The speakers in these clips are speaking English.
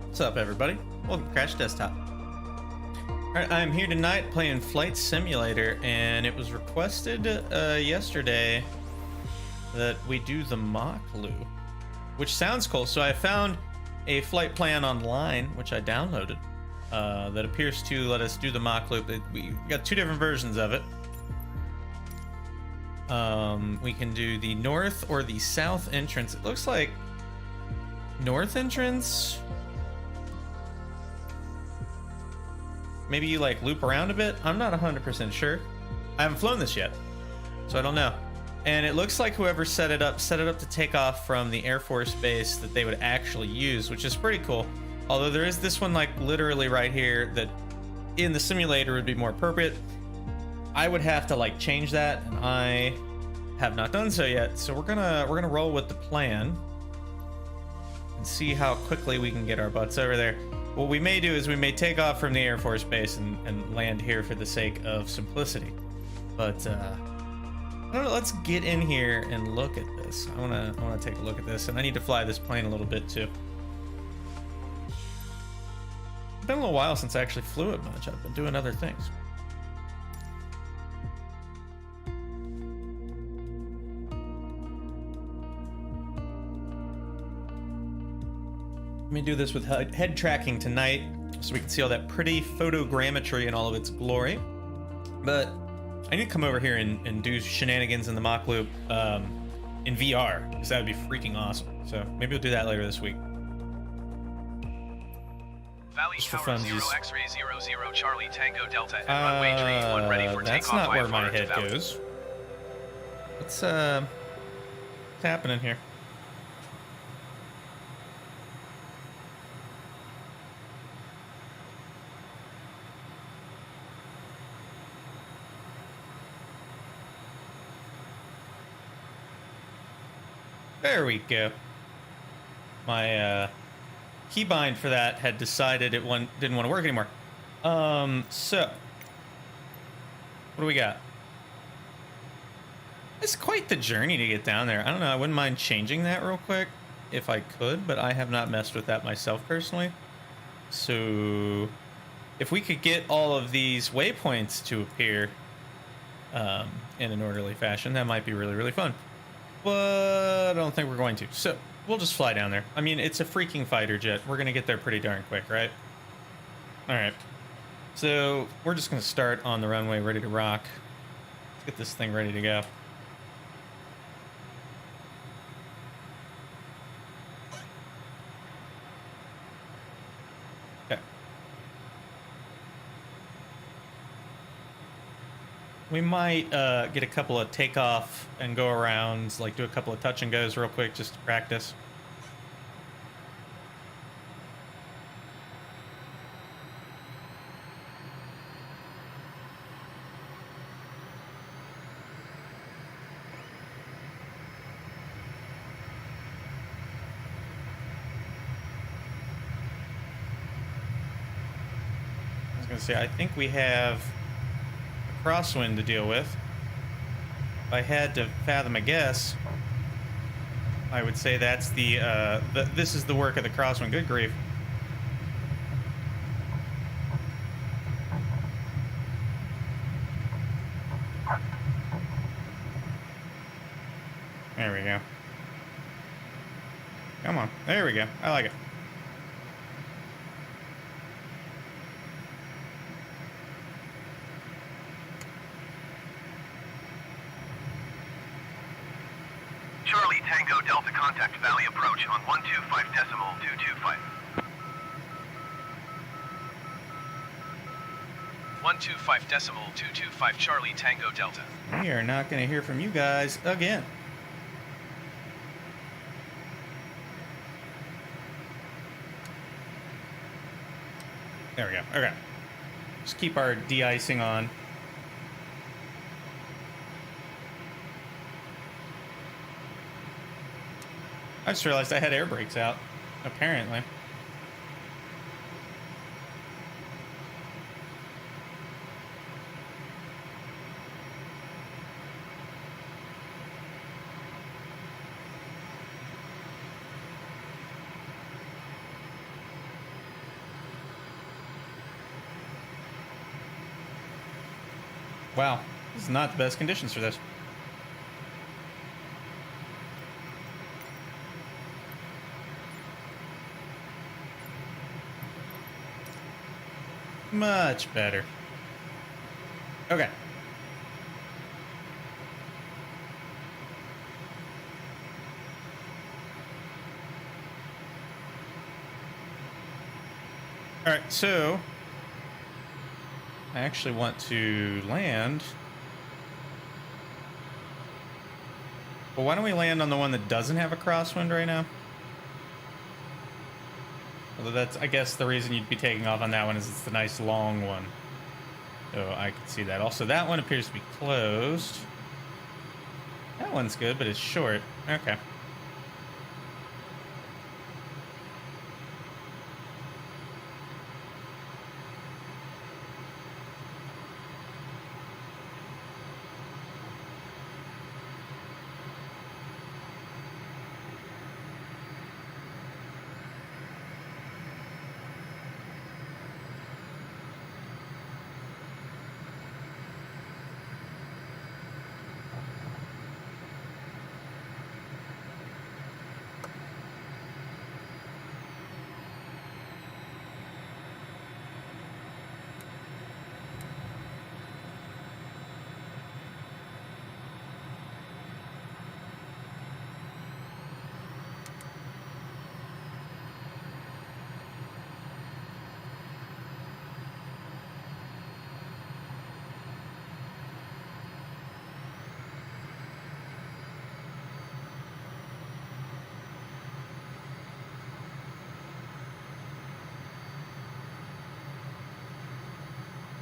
What's up, everybody? Welcome to Crash Desktop. Alright, I'm here tonight playing Flight Simulator, and it was requested yesterday that we do the Mach loop, which sounds cool. So I found a flight plan online, which I downloaded, that appears to let us do the Mach loop. We got two different versions of it. We can do the north or the south entrance. It looks like north entrance. Maybe you like loop around a bit. I'm not 100% sure. I haven't flown this yet, so I don't know. And it looks like whoever set it up to take off from the Air Force base that they would actually use, which is pretty cool. Although there is this one like literally right here that in the simulator would be more appropriate. I would have to like change that, and I have not done so yet. So we're gonna roll with the plan and see how quickly we can get our butts over there. What we may do is we may take off from the Air Force base and land here for the sake of simplicity. But I don't know, let's get in here and look at this. I wanna take a look at this, and I need to fly this plane a little bit too. It's been a little while since I actually flew it much. I've been doing other things. Let me do this with head tracking tonight so we can see all that pretty photogrammetry in all of its glory. But I need to come over here and do shenanigans in the Mach loop in VR, because that would be freaking awesome. So maybe we'll do that later this week. Valley Just for Tower fun, 0 just... X-ray 00 Charlie Tango Delta and runway tree 1 ready for that's takeoff. not where my head goes. What's happening here? There we go. My keybind for that had decided it didn't want to work anymore. So what do we got? It's quite the journey to get down there. I don't know. I wouldn't mind changing that real quick if I could, but I have not messed with that myself personally. So if we could get all of these waypoints to appear in an orderly fashion, that might be really, really fun. But I don't think we're going to. So we'll just fly down there. I mean, it's a freaking fighter jet. We're going to get there pretty darn quick, right? All right. So we're just going to start on the runway, ready to rock. Let's get this thing ready to go. Okay. We might get a couple of takeoff and go arounds, like do a couple of touch and goes real quick just to practice. I was gonna say, I think we have crosswind to deal with. If I had to fathom a guess, I would say that's this is the work of the crosswind. Good grief. There we go. Come on. There we go. I like it. Charlie Tango Delta contact Valley approach on 125.225. 125.225 Charlie Tango Delta. We are not going to hear from you guys again. There we go. Okay. Just keep our de-icing on. I just realized I had air brakes out, apparently. Wow, this is not the best conditions for this. Much better. Okay. All right, so I actually want to land. Well, why don't we land on the one that doesn't have a crosswind right now? Although that's, I guess, the reason you'd be taking off on that one is it's the nice long one. So I can see that. Also, that one appears to be closed. That one's good, but it's short. Okay.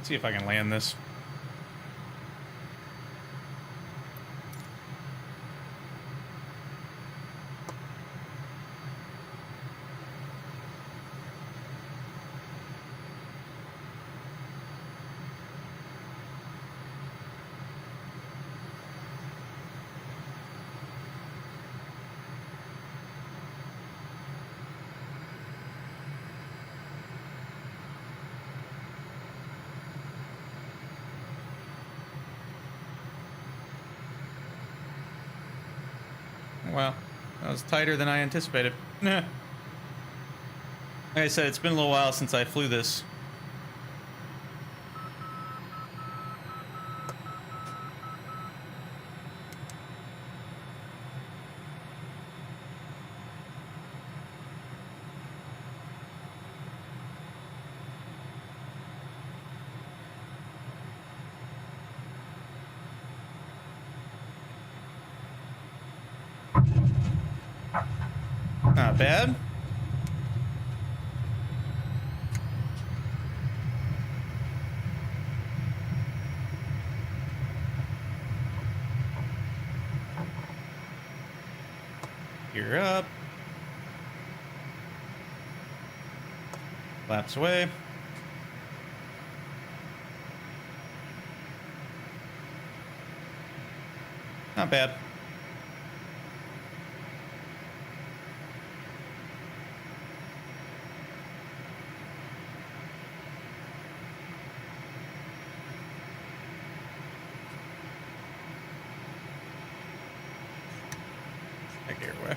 See if I can land this. Well, that was tighter than I anticipated. Like I said, it's been a little while since I flew this. Not bad. Gear up. Flaps away. Not bad. Take gear away.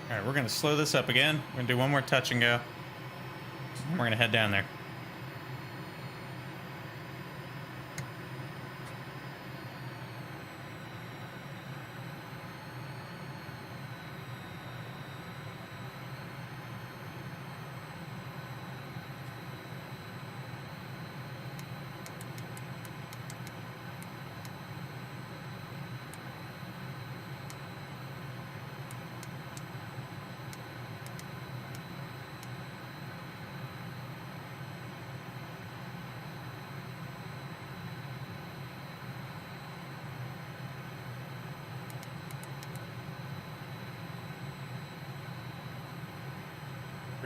All right, we're going to slow this up again. We're going to do one more touch and go. And we're going to head down there.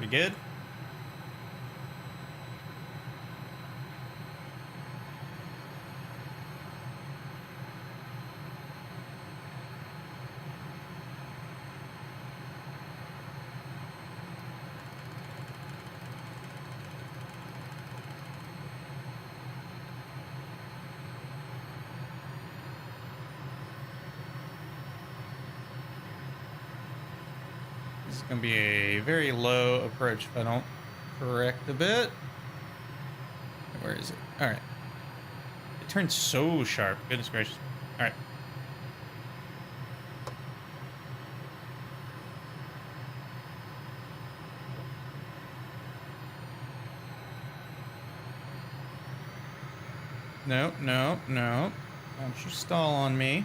pretty good. This is going to be a very low approach if I don't correct a bit. Where is it? All right. It turns so sharp. Goodness gracious. All right. No, no, no. Don't you stall on me.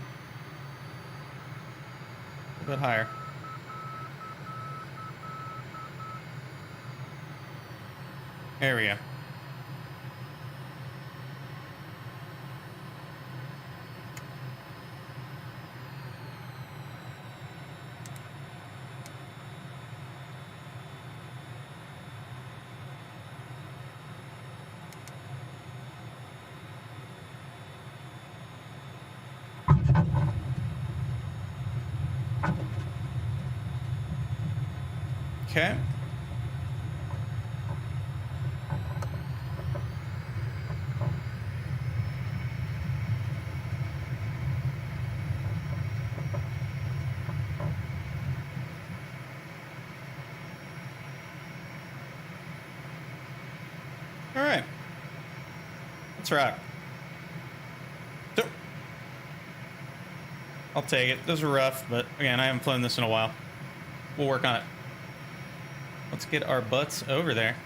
A bit higher. There we go. Okay. All right. Let's rock. So, I'll take it. Those are rough, but again, I haven't flown this in a while. We'll work on it. Let's get our butts over there.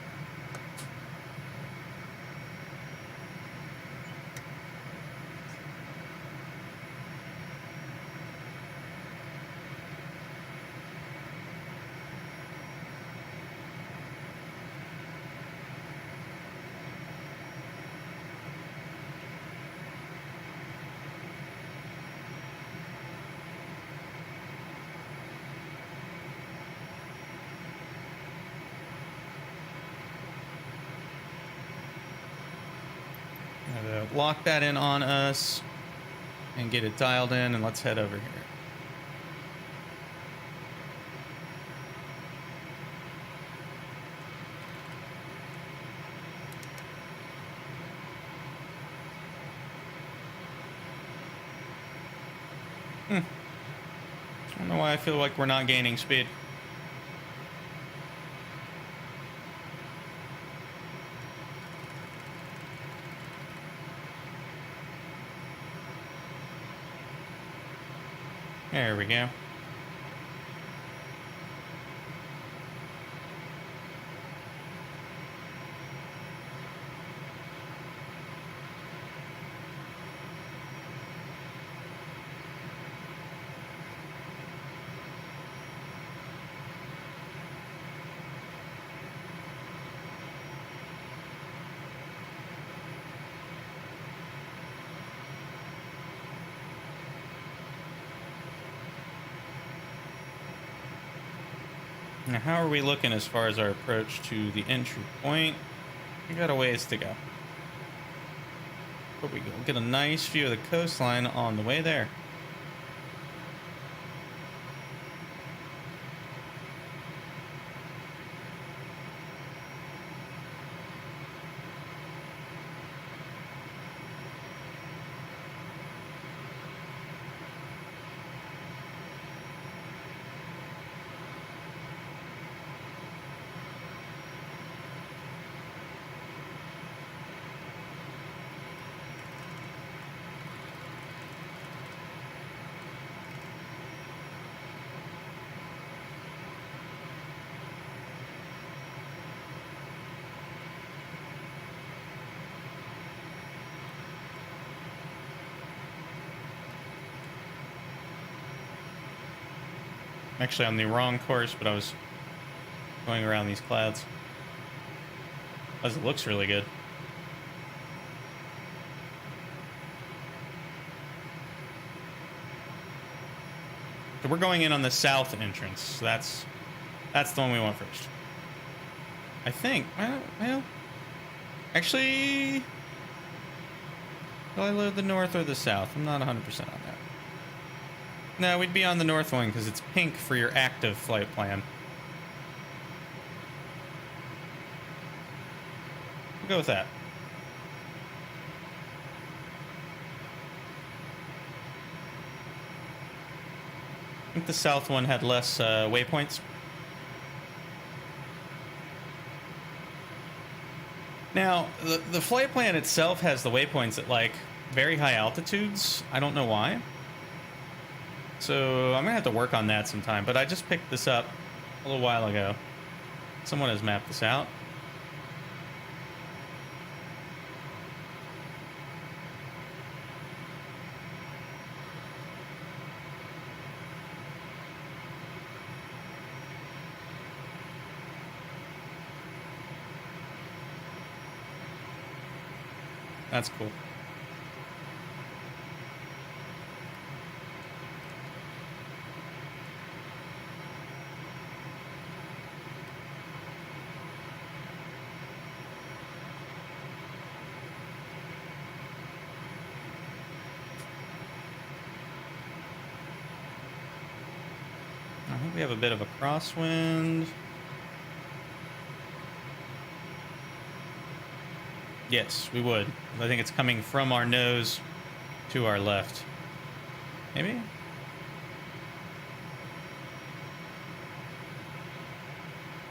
Lock that in on us and get it dialed in, and let's head over here. I don't know why I feel like we're not gaining speed. There we go. Now, how are we looking as far as our approach to the entry point? We got a ways to go. But we will get a nice view of the coastline on the way there. Actually on the wrong course, but I was going around these clouds. Plus, it looks really good. So we're going in on the south entrance. So that's the one we want first. I think. Well, actually, will I load the north or the south? I'm not 100% on that. No, we'd be on the north one because it's pink for your active flight plan. We'll go with that. I think the south one had less waypoints. Now, the flight plan itself has the waypoints at, like, very high altitudes. I don't know why. So I'm going to have to work on that sometime. But I just picked this up a little while ago. Someone has mapped this out. That's cool. I think we have a bit of a crosswind. Yes, we would. I think it's coming from our nose to our left. Maybe?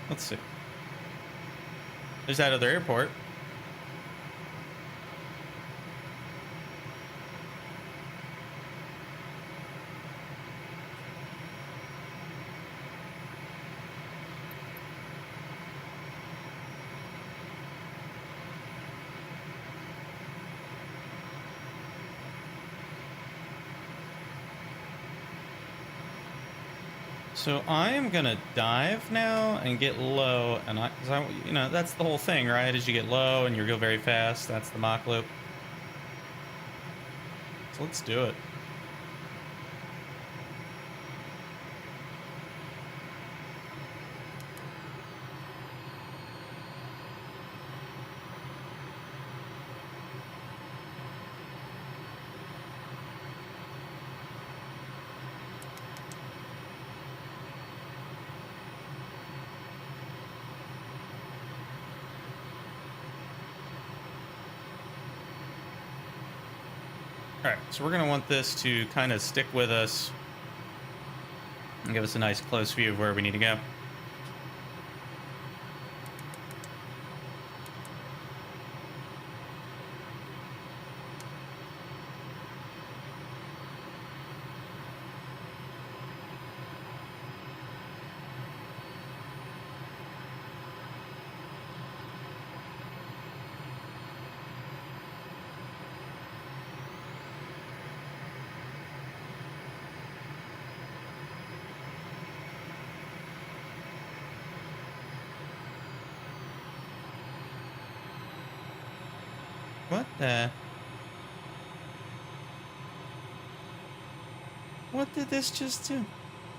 Let's see. There's that other airport. So I am gonna dive now and get low, and you know, that's the whole thing, right? As you get low and you go very fast, that's the Mach loop. So let's do it. All right, so we're going to want this to kind of stick with us and give us a nice close view of where we need to go. What the? What did this just do?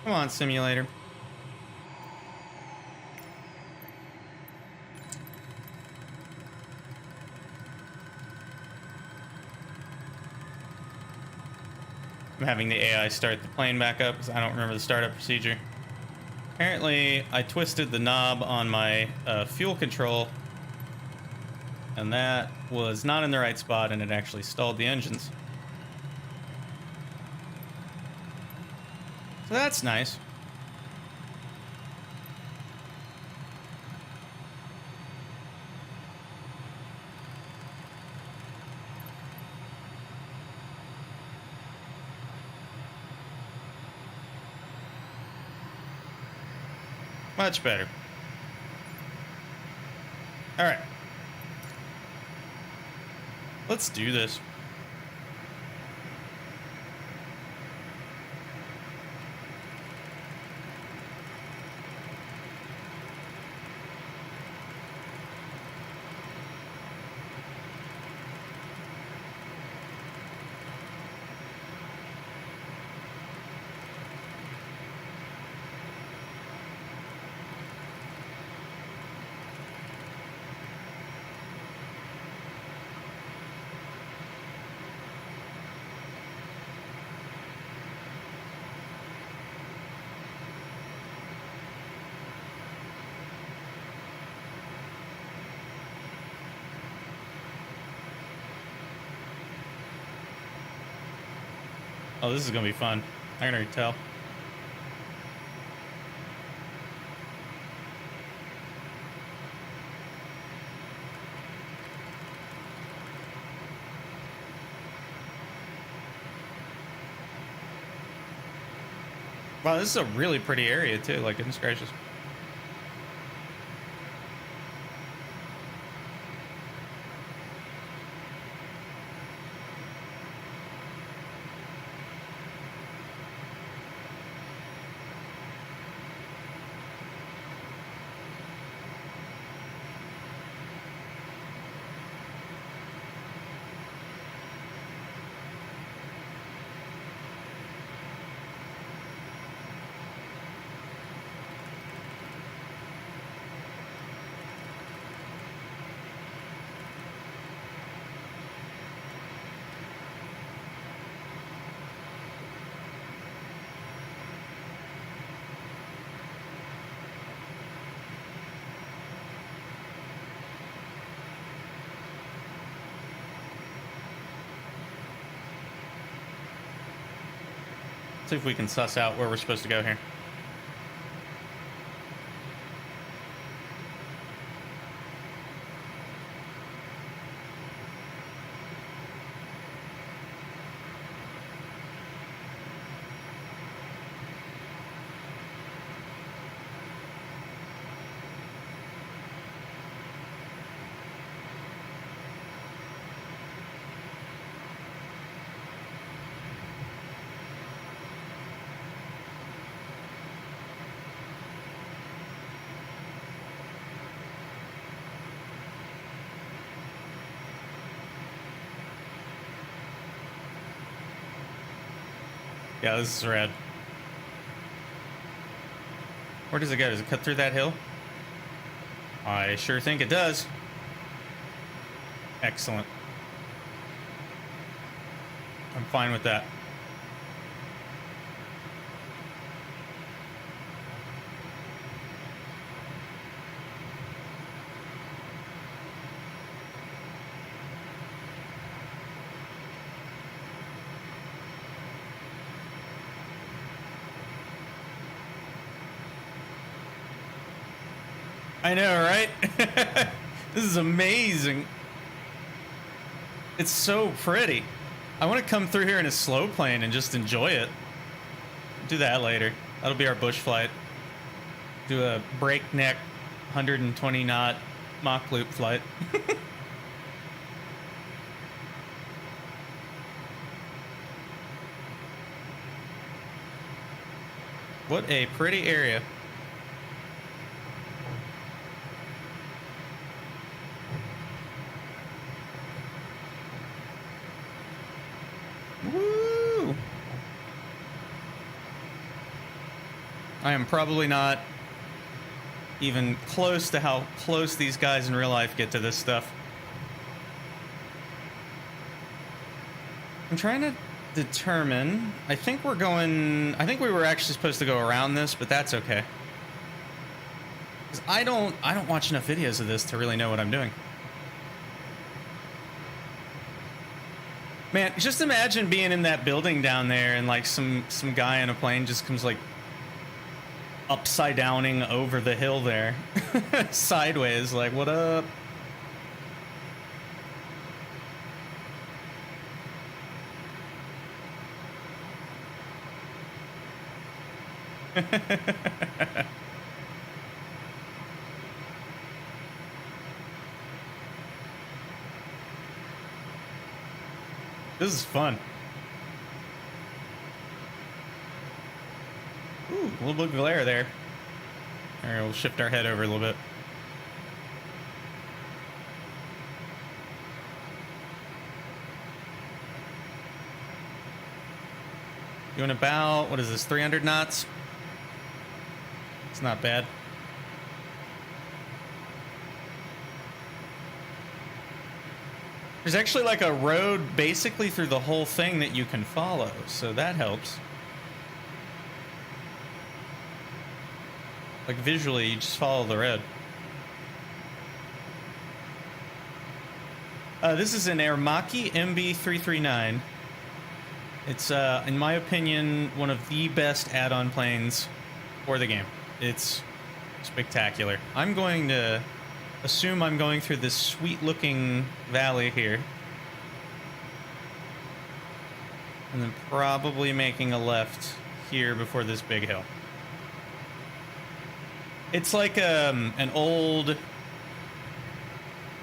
Come on, simulator. I'm having the AI start the plane back up because I don't remember the startup procedure. Apparently, I twisted the knob on my fuel control, and that was not in the right spot, and it actually stalled the engines. So that's nice. Much better. All right. Let's do this. Oh, this is gonna be fun. I can already tell. Wow, this is a really pretty area too. Like, goodness gracious. See if we can suss out where we're supposed to go here. Yeah, this is rad. Where does it go? Does it cut through that hill? I sure think it does. Excellent. I'm fine with that. I know, right? This is amazing. It's so pretty. I want to come through here in a slow plane and just enjoy it. Do that later. That'll be our bush flight. Do a breakneck 120 knot Mach loop flight. What a pretty area. Woo! I am probably not even close to how close these guys in real life get to this stuff. I'm trying to determine. I think we were actually supposed to go around this, but that's okay. 'Cause I don't watch enough videos of this to really know what I'm doing. Man, just imagine being in that building down there and like some guy in a plane just comes like upside downing over the hill there. Sideways, like, what up? This is fun. Ooh, a little bit of glare there. All right, we'll shift our head over a little bit. Doing about, what is this, 300 knots? It's not bad. There's actually like a road basically through the whole thing that you can follow, so that helps. Like visually, you just follow the road. This is an Air Mach MB339. It's, in my opinion, one of the best add-on planes for the game. It's spectacular. I'm going to assume I'm going through this sweet-looking valley here. And then probably making a left here before this big hill. It's like an old,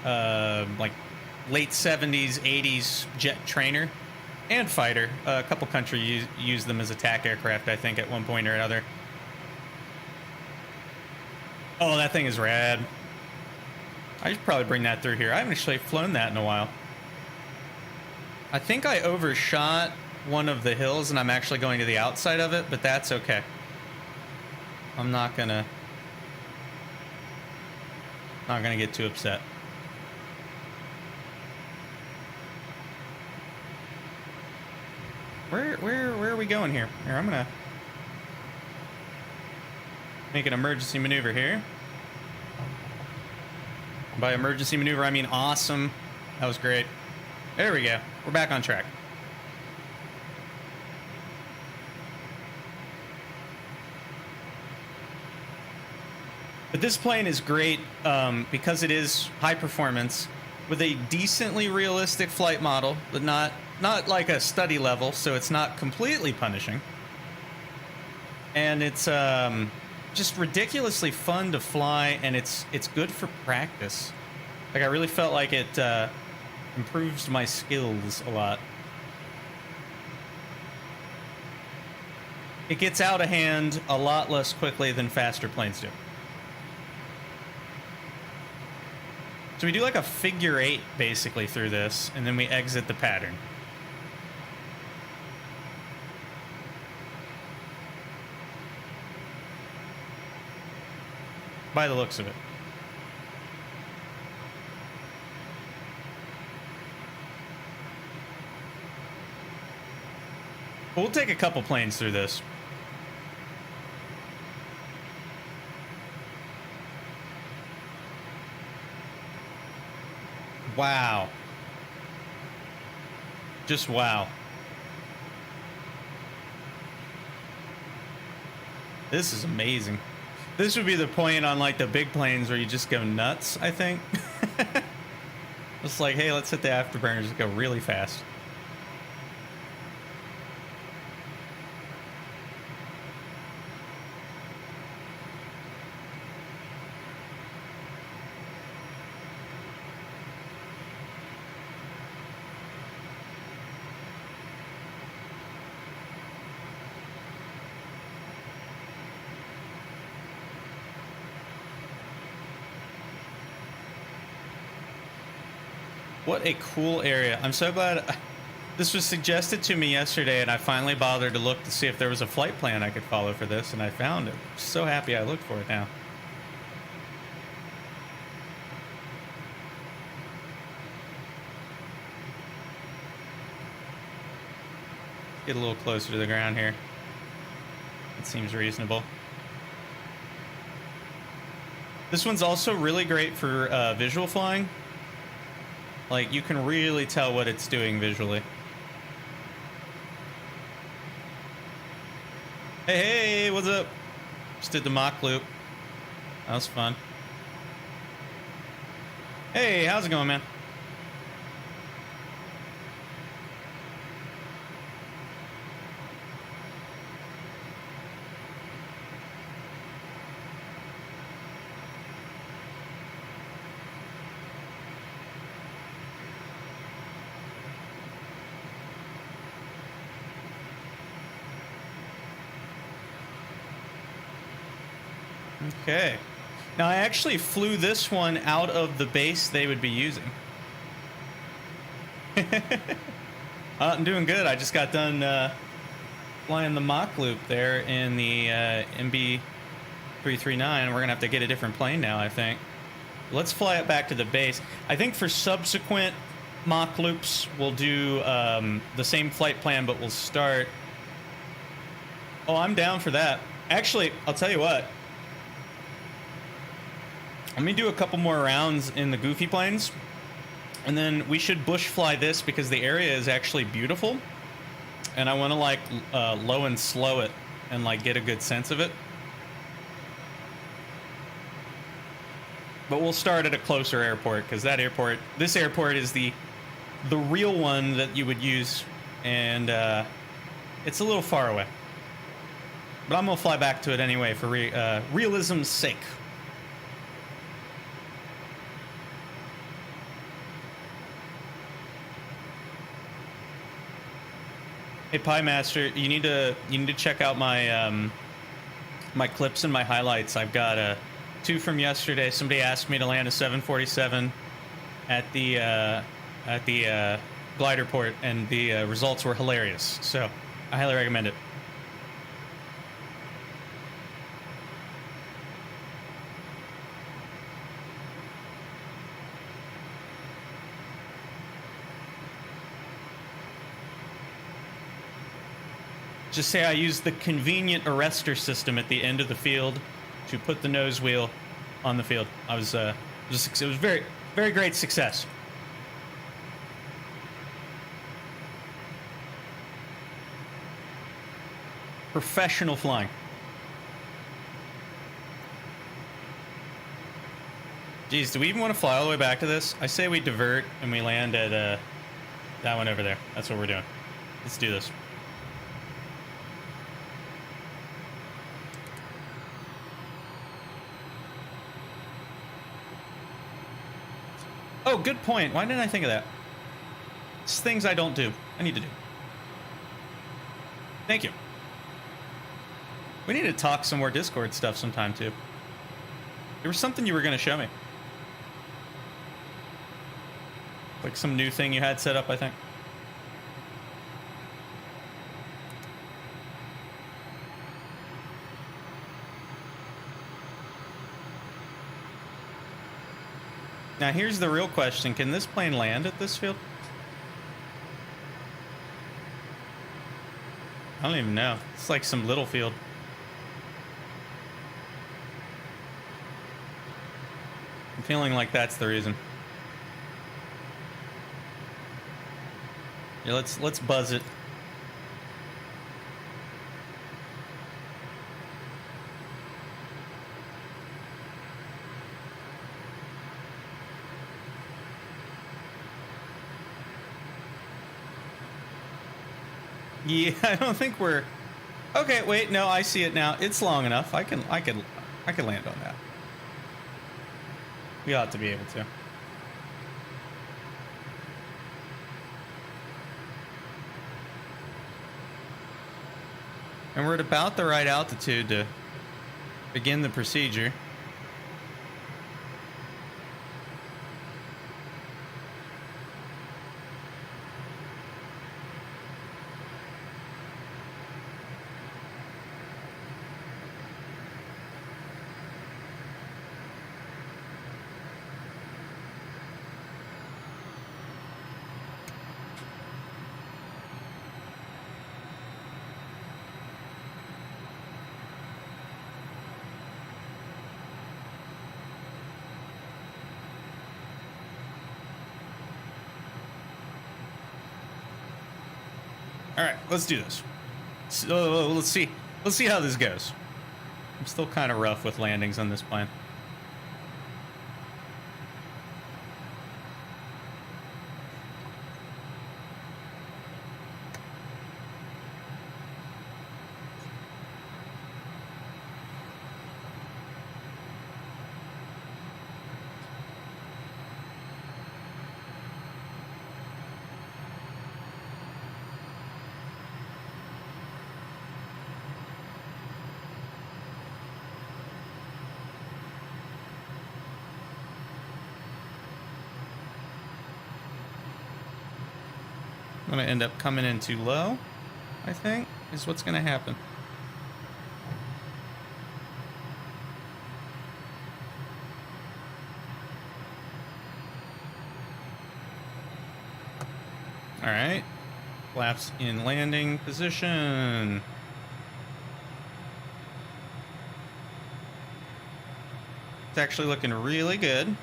like late 70s, 80s jet trainer and fighter. A couple countries use them as attack aircraft, I think, at one point or another. Oh, that thing is rad. I should probably bring that through here. I haven't actually flown that in a while. I think I overshot one of the hills and I'm actually going to the outside of it, but that's okay. I'm not gonna get too upset. Where are we going here? Here, I'm gonna make an emergency maneuver here. By emergency maneuver, I mean awesome. That was great. There we go. We're back on track. But this plane is great because it is high performance with a decently realistic flight model, but not like a study level, so it's not completely punishing. And it's just ridiculously fun to fly, and it's good for practice. Like, I really felt like it improves my skills a lot. It gets out of hand a lot less quickly than faster planes do. So we do like a figure 8 basically through this, and then we exit the pattern. By the looks of it. We'll take a couple planes through this. Wow. Just wow. This is amazing. This would be the point on like the big planes where you just go nuts, I think. It's like, hey, let's hit the afterburners and go really fast. What a cool area. I'm so glad this was suggested to me yesterday, and I finally bothered to look to see if there was a flight plan I could follow for this, and I found it. I'm so happy I looked for it now. Get a little closer to the ground here. It seems reasonable. This one's also really great for visual flying. Like, you can really tell what it's doing visually. Hey, what's up? Just did the Mach loop. That was fun. Hey, how's it going, man? Okay. Now, I actually flew this one out of the base they would be using. I'm doing good. I just got done flying the Mach loop there in the MB339. We're going to have to get a different plane now, I think. Let's fly it back to the base. I think for subsequent Mach loops, we'll do the same flight plan, but we'll start... Oh, I'm down for that. Actually, I'll tell you what. Let me do a couple more rounds in the goofy planes, and then we should bush fly this because the area is actually beautiful. and I want to like low and slow it and like get a good sense of it. But we'll start at a closer airport, because this airport is the real one that you would use, and it's a little far away. But I'm gonna fly back to it anyway for realism's sake. Hey, Pie Master, you need to check out my my clips and my highlights. I've got 2 from yesterday. Somebody asked me to land a 747 at the glider port, and the results were hilarious. So I highly recommend it. Just say I used the convenient arrestor system at the end of the field to put the nose wheel on the field. It was very, very great success. Professional flying. Geez, do we even want to fly all the way back to this? I say we divert and we land at that one over there. That's what we're doing. Let's do this. Oh, good point. Why didn't I think of that? It's things I don't do. I need to do. Thank you. We need to talk some more Discord stuff sometime, too. There was something you were going to show me. Like some new thing you had set up, I think. Now, here's the real question. Can this plane land at this field? I don't even know. It's like some little field. I'm feeling like that's the reason. Yeah, let's buzz it. Yeah, I don't think we're... Okay, wait, no, I see it now. It's long enough. I can land on that. We ought to be able to. And we're at about the right altitude to begin the procedure. All right, let's do this. So, let's see how this goes. I'm still kind of rough with landings on this plane. I'm gonna end up coming in too low, I think, is what's gonna happen. All right, flaps in landing position. It's actually looking really good.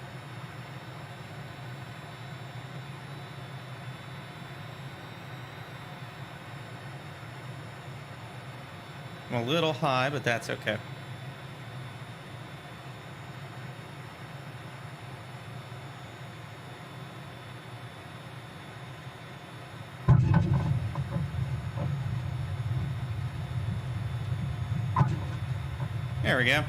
I'm a little high, but that's okay. There we go.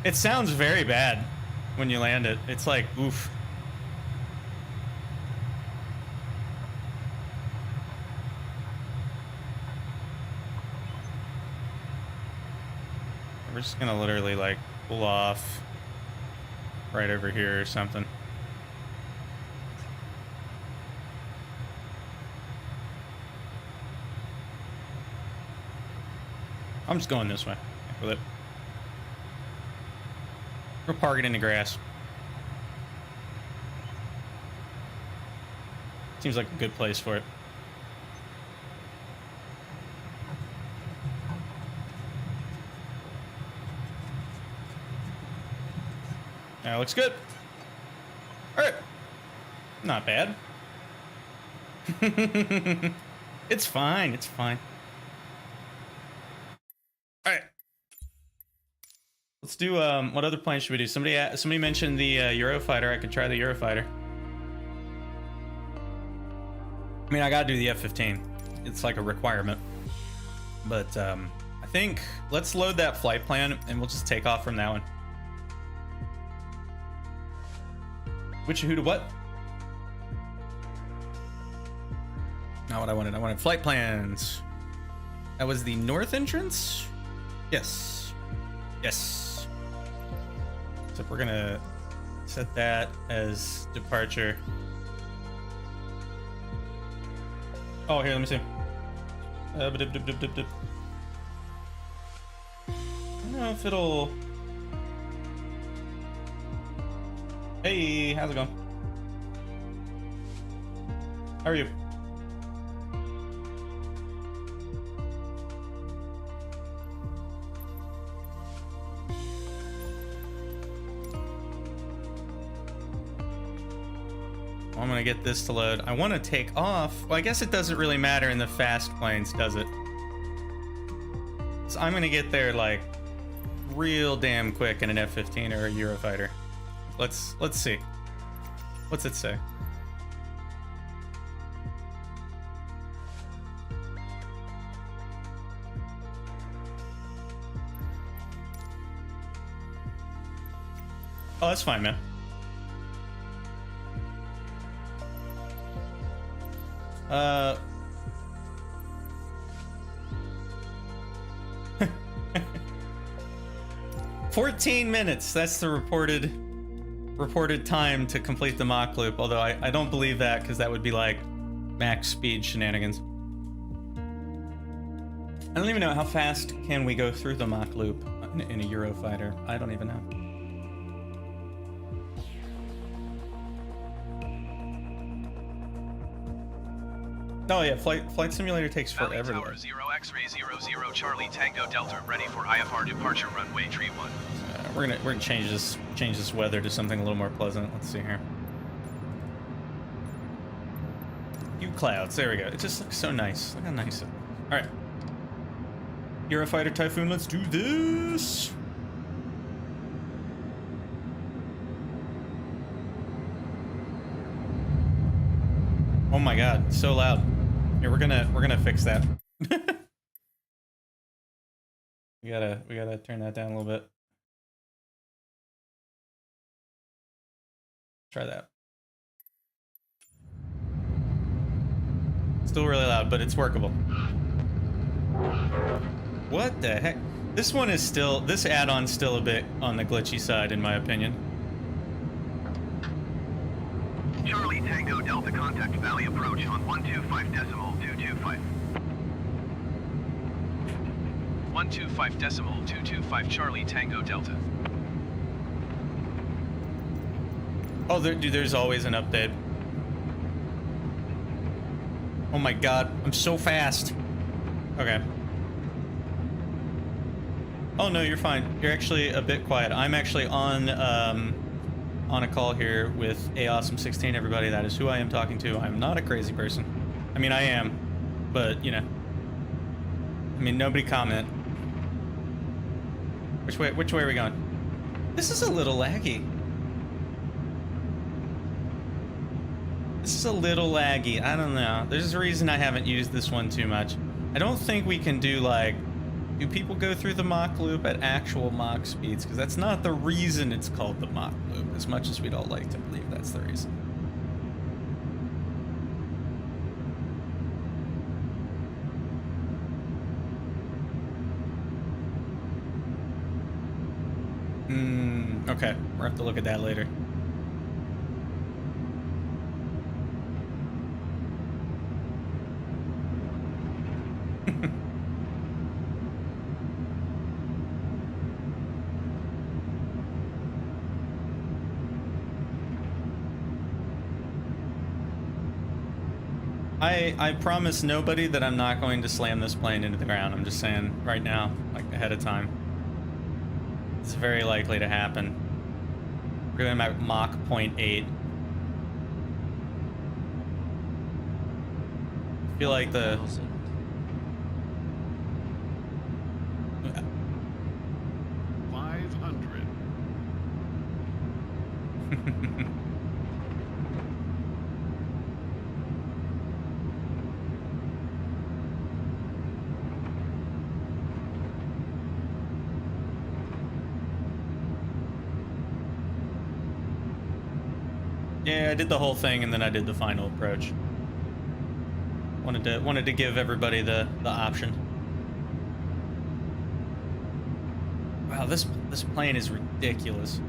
It sounds very bad when you land it. It's like, oof. We're just gonna literally like pull off right over here or something. I'm just going this way with it. We'll park it in the grass. Seems like a good place for it. That looks good. All right. Not bad. It's fine. It's fine. All right. Let's do, what other plane should we do? Somebody mentioned the Eurofighter. I could try the Eurofighter. I mean, I gotta do the F-15. It's like a requirement. But, I think, let's load that flight plan and we'll just take off from that one. Which, who to what? Not what I wanted. I wanted flight plans. That was the north entrance? Yes. Yes. So we're gonna set that as departure. Oh, here, let me see. I don't know if it'll... Hey, how's it going? How are you? I'm gonna get this to load. I want to take off. Well, I guess it doesn't really matter in the fast planes, does it? So I'm gonna get there like real damn quick in an F-15 or a Eurofighter. Let's see. What's it say? Oh, that's fine, man. 14 minutes. That's the reported time to complete the Mach loop. Although I don't believe that, because that would be like max speed shenanigans. I don't even know how fast can we go through the Mach loop in a Eurofighter. I don't even know. Oh yeah, flight simulator takes forever. Valley Tower 0 X-ray 00 Charlie Tango Delta ready for IFR departure runway tree 1. We're gonna change this weather to something a little more pleasant. Let's see here. You clouds, there we go. It just looks so nice. Look how nice it. All right, Eurofighter Typhoon. Let's do this. Oh my God, so loud. Here, we're gonna fix that. we gotta turn that down a little bit. Try that. Still really loud, but it's workable. What the heck? This one is still, this add-on's still a bit on the glitchy side, in my opinion. Charlie Tango Delta contact Valley approach on 125.225. 125.225 Charlie Tango Delta. Oh, dude, there's always an update. Oh my God, I'm so fast. Okay. Oh no, you're fine. You're actually a bit quiet. I'm actually on on a call here with A Awesome 16, everybody. That is who I am talking to. I'm not a crazy person. I mean, I am, but you know. I mean, nobody comment. Which way are we going? This is a little laggy. This is a little laggy. I don't know. There's a reason I haven't used this one too much. I don't think we can do like, do people go through the Mach loop at actual Mach speeds? Because that's not the reason it's called the Mach loop, as much as we'd all like to believe that's the reason. Okay, we'll have to look at that later. I promise nobody that I'm not going to slam this plane into the ground. I'm just saying right now, like ahead of time. It's very likely to happen. We're going at Mach 0.8. I feel like the... 500. Yeah, I did the whole thing and then I did the final approach. Wanted to give everybody the option. Wow, this plane is ridiculous.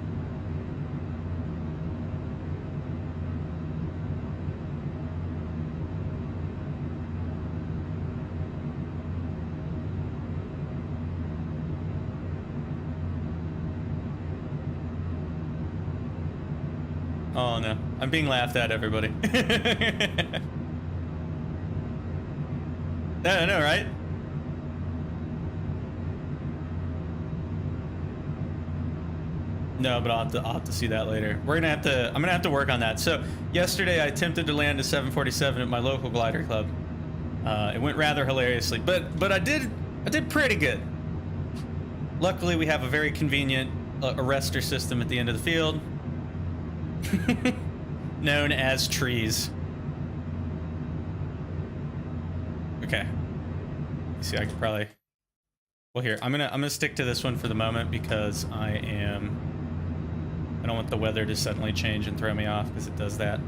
Oh no, I'm being laughed at, everybody. I know, right? No, but I'll have to see that later. I'm gonna have to work on that. So yesterday I attempted to land a 747 at my local glider club. It went rather hilariously, but I did pretty good. Luckily, we have a very convenient arrestor system at the end of the field. Known as trees. Okay. See, I could probably... Well, here, I'm gonna stick to this one for the moment because I don't want the weather to suddenly change and throw me off, because it does that.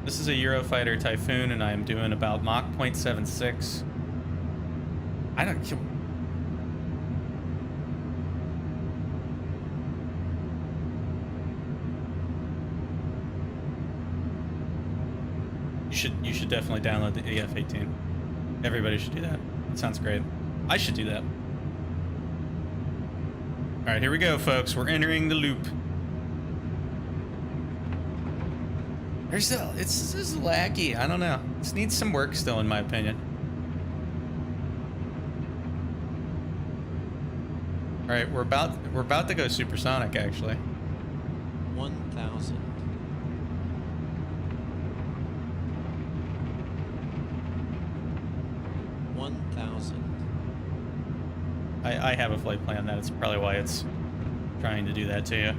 This is a Eurofighter Typhoon, and I am doing about Mach 0.76. I don't... You should definitely download the EF-18. Everybody should do that. It sounds great. I should do that. All right, here we go, folks. We're entering the loop. This is laggy. I don't know. This needs some work still, in my opinion. All right, we're about to go supersonic, actually. 1,000. 1,000. I have a flight plan. That's probably why it's trying to do that to you.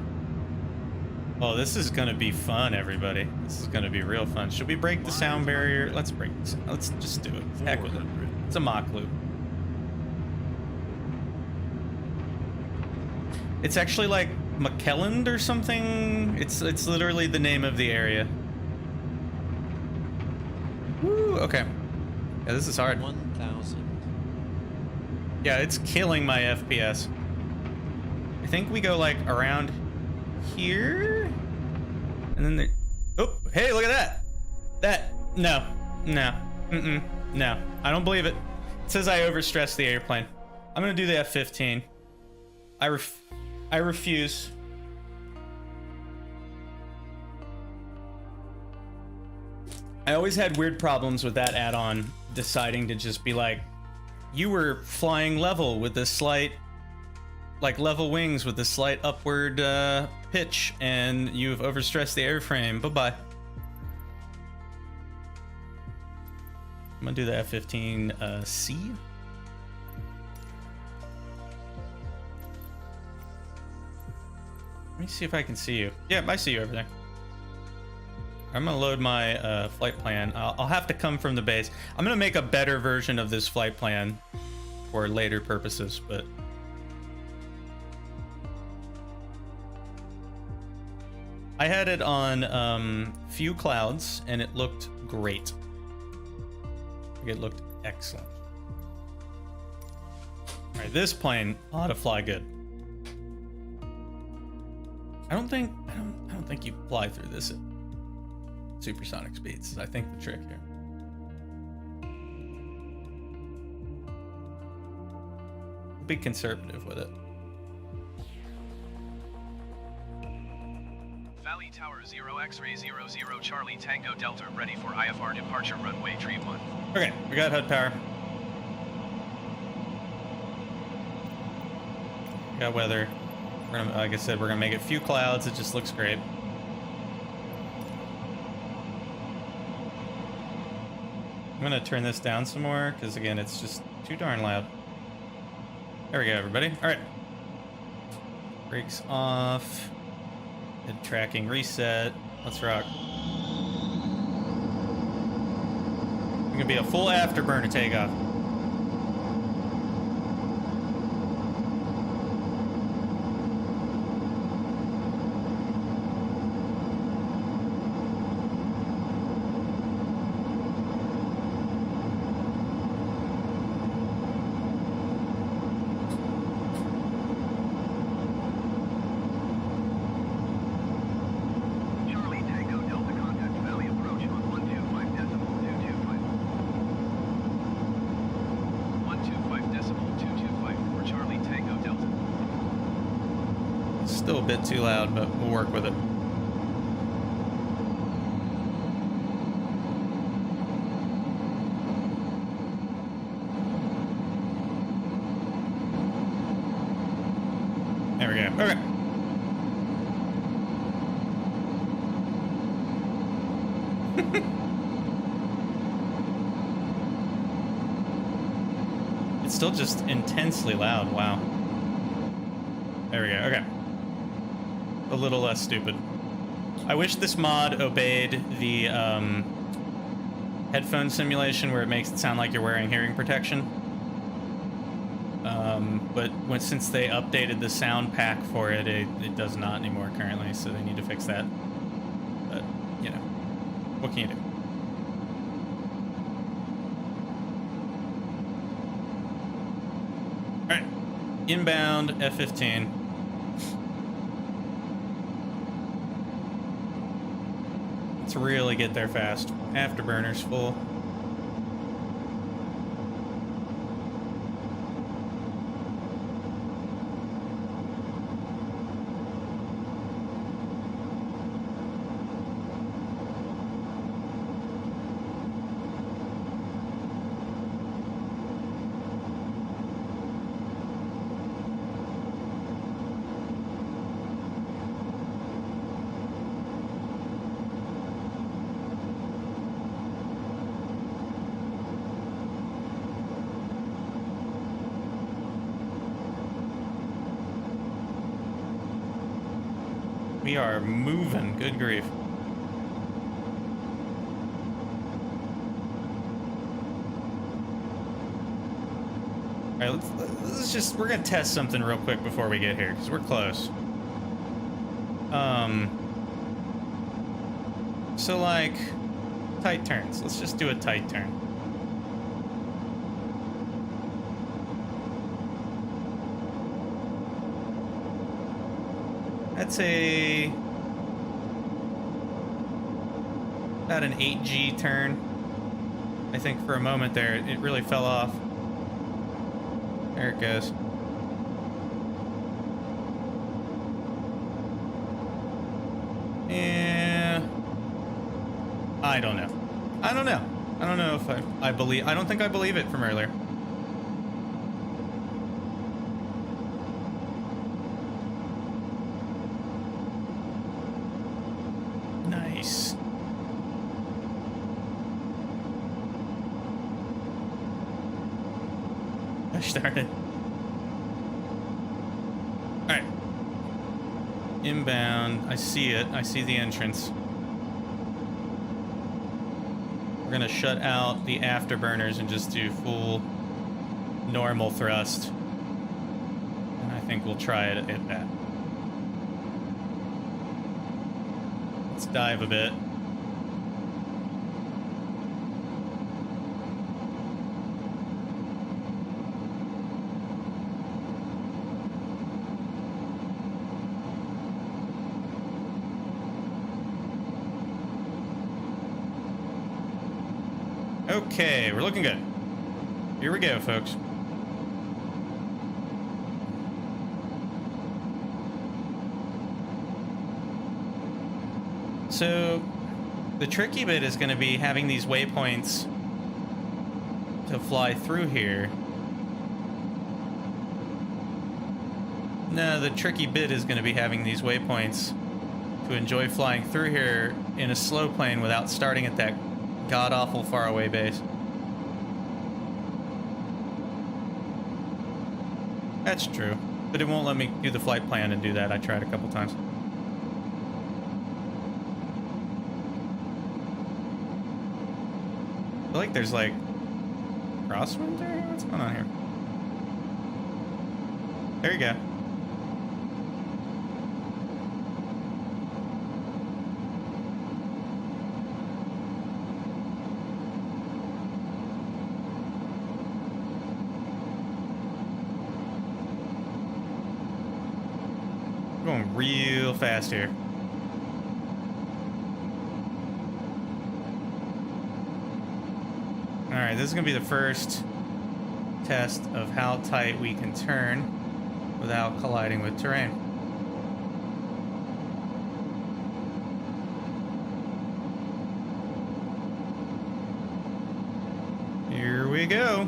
Oh, this is gonna be fun, everybody. This is gonna be real fun. Should we break the sound barrier? Let's break this. Let's just do it. Heck with it. It's a Mach loop. It's actually like McKelland or something. It's literally the name of the area. Woo, okay. Yeah, this is hard. 1,000. Yeah, it's killing my FPS. I think we go like around here, and then there. Oh, hey, look at that. No. I don't believe it. It says I overstressed the airplane. I'm gonna do the F-15. I refuse. I always had weird problems with that add-on deciding to just be like, you were flying level with a slight like level wings with a slight upward pitch, and you've overstressed the airframe. Bye-bye. I'm gonna do the F-15C. Let me see if I can see you. Yeah, I see you over there. I'm gonna load my flight plan. I'll have to come from the base. I'm gonna make a better version of this flight plan for later purposes, but I had it on few clouds and it looked great. It looked excellent. All right, this plane ought to fly good. I don't think you fly through this at supersonic speeds. Is I think the trick here. Be conservative with it. Valley Tower 0 X-ray 00 Charlie Tango Delta ready for IFR departure runway tree 1. Okay, we got HUD power. We got weather. We're gonna, like I said, we're gonna make it few clouds. It just looks great. I'm gonna turn this down some more because again, it's just too darn loud. There we go, everybody. All right. Brakes off. Head tracking reset. Let's rock. It's gonna be a full afterburner takeoff. Charlie Tango Delta contact Valley approach on 125.225. 125.225 for Charlie Tango Delta. Still a bit too loud, but we'll work with it. There we go. Okay. It's still just intensely loud. Wow. There we go. Okay. A little less stupid. I wish this mod obeyed the headphone simulation where it makes it sound like you're wearing hearing protection. But since they updated the sound pack for it, it does not anymore currently, so they need to fix that. But, you know, what can you do? Alright. Inbound F-15. Let's really get there fast. Afterburner's full. We are moving. Good grief. All right, let's just, we're gonna test something real quick before we get here because we're close. So like tight turns. Let's just do a tight turn. That's about an 8G turn. I think for a moment there, it really fell off. There it goes. Yeah. I don't know. I don't know. I don't know if I believe. I don't think I believe it from earlier. Gosh darn it. Alright. Inbound. I see it. I see the entrance. We're gonna shut out the afterburners and just do full normal thrust. And I think we'll try it at that. Let's dive a bit. Okay, we're looking good. Here we go, folks. So, the tricky bit is going to be having these waypoints to fly through here. No, the tricky bit is going to be having these waypoints to enjoy flying through here in a slow plane without starting at that god-awful faraway base. That's true, but it won't let me do the flight plan and do that. I tried a couple times. I feel like there's like crosswind there? What's going on here? There you go. Going real fast here. Alright, this is going to be the first test of how tight we can turn without colliding with terrain. Here we go.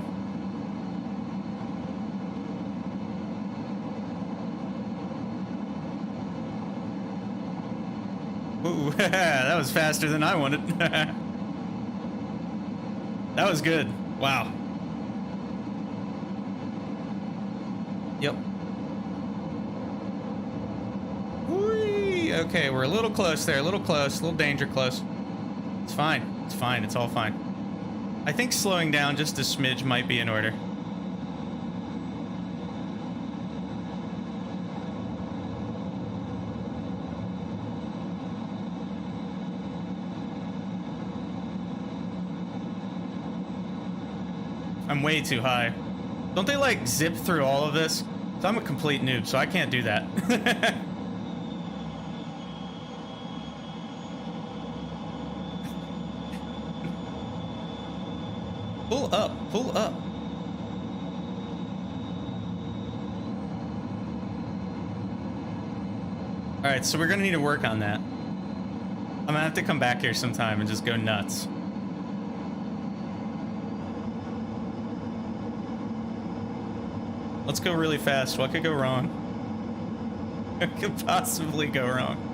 Ooh, that was faster than I wanted. That was good. Wow. Yep. Whee! Okay, we're a little close there. A little close. A little danger close. It's fine. It's fine. It's all fine. I think slowing down just a smidge might be in order. I'm way too high. Don't they like zip through all of this? So I'm a complete noob, so I can't do that. Pull up, pull up. All right, so we're gonna need to work on that. I'm gonna have to come back here sometime and just go nuts. Let's go really fast. What could go wrong? What could possibly go wrong?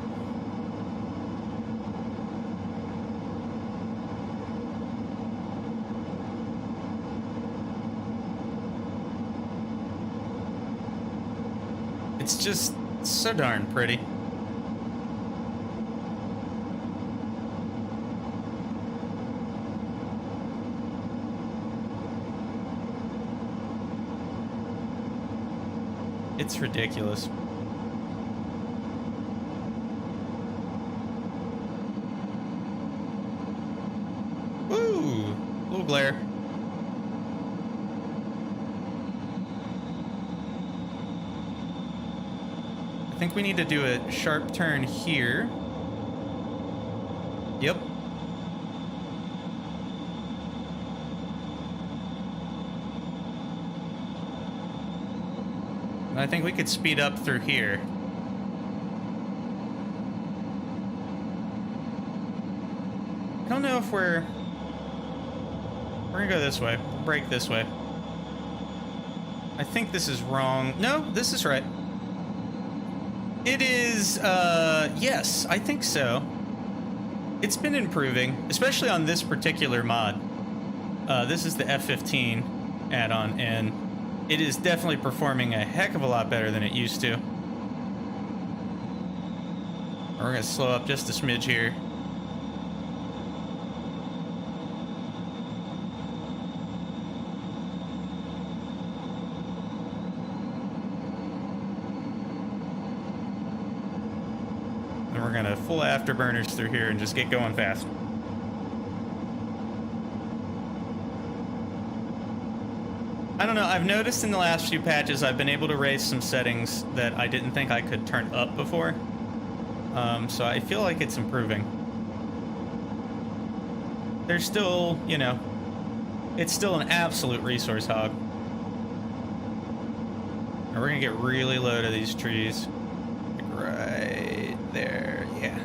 It's just so darn pretty. It's ridiculous. Woo! Little glare. I think we need to do a sharp turn here. Yep. I think we could speed up through here. I don't know if we're gonna go this way. We'll brake this way. I think this is wrong. No, this is right. It is, yes, I think so. It's been improving, especially on this particular mod. This is the F-15 add-on, and it is definitely performing a heck of a lot better than it used to. We're gonna slow up just a smidge here. And we're gonna full afterburners through here and just get going fast. I don't know, I've noticed in the last few patches I've been able to raise some settings that I didn't think I could turn up before. So I feel like it's improving. There's still, you know, it's still an absolute resource hog. And we're gonna get really low to these trees. Like right there, yeah.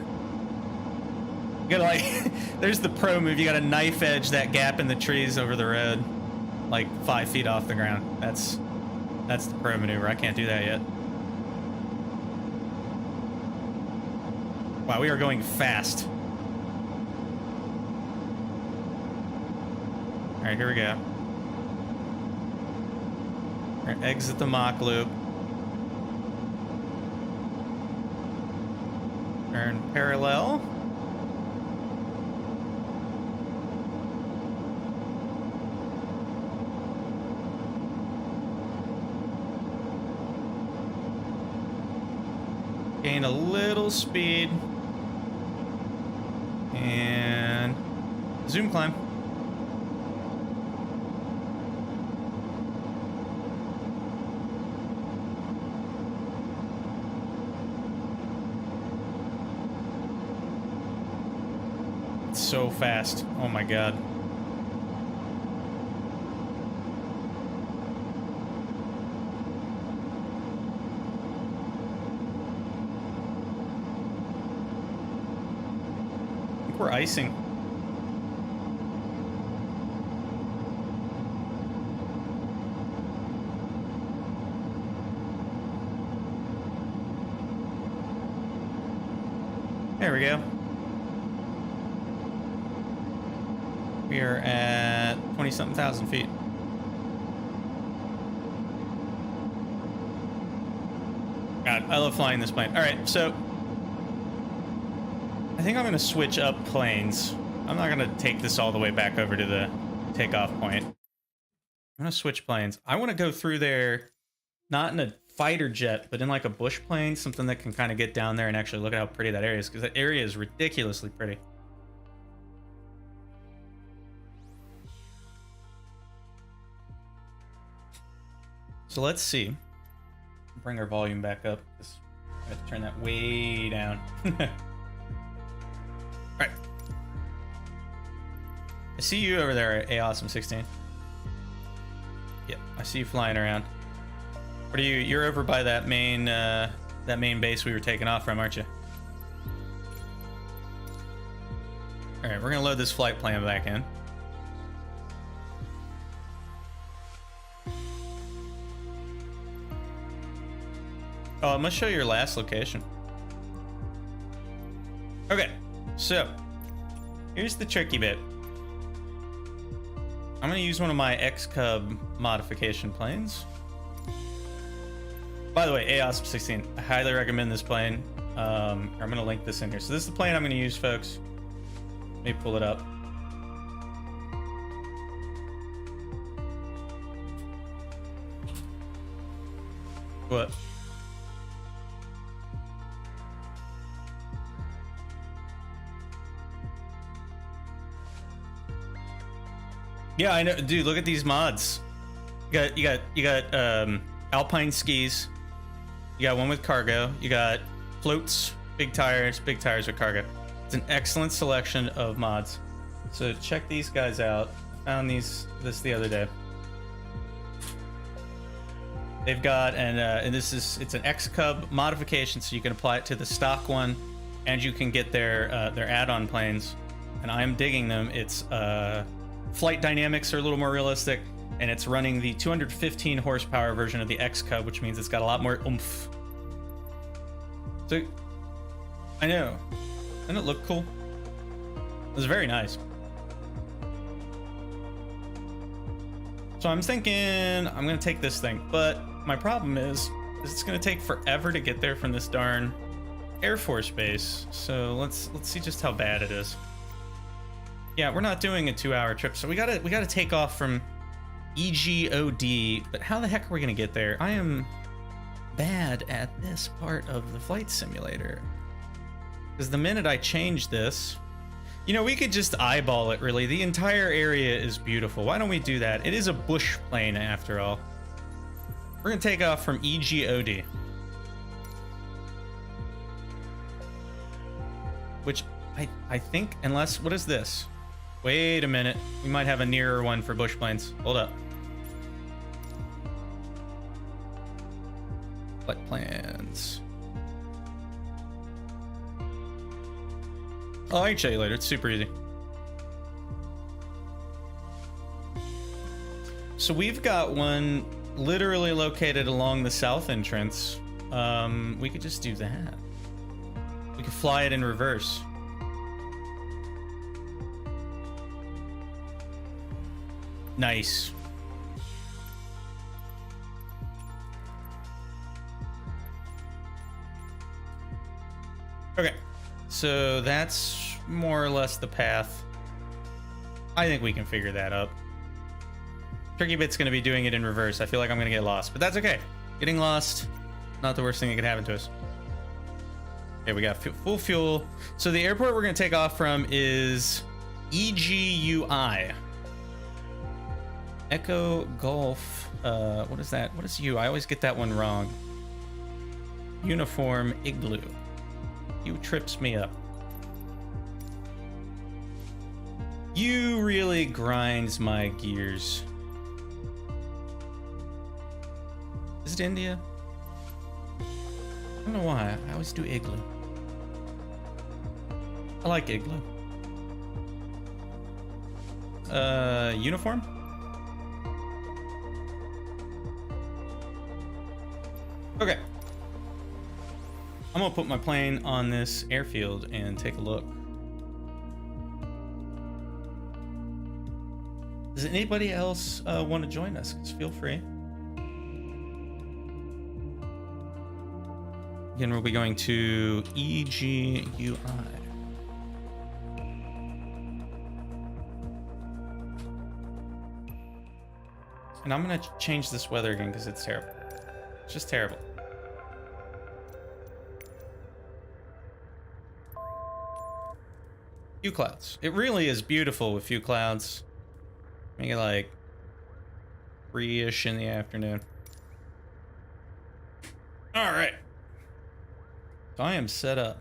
You gotta like, there's the pro move, you gotta knife edge that gap in the trees over the road. Like 5 feet off the ground. That's the pro maneuver. I can't do that yet. Wow, we are going fast. All right, here we go. We're gonna exit the Mach loop. Turn parallel. Gain a little speed. And zoom climb. It's so fast. Oh my God. We're icing. There we go. We are at 20-something thousand feet. God, I love flying this plane. All right, so I think I'm going to switch up planes. I'm not going to take this all the way back over to the takeoff point. I'm going to switch planes. I want to go through there, not in a fighter jet, but in like a bush plane, something that can kind of get down there and actually look at how pretty that area is, because that area is ridiculously pretty. So let's see. Bring our volume back up. I have to turn that way down. Alright. I see you over there, A-Awesome16. Yep, I see you flying around. What are you? You're over by that main base we were taking off from, aren't you? Alright, we're gonna load this flight plan back in. Oh, it must show your last location. Okay, so here's the tricky bit. I'm gonna use one of my X-Cub modification planes. By the way, A-Awesome16, I highly recommend this plane. I'm gonna link this in here. So this is the plane I'm gonna use, folks. Let me pull it up. What? Yeah, I know, dude. Look at these mods. You got alpine skis. You got one with cargo. You got floats, big tires with cargo. It's an excellent selection of mods. So check these guys out. Found this the other day. They've got and it's an X-Cub modification, so you can apply it to the stock one, and you can get their add-on planes. And I'm digging them. It's flight dynamics are a little more realistic, and it's running the 215 horsepower version of the X-Cub, which means it's got a lot more oomph. So, I know. Doesn't it look cool? It was very nice. So I'm thinking I'm gonna take this thing, but my problem is it's gonna take forever to get there from this darn Air Force base. So let's see just how bad it is. Yeah, we're not doing a 2-hour trip, so we gotta take off from EGOD. But how the heck are we gonna get there? I am bad at this part of the flight simulator, because the minute I change this, you know, we could just eyeball it. Really, the entire area is beautiful. Why don't we do that? It is a bush plane after all. We're gonna take off from EGOD, which I think, unless, what is this? Wait a minute, we might have a nearer one for bush planes. Hold up. Flight plans. Oh, I can show you later. It's super easy. So we've got one literally located along the south entrance. We could just do that. We could fly it in reverse. Nice. Okay, so that's more or less the path. I think we can figure that out. Tricky bit's gonna be doing it in reverse. I feel like I'm gonna get lost, but that's okay. Getting lost, not the worst thing that could happen to us. Okay, we got full fuel. So the airport we're gonna take off from is EGUI. Echo Golf. What is that? What is U? I always get that one wrong. Uniform Igloo. You trips me up. You really grinds my gears. Is it India? I don't know why. I always do Igloo. I like Igloo. Uniform? Okay. I'm gonna put my plane on this airfield and take a look. Does anybody else want to join us? Just feel free. Again, we'll be going to EGUI. And I'm gonna change this weather again because it's terrible. It's just terrible. Few clouds. It really is beautiful with few clouds. Make it like 3-ish in the afternoon. All right. So I am set up.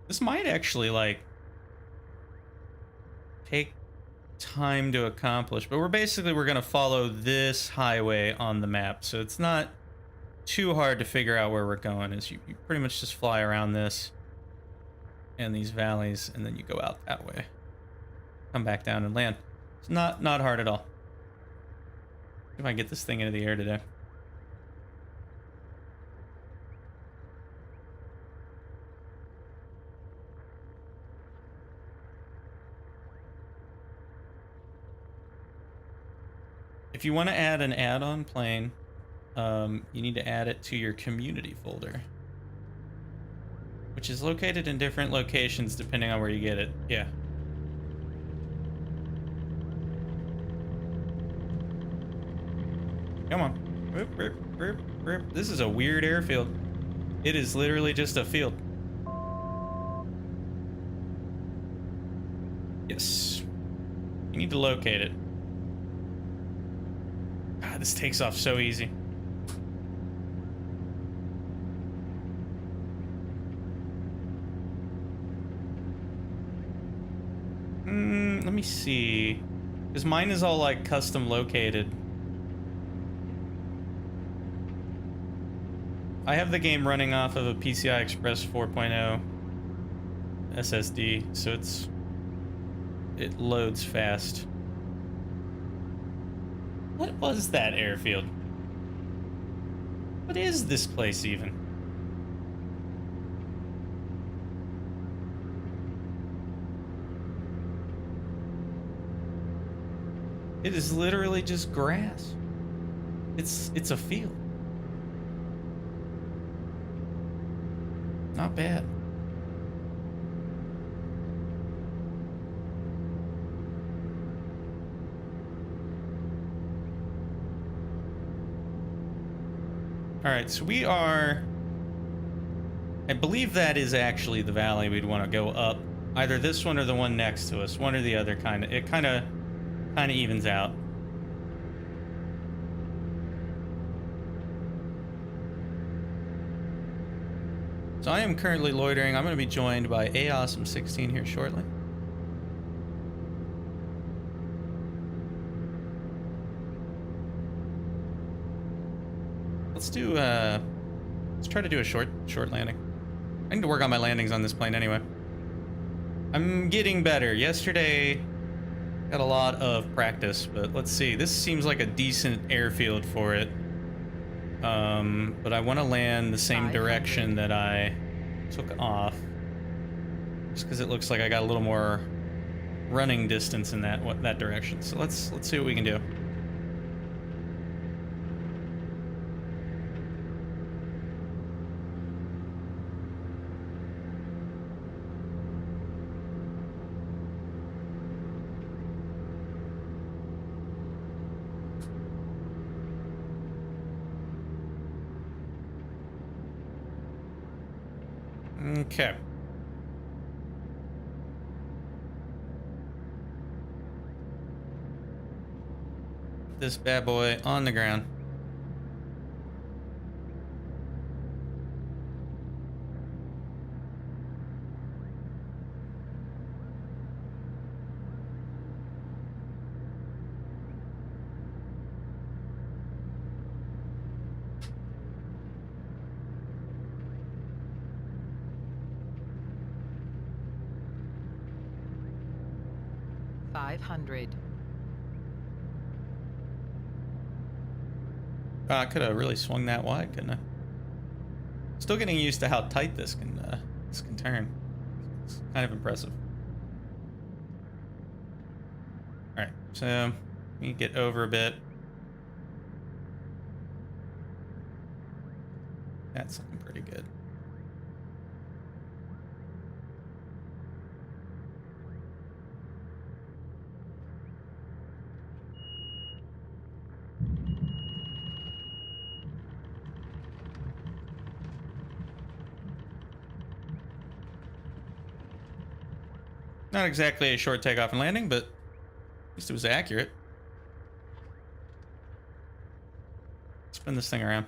This might actually like take time to accomplish, but we're gonna follow this highway on the map, so it's not too hard to figure out where we're going. Is you pretty much just fly around this and these valleys, and then you go out that way, come back down and land. It's not hard at all. If I get this thing into the air today. If you want to add an add-on plane, you need to add it to your community folder, which is located in different locations depending on where you get it. Yeah. Come on. This is a weird airfield. It is literally just a field. Yes. You need to locate it. God, this takes off so easy. Let me see. Because mine is all like custom located. I have the game running off of a PCI Express 4.0 SSD, so it loads fast. What was that airfield? What is this place even? It is literally just grass. It's a field. Not bad. All right, so we are, I believe that is actually the valley we'd want to go up. Either this one or the one next to us, one or the other. It kind of evens out. So I am currently loitering. I'm going to be joined by Awesome16 here shortly. Let's try to do a short landing. I need to work on my landings on this plane anyway. I'm getting better. Yesterday, got a lot of practice, but let's see. This seems like a decent airfield for it. But I want to land the same direction that I took off. Just because it looks like I got a little more running distance in that direction. So let's see what we can do. Okay. This bad boy on the ground. I could have really swung that wide, couldn't I? Still getting used to how tight this can turn. It's kind of impressive. All right, so let me get over a bit. That's looking pretty good. Not exactly a short takeoff and landing, but at least it was accurate. Spin this thing around.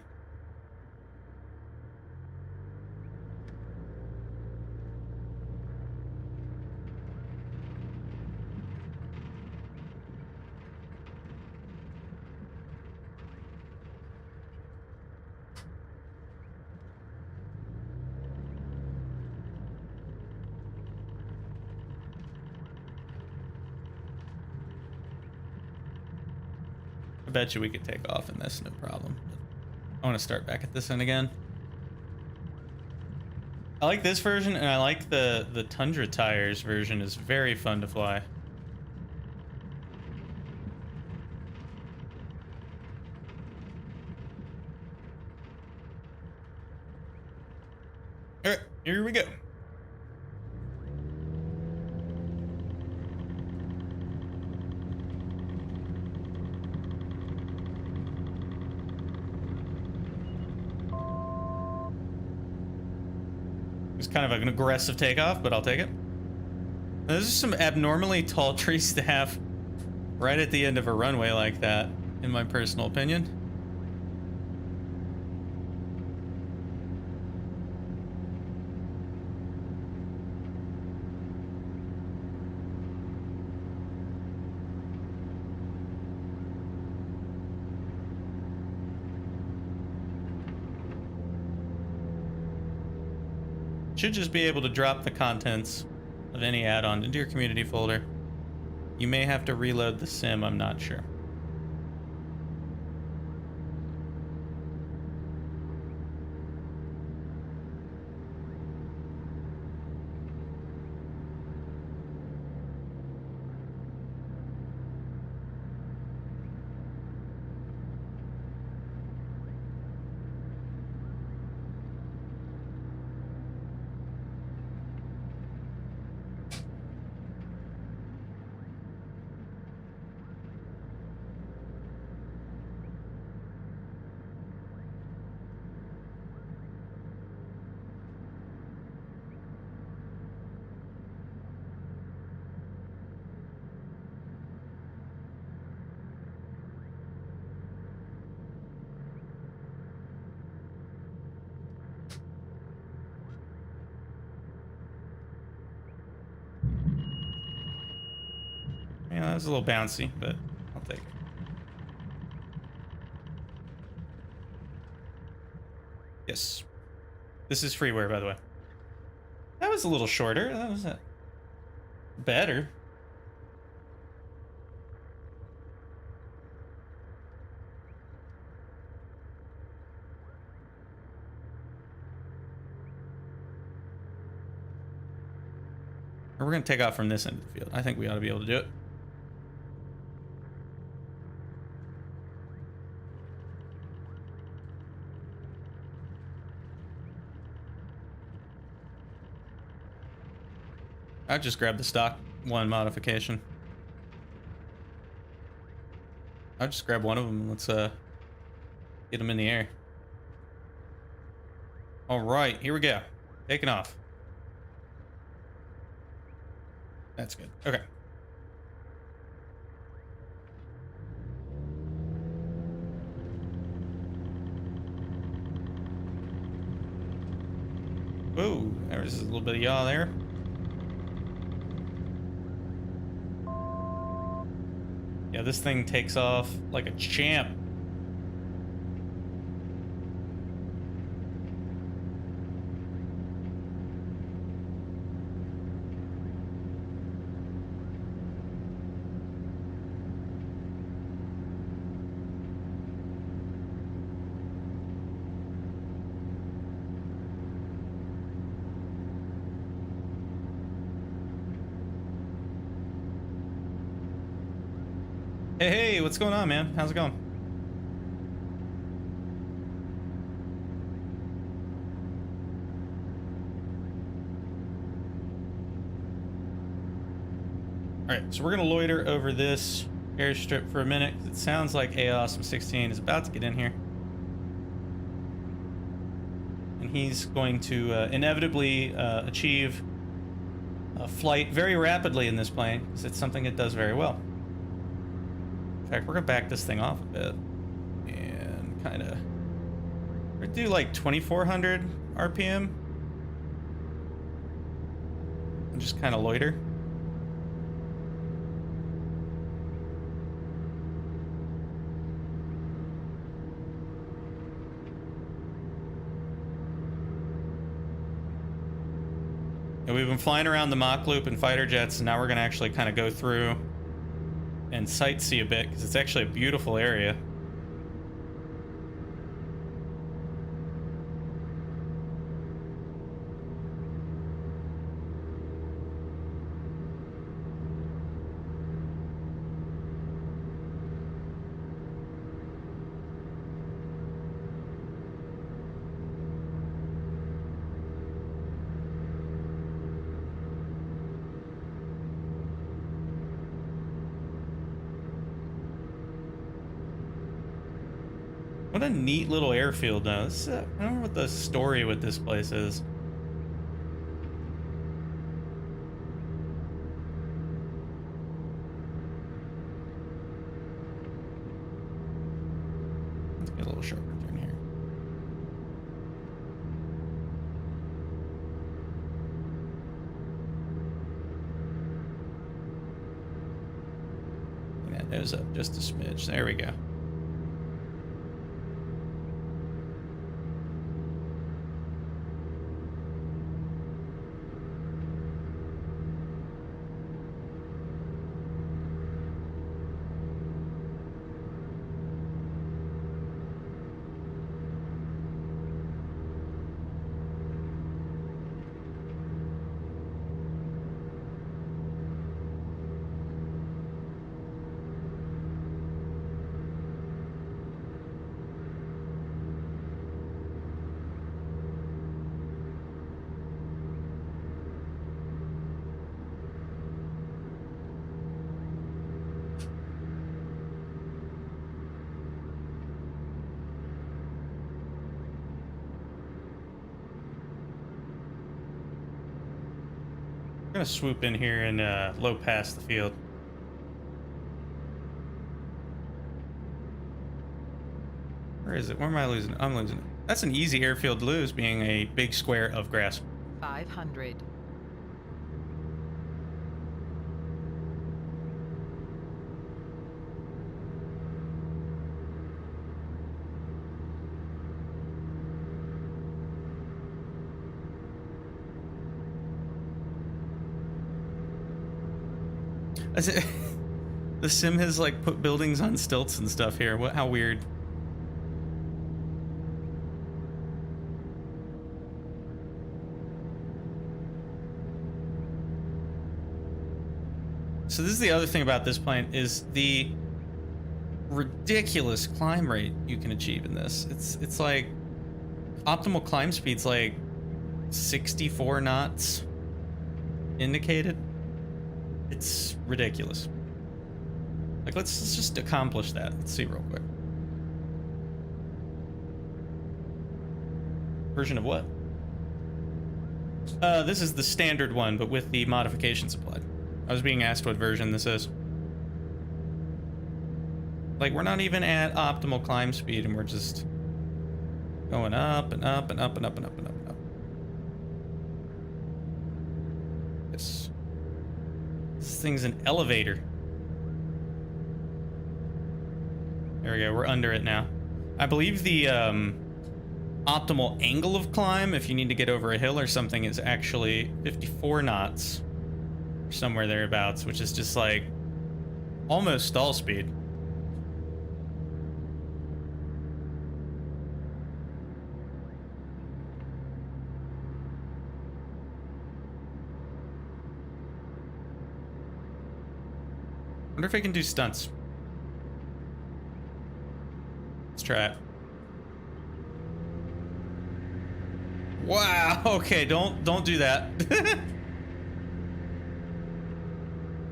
I bet you we could take off in this, no problem. I want to start back at this end again. I like this version, and I like the Tundra Tires version. Is very fun to fly. All right, here we go. It's kind of an aggressive takeoff, but I'll take it. Now, those are some abnormally tall trees to have right at the end of a runway like that, in my personal opinion. Should just be able to drop the contents of any add-on into your community folder. You may have to reload the sim, I'm not sure. It's a little bouncy, but I'll take it. Yes. This is freeware, by the way. That was a little shorter. That was better. We're going to take off from this end of the field. I think we ought to be able to do it. I just grabbed the stock one modification. I'll just grab one of them and let's get them in the air. All right, here we go. Taking off. That's good. Okay. Whoa, there's a little bit of yaw there. Yeah, this thing takes off like a champ. Hey, what's going on, man? How's it going? All right, so we're gonna loiter over this airstrip for a minute. It sounds like Awesome 16 is about to get in here. And he's going to inevitably achieve a flight very rapidly in this plane, because it's something it does very well. In fact, we're gonna back this thing off a bit and kind of do like 2400 RPM and just kind of loiter. And we've been flying around the Mach loop in fighter jets, and now we're gonna actually kind of go through and sightsee a bit, because it's actually a beautiful area. What a neat little airfield now. This is, I don't know what the story with this place is. Let's get a little sharper turn here. Bring that nose up just a smidge. There we go. I'm gonna swoop in here and low pass the field. Where is it? Where am I losing it? I'm losing it. That's an easy airfield to lose, being a big square of grass. 500. The sim has like put buildings on stilts and stuff here. What? How weird. So this is the other thing about this plane is the ridiculous climb rate you can achieve in this. It's like optimal climb speed's like 64 knots indicated. It's ridiculous. Like let's just accomplish that. Let's see real quick. Version of what? This is the standard one, but with the modifications applied. I was being asked what version this is. Like, we're not even at optimal climb speed, and we're just going up and up and up and up and up and up and up. This thing's an elevator. There we go, we're under it now. I believe the optimal angle of climb, if you need to get over a hill or something, is actually 54 knots. Somewhere thereabouts, which is just like almost stall speed. Wonder if I can do stunts. Let's try it. Wow, okay, don't do that.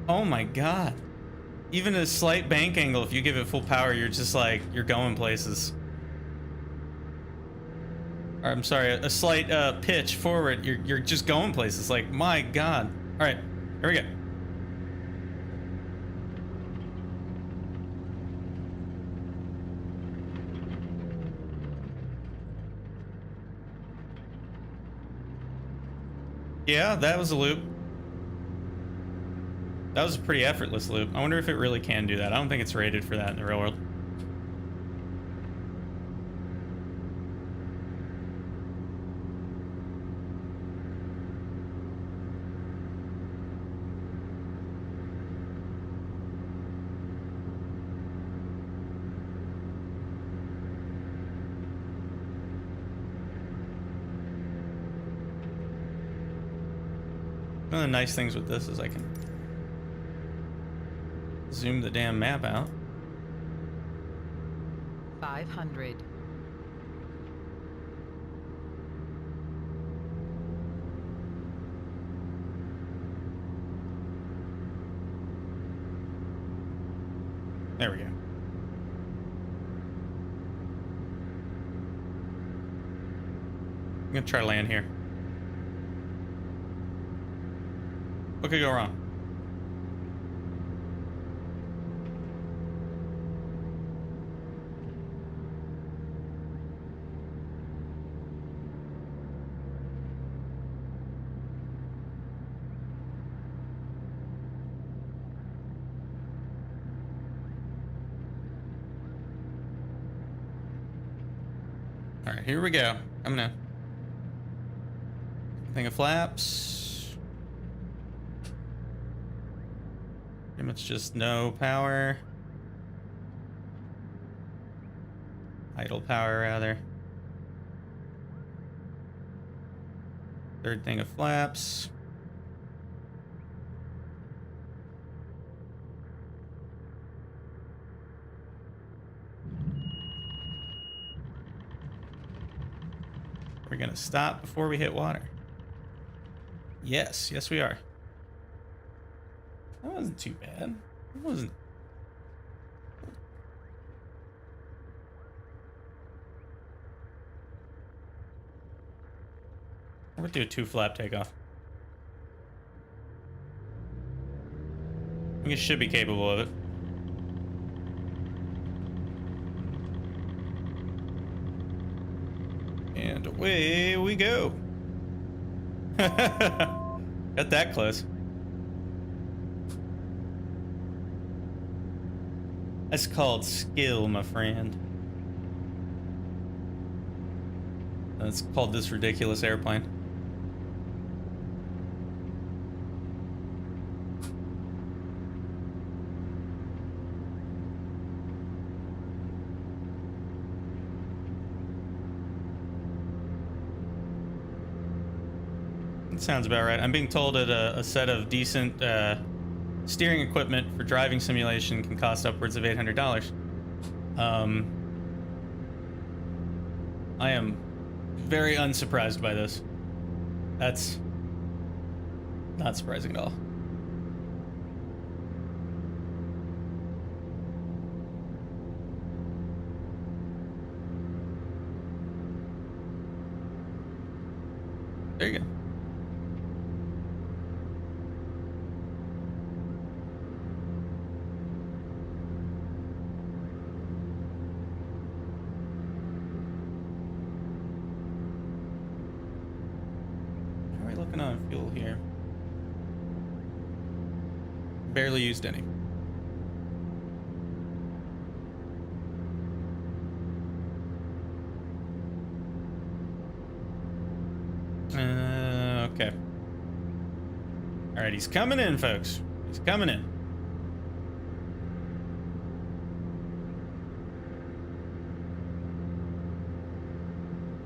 Oh my god. Even a slight bank angle, if you give it full power, you're just like, you're going places. Or, I'm sorry, a slight pitch forward, you're just going places. Like, my god. All right, here we go. Yeah, that was a loop. That was a pretty effortless loop. I wonder if it really can do that. I don't think it's rated for that in the real world. One of the nice things with this is I can zoom the damn map out. 500. There we go. I'm gonna try to land here. What could go wrong? All right, here we go. I'm gonna thing of flaps. Pretty much just no power. Idle power, rather. Third thing of flaps. We're gonna stop before we hit water. Yes, yes we are. That wasn't too bad. It wasn't. I'm gonna do a 2-flap takeoff. I think it should be capable of it. And away we go. Got that close. That's called skill, my friend. That's called this ridiculous airplane. That sounds about right. I'm being told that a set of decent steering equipment for driving simulation can cost upwards of $800. I am very unsurprised by this. That's not surprising at all. There you go. How are we looking on fuel here? Barely used any. Okay. All right, he's coming in, folks. He's coming in.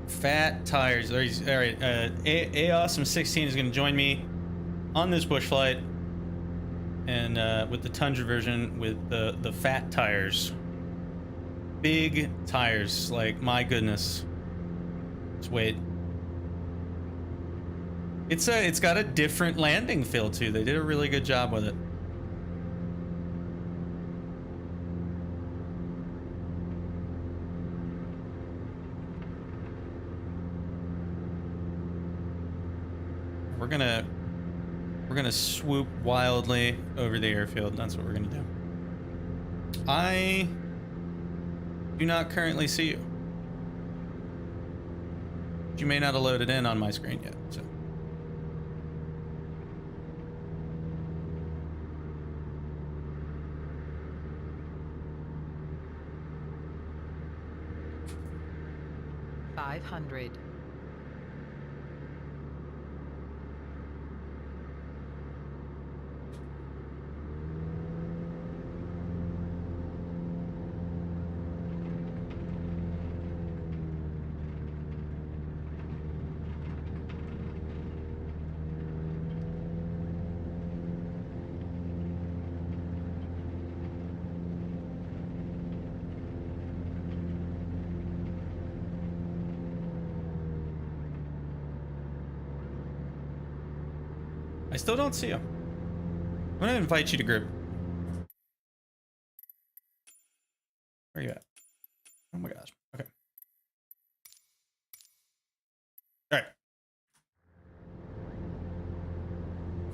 Fat tires. There he's, all right. A Awesome 16 is going to join me on this bush flight, and with the Tundra version with the fat tires. Big tires, like my goodness. Let's wait. It's got a different landing feel too. They did a really good job with it. We're gonna swoop wildly over the airfield. That's what we're gonna do. I do not currently see you. You may not have loaded in on my screen yet, so. $500. I still don't see you. I'm gonna invite you to group. Where are you at? Oh my gosh. Okay. All right.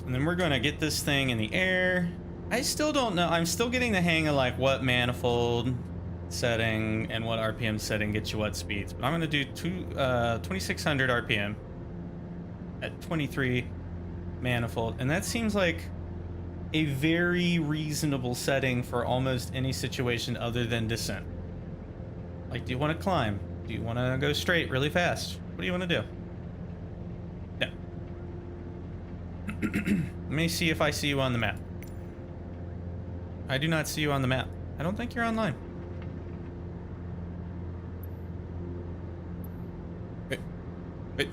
And then we're gonna get this thing in the air. I still don't know. I'm still getting the hang of like what manifold setting and what RPM setting gets you what speeds. But I'm gonna do 2600 RPM at 23 manifold, and that seems like a very reasonable setting for almost any situation other than descent. Like, do you want to climb? Do you want to go straight really fast? What do you want to do? Yeah. Let me see if I see you on the map. I do not see you on the map. I don't think you're online. Wait. Wait.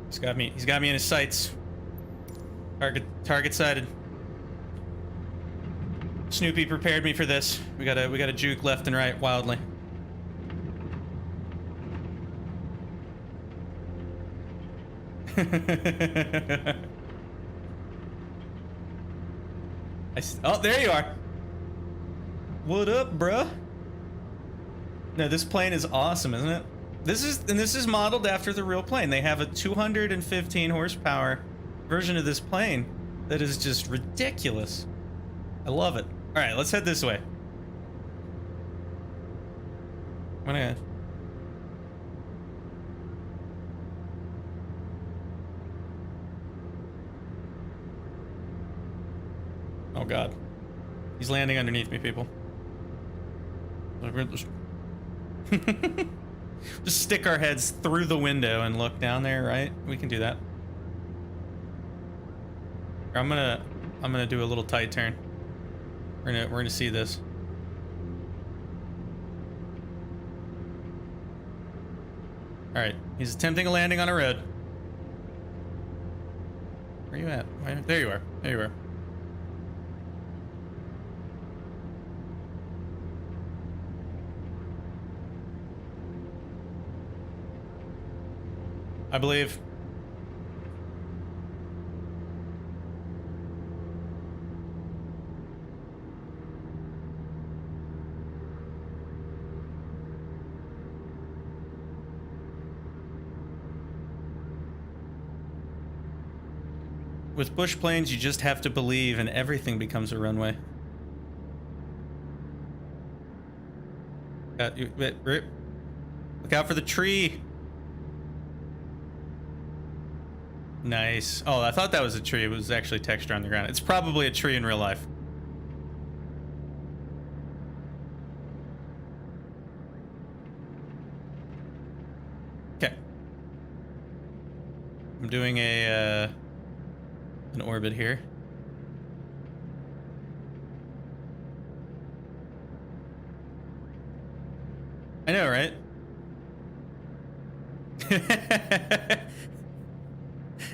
He's got me in his sights. Target sighted. Snoopy prepared me for this. We gotta juke left and right wildly. Oh, there you are. What up, bruh? No, this plane is awesome, isn't it? This is modeled after the real plane. They have a 215 horsepower version of this plane that is just ridiculous. I love it. All right, let's head this way. I'm gonna... Oh God, he's landing underneath me, people. Just stick our heads through the window and look down there, right? We can do that. I'm gonna do a little tight turn. We're gonna see this. All right, he's attempting a landing on a road. Where are you at? There you are. There you are. I believe. With bush planes, you just have to believe and everything becomes a runway. Look out for the tree. Nice. Oh, I thought that was a tree. It was actually texture on the ground. It's probably a tree in real life. Okay. I'm doing an orbit here. I know, right?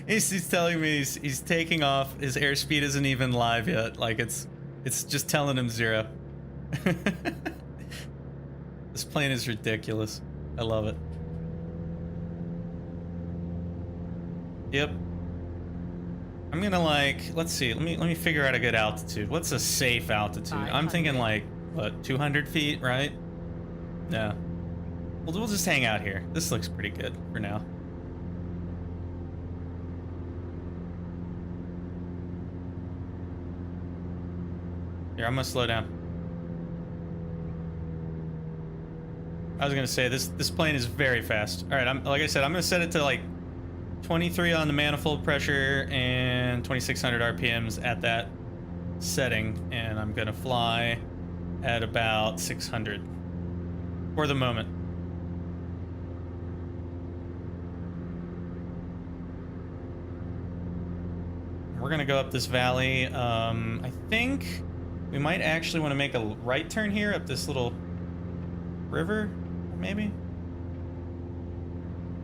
He's telling me he's taking off. His airspeed isn't even live yet. Like it's just telling him 0. This plane is ridiculous. I love it. Yep. I'm gonna let's see. Let me figure out a good altitude. What's a safe altitude? I'm thinking like what, 200 feet, right? No. We'll just hang out here. This looks pretty good for now. Here, I'm gonna slow down. I was gonna say this plane is very fast. All right, like I said, I'm gonna set it to like 23 on the manifold pressure and 2600 RPMs at that setting, and I'm gonna fly at about 600 for the moment. We're gonna go up this valley. I think we might actually want to make a right turn here up this little river, maybe.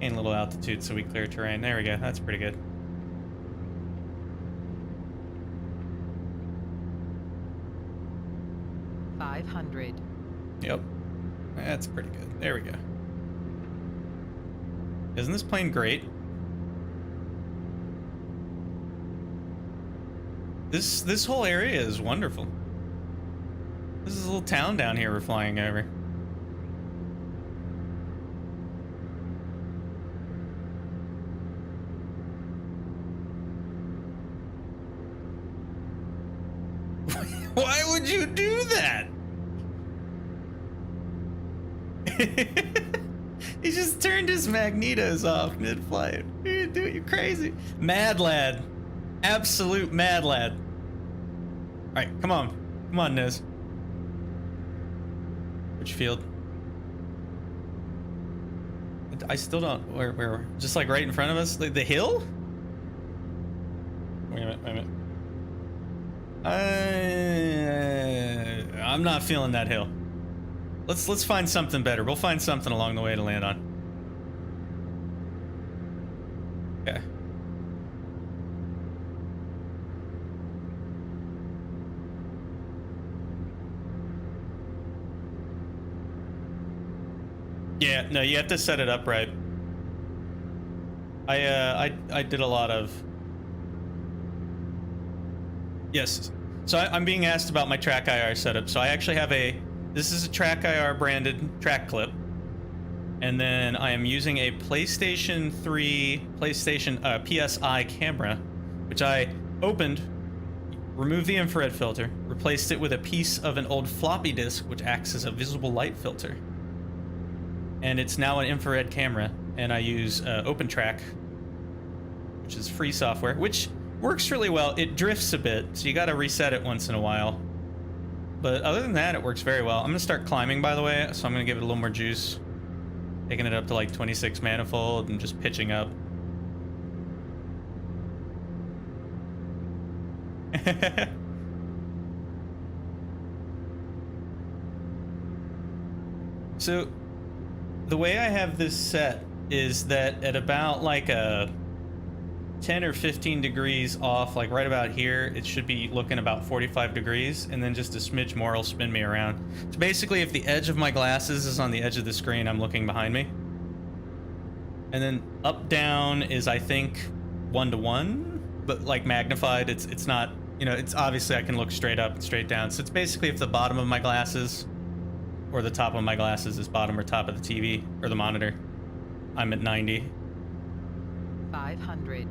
Gain a little altitude so we clear terrain. There we go. That's pretty good. $500. Yep. That's pretty good. There we go. Isn't this plane great? This whole area is wonderful. This is a little town down here we're flying over. Why would you do that? He just turned his magnetos off mid-flight. You're crazy. Mad lad. Absolute mad lad. Alright, come on. Come on, Nez. Which field? I still don't... Where? Just like right in front of us? The hill? Wait a minute. I'm not feeling that hill. Let's find something better. We'll find something along the way to land on. Okay. Yeah, no, you have to set it up right. I did a lot of... Yes. So I'm being asked about my track IR setup. So I actually have this is a track IR branded track clip. And then I am using a PlayStation 3 PSI camera, which I opened, removed the infrared filter, replaced it with a piece of an old floppy disk, which acts as a visible light filter. And it's now an infrared camera, and I use OpenTrack, which is free software, which works really well. It drifts a bit, so you gotta reset it once in a while. But other than that, it works very well. I'm gonna start climbing, by the way, so I'm gonna give it a little more juice. Taking it up to like 26 manifold and just pitching up. So the way I have this set is that at about like a 10 or 15 degrees off, like right about here, it should be looking about 45 degrees, and then just a smidge more will spin me around. So basically, if the edge of my glasses is on the edge of the screen, I'm looking behind me. And then up down is, I think, 1:1, but like magnified. It's not, you know, it's obviously I can look straight up and straight down. So it's basically if the bottom of my glasses or the top of my glasses is bottom or top of the TV or the monitor, I'm at 90. 500.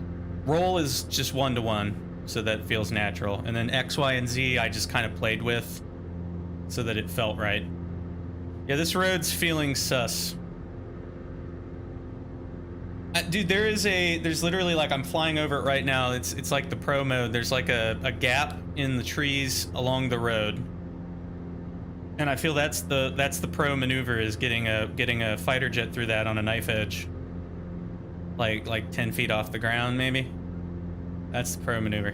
Roll is just 1:1, so that feels natural. And then X, Y, and Z I just kind of played with so that it felt right. Yeah, this road's feeling sus. Dude, there's literally, like, I'm flying over it right now. It's like the pro mode. There's like a gap in the trees along the road. And I feel that's the pro maneuver, is getting a fighter jet through that on a knife edge. Like 10 feet off the ground, maybe. That's the pro maneuver.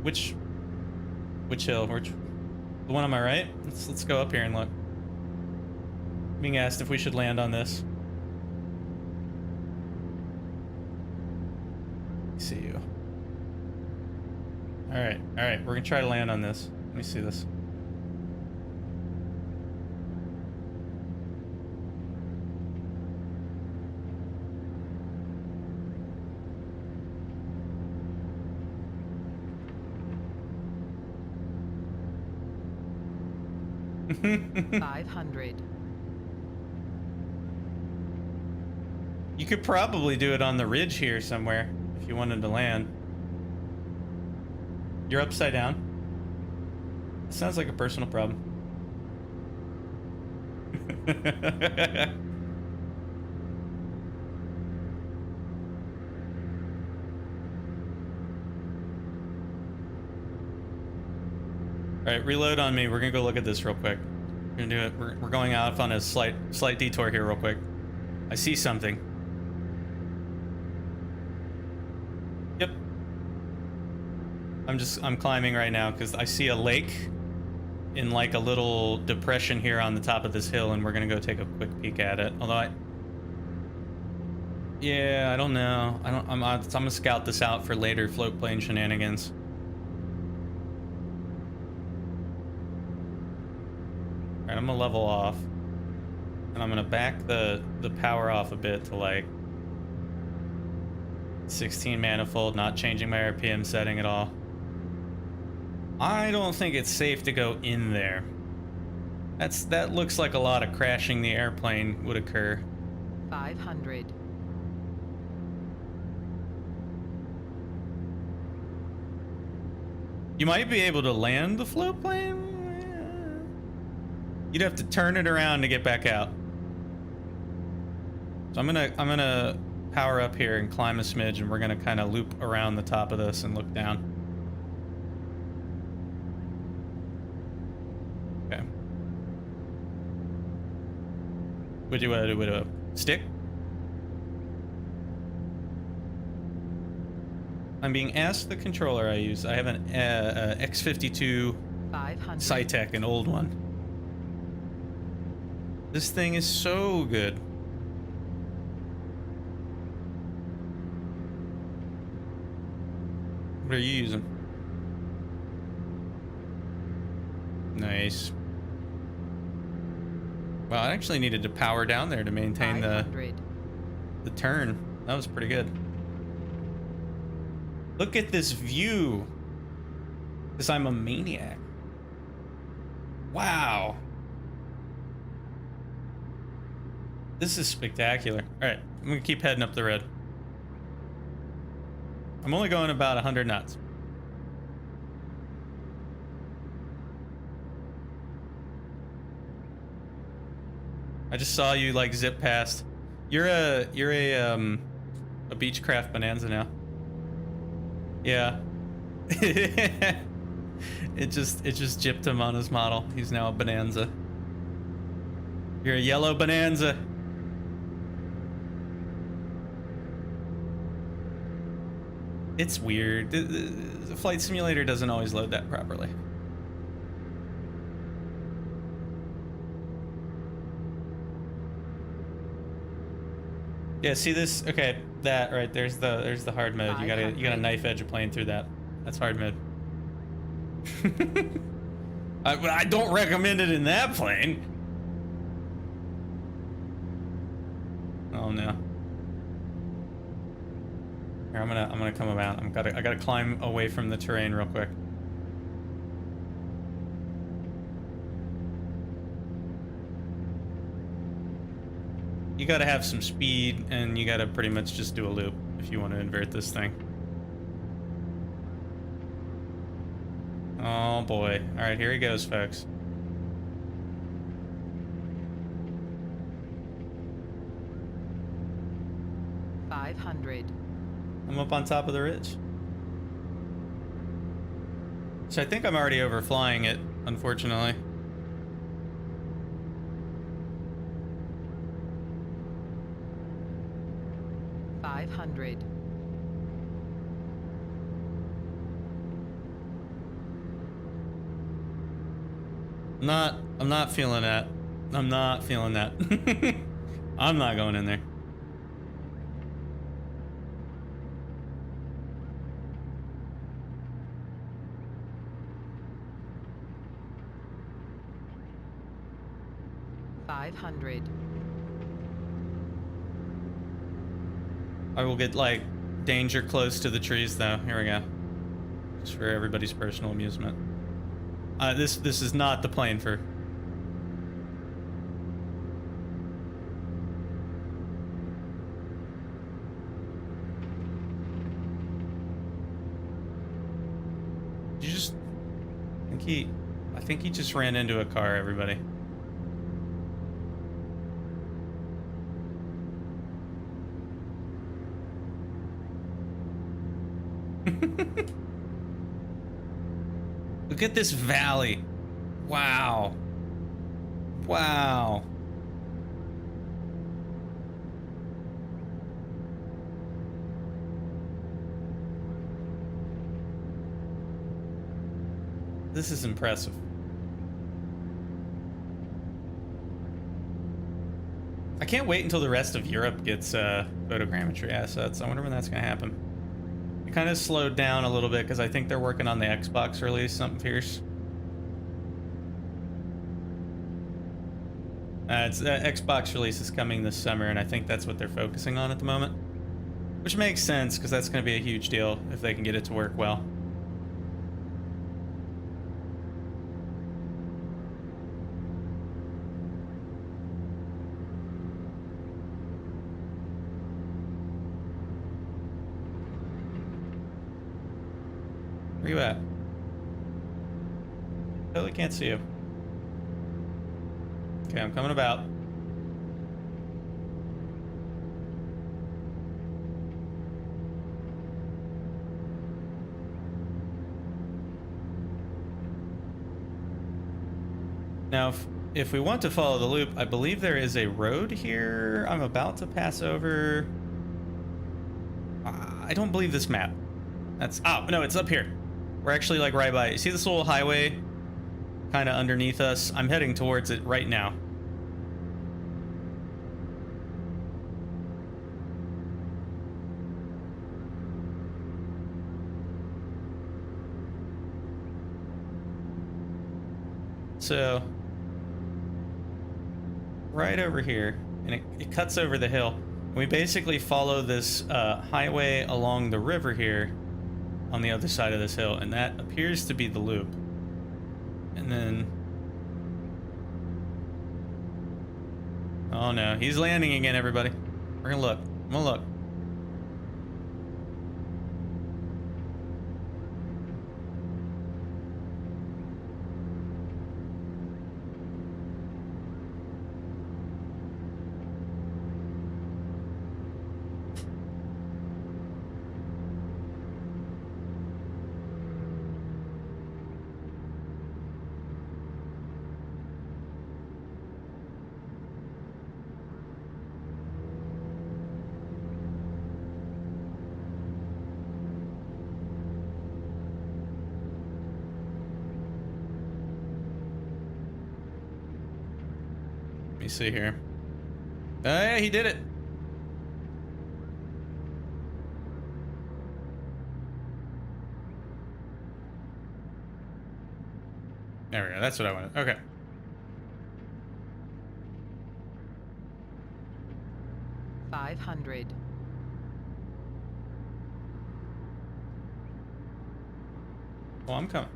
Which hill? The one on my right? Let's go up here and look. Being asked if we should land on this. See you. All right, we're gonna try to land on this. Let me see this. $500. You could probably do it on the ridge here somewhere if you wanted to land. You're upside down. Sounds like a personal problem. All right, reload on me. We're gonna go look at this real quick. We're gonna do it. We're going off on a slight detour here real quick. I see something. Yep. I'm climbing right now because I see a lake in like a little depression here on the top of this hill, and we're gonna go take a quick peek at it. Although yeah, I don't know. I'm gonna scout this out for later float plane shenanigans. All right, I'm gonna level off, and I'm gonna back the power off a bit to like 16 manifold, not changing my RPM setting at all. I don't think it's safe to go in there. That looks like a lot of crashing the airplane would occur. 500. You might be able to land the float plane. You'd have to turn it around to get back out. So I'm gonna power up here and climb a smidge, and we're gonna kind of loop around the top of this and look down. Okay. Would you stick? I'm being asked the controller I use. I have an X52 500. Cytec, an old one. This thing is so good. What are you using? Nice. Well, I actually needed to power down there to maintain the turn. That was pretty good. Look at this view. Because I'm a maniac. Wow. This is spectacular. All right, I'm gonna keep heading up the road. I'm only going about 100 knots. I just saw you like zip past. You're a Beechcraft Bonanza now. Yeah. It just gypped him on his model. He's now a Bonanza. You're a yellow Bonanza. It's weird. The flight simulator doesn't always load that properly. Yeah, see this? Okay, that right there's the hard mode. You gotta 500. knife edge a plane through that. That's hard mode. I don't recommend it in that plane. Oh no. Here, I'm gonna come around. I gotta climb away from the terrain real quick. You gotta have some speed, and you gotta pretty much just do a loop if you want to invert this thing. Oh boy. Alright, here he goes, folks. $500. I'm up on top of the ridge. So I think I'm already overflying it, unfortunately. $500. I'm not feeling that. I'm not feeling that. I'm not going in there. $500. I will get like danger close to the trees though. Here we go. Just for everybody's personal amusement. This is not the plane for. You just I think he just ran into a car, everybody. Look at this valley. Wow. Wow. This is impressive. I can't wait until the rest of Europe gets photogrammetry assets. I wonder when that's going to happen. It kind of slowed down a little bit because I think they're working on the Xbox release, something fierce. It's Xbox release is coming this summer, and I think that's what they're focusing on at the moment. Which makes sense, because that's going to be a huge deal if they can get it to work well. Where you at? Totally can't see you. Okay, I'm coming about. Now, if we want to follow the loop, I believe there is a road here I'm about to pass over. I don't believe this map. That's, oh, no, it's up here. We're actually like right by, you see this little highway kind of underneath us? I'm heading towards it right now. So, right over here, and it cuts over the hill. We basically follow this highway along the river here on the other side of this hill, and that appears to be the loop. And then, oh no, he's landing again, everybody. We're gonna look. I'm gonna look. Let me see here. Oh, yeah, he did it. There we go. That's what I wanted. Okay. $500. Well, I'm coming.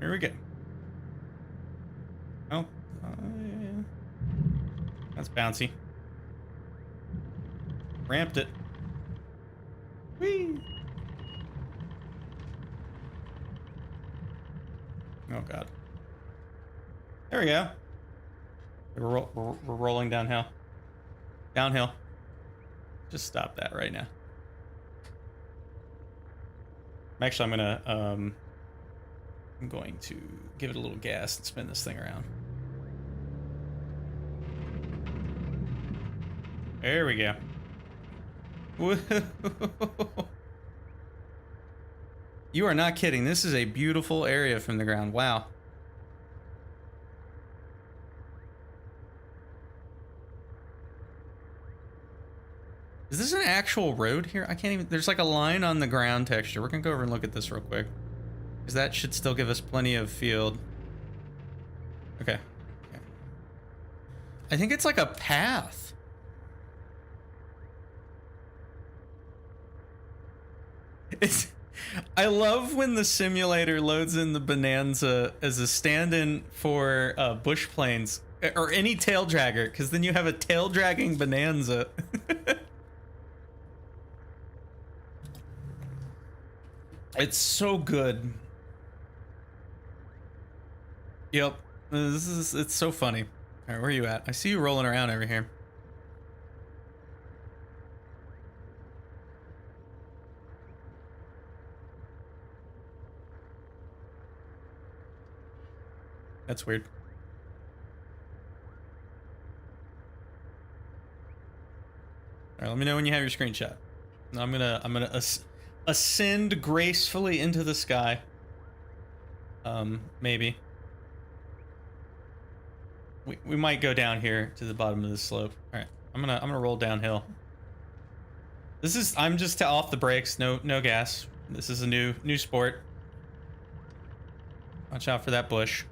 Here we go. Oh, yeah. That's bouncy. Ramped it. Whee! Oh god. There we go. We're rolling downhill. Downhill. Just stop that right now. Actually, I'm going to give it a little gas and spin this thing around. There we go. You are not kidding. This is a beautiful area from the ground. Wow. Is this an actual road here? I can't even... There's like a line on the ground texture. We're gonna go over and look at this real quick, because that should still give us plenty of field. Okay. I think it's like a path. I love when the simulator loads in the Bonanza as a stand-in for bush planes or any tail dragger, because then you have a tail dragging Bonanza. It's so good. Yep. It's so funny. All right, where are you at? I see you rolling around over here. That's weird. All right, let me know when you have your screenshot. I'm gonna ascend gracefully into the sky. Maybe. We might go down here to the bottom of the slope. All right, I'm gonna roll downhill. I'm just off the brakes, no gas. This is a new sport. Watch out for that bush.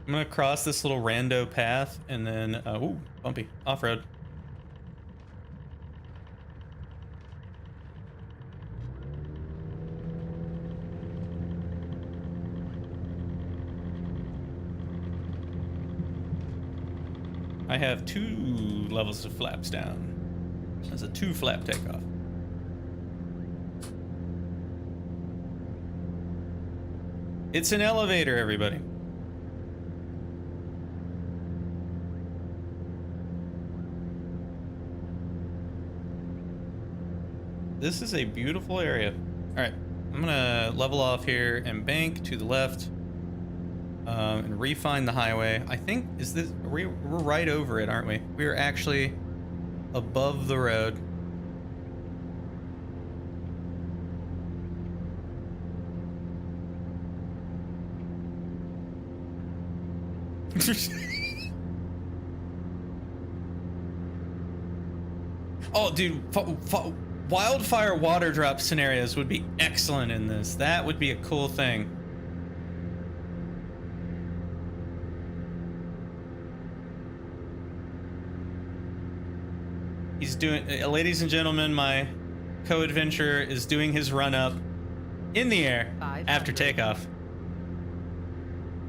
I'm gonna cross this little rando path and then, ooh, bumpy, off-road. I have 2 levels of flaps down. That's a 2-flap takeoff. It's an elevator, everybody. This is a beautiful area. All right, I'm gonna level off here and bank to the left, and refine the highway. I think we're right over it, aren't we? We are actually above the road. Oh, dude, wildfire water drop scenarios would be excellent in this. That would be a cool thing. He's doing, ladies and gentlemen, my co-adventurer is doing his run up in the air after takeoff,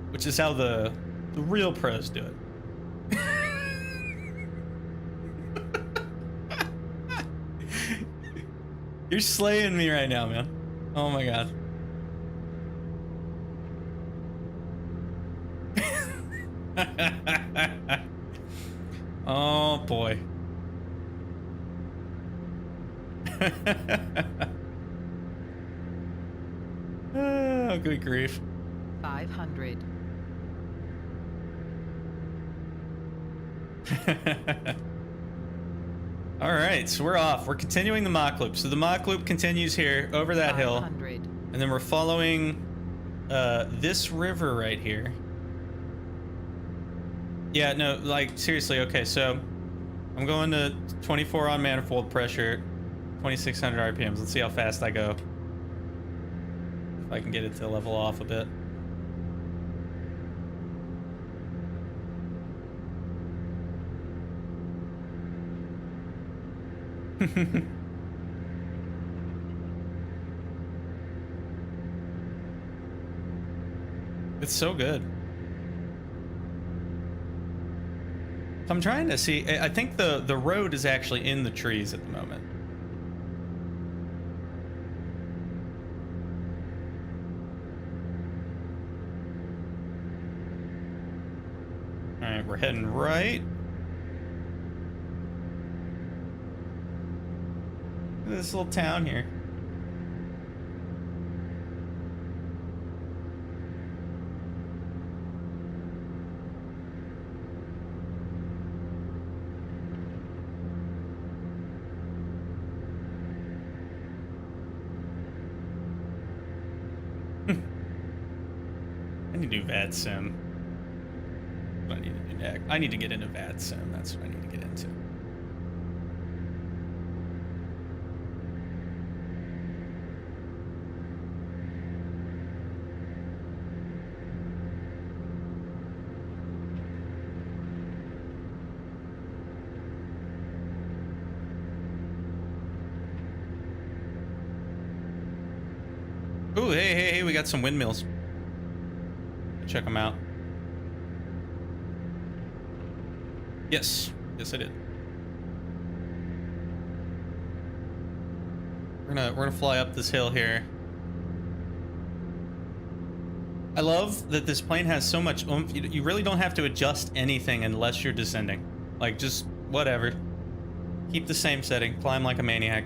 which is how the real pros do it. You're slaying me right now, man. Oh my god. Oh boy. Oh, good grief. 500. All right, so we're off. We're continuing the Mach loop. So the Mach loop continues here over that hill, 500. and then we're following this river right here. Yeah, no, like seriously. Okay, so I'm going to 24 on manifold pressure, 2600 RPMs. Let's see how fast I go. If I can get it to level off a bit. It's so good. So I'm trying to see. I think the road is actually in the trees at the moment. All right, we're heading right. Look at this little town here. I need to do VAD Sim. What I need to do next. I need to get into VAD Sim. That's what I need to get into. Ooh, hey, we got some windmills. Check them out. Yes, I did. We're gonna fly up this hill here. I love that this plane has so much oomph. You really don't have to adjust anything unless you're descending. Like, just whatever. Keep the same setting. Climb like a maniac.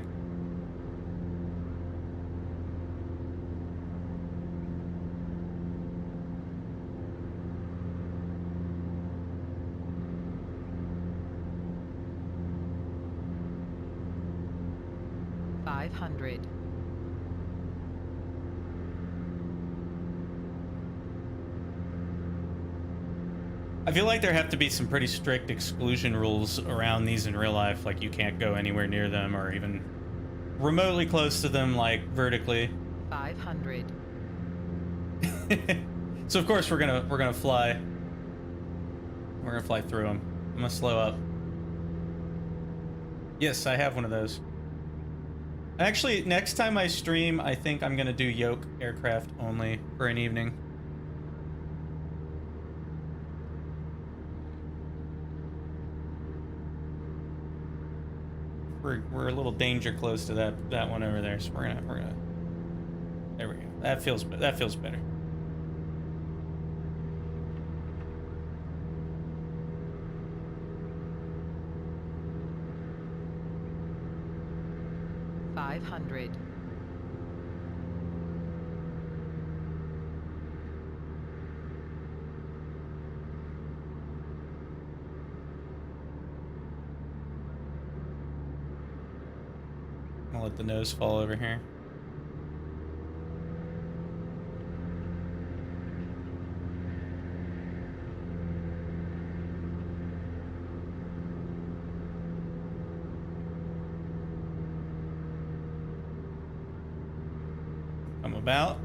I feel like there have to be some pretty strict exclusion rules around these in real life. Like, you can't go anywhere near them or even remotely close to them, like vertically. 500. So of course we're gonna fly. We're gonna fly through them. I'm gonna slow up. Yes, I have one of those. Actually, next time I stream, I think I'm gonna do yoke aircraft only for an evening. We're a little danger close to that one over there, so we're gonna. There we go. That feels better. $500. I'll let the nose fall over here. Come about.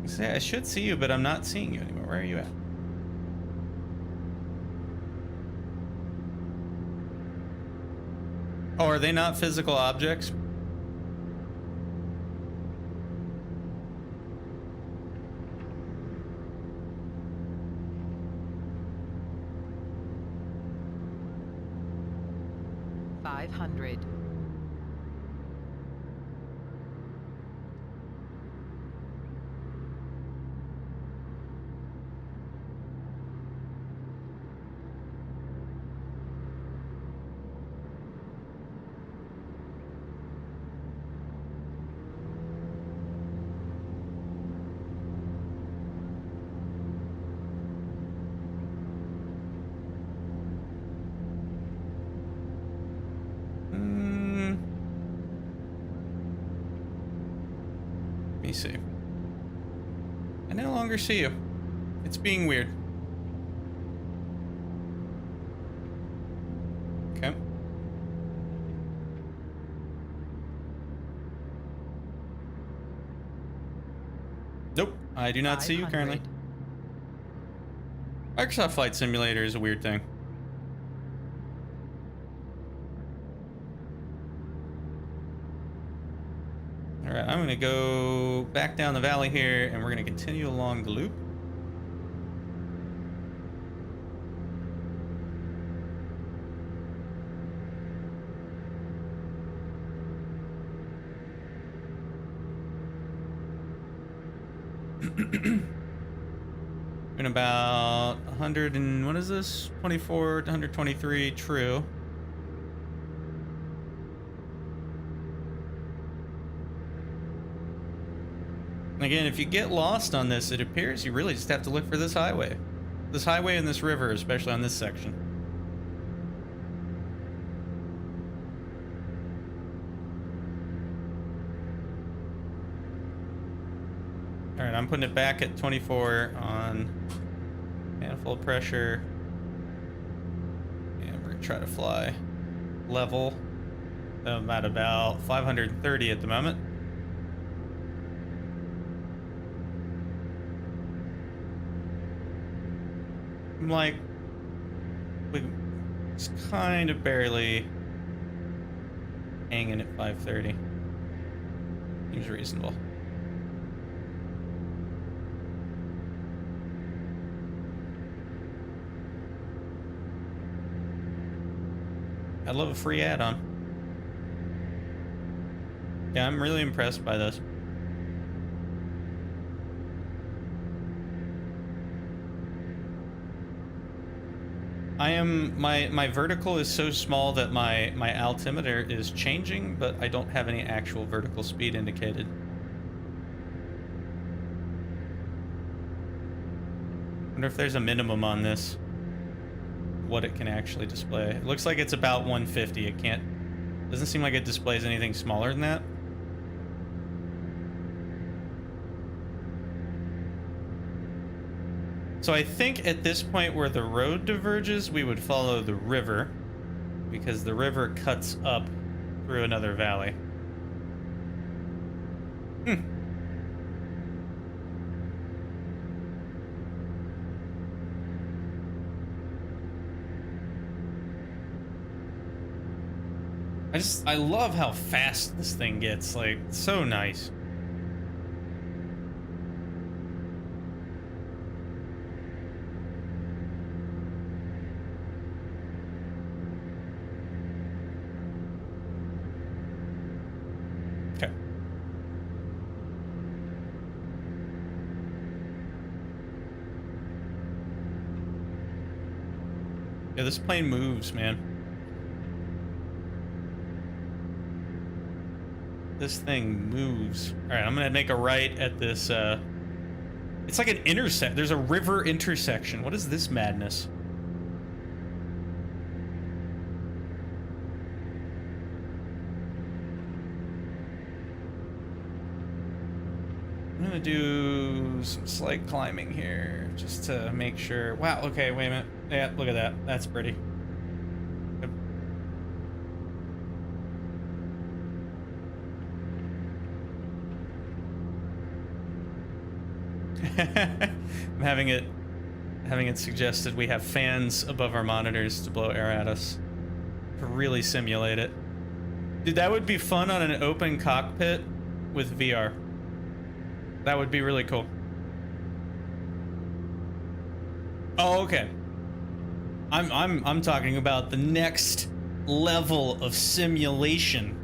See, I should see you, but I'm not seeing you anymore. Where are you at? Oh, are they not physical objects? $500. see. I no longer see you. It's being weird. Okay. Nope, I do not see you currently. 500. Microsoft Flight Simulator is a weird thing. Alright, I'm gonna go back down the valley here, and we're gonna continue along the loop. In about 100 and what is this? 24 to 123 true. Again, if you get lost on this, it appears you really just have to look for this highway. This highway and this river, especially on this section. Alright, I'm putting it back at 24 on manifold pressure. And we're gonna try to fly level. I'm at about 530 at the moment. I'm like, we just kind of barely hanging at 530. Seems reasonable. I love a free add-on. Yeah, I'm really impressed by this. I am my vertical is so small that my altimeter is changing, but I don't have any actual vertical speed indicated. Wonder if there's a minimum on this. What it can actually display. It looks like it's about 150. It can't. Doesn't seem like it displays anything smaller than that. So I think at this point where the road diverges, we would follow the river, because the river cuts up through another valley. I love how fast this thing gets, like, so nice. Okay. Yeah, this plane moves, man. This thing moves. All right, I'm gonna make a right at this. It's like an intersect. There's a river intersection. What is this madness? I'm gonna do some slight climbing here just to make sure. Wow. Okay. Wait a minute. Yeah. Look at that. That's pretty. I'm having it suggested we have fans above our monitors to blow air at us to really simulate it. Dude, that would be fun on an open cockpit with VR. That would be really cool. Oh, okay. I'm talking about the next level of simulation.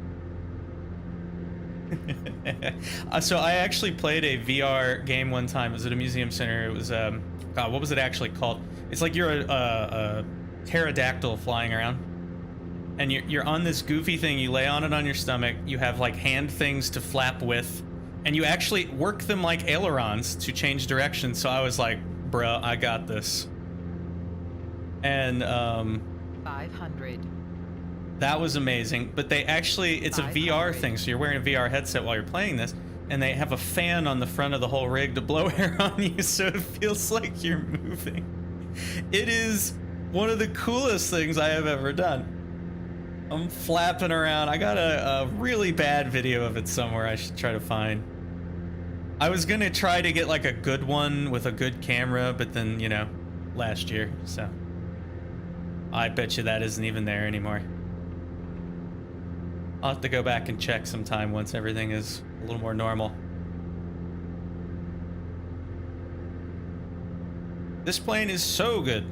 So I actually played a VR game one time. It was at a museum center. It was God, what was it actually called? It's like you're a pterodactyl flying around, and you're on this goofy thing. You lay on it on your stomach. You have like hand things to flap with, and you actually work them like ailerons to change direction. So I was like, bruh, I got this. And 500. that was amazing. But they actually, it's a VR thing, so you're wearing a VR headset while you're playing this. and they have a fan on the front of the whole rig to blow air on you, so it feels like you're moving. It is one of the coolest things I have ever done. I'm flapping around. I got a really bad video of it somewhere I should try to find. I was gonna try to get like a good one with a good camera, but then, you know, last year, so I bet you that isn't even there anymore. I'll have to go back and check sometime once everything is a little more normal. This plane is so good.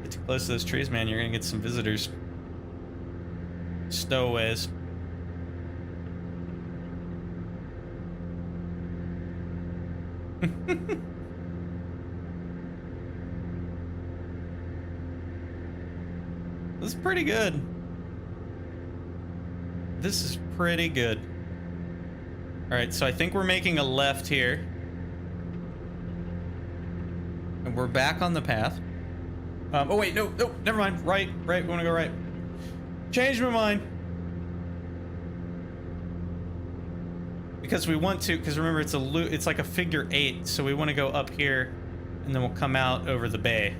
Get too close to those trees, man. You're gonna get some visitors. Stowaways. This is pretty good. This is pretty good. Alright, so I think we're making a left here. And we're back on the path. Oh wait, no, never mind. Right, we wanna go right. Changed my mind. Because we want to, because remember it's like a figure 8, so we want to go up here, and then we'll come out over the bay,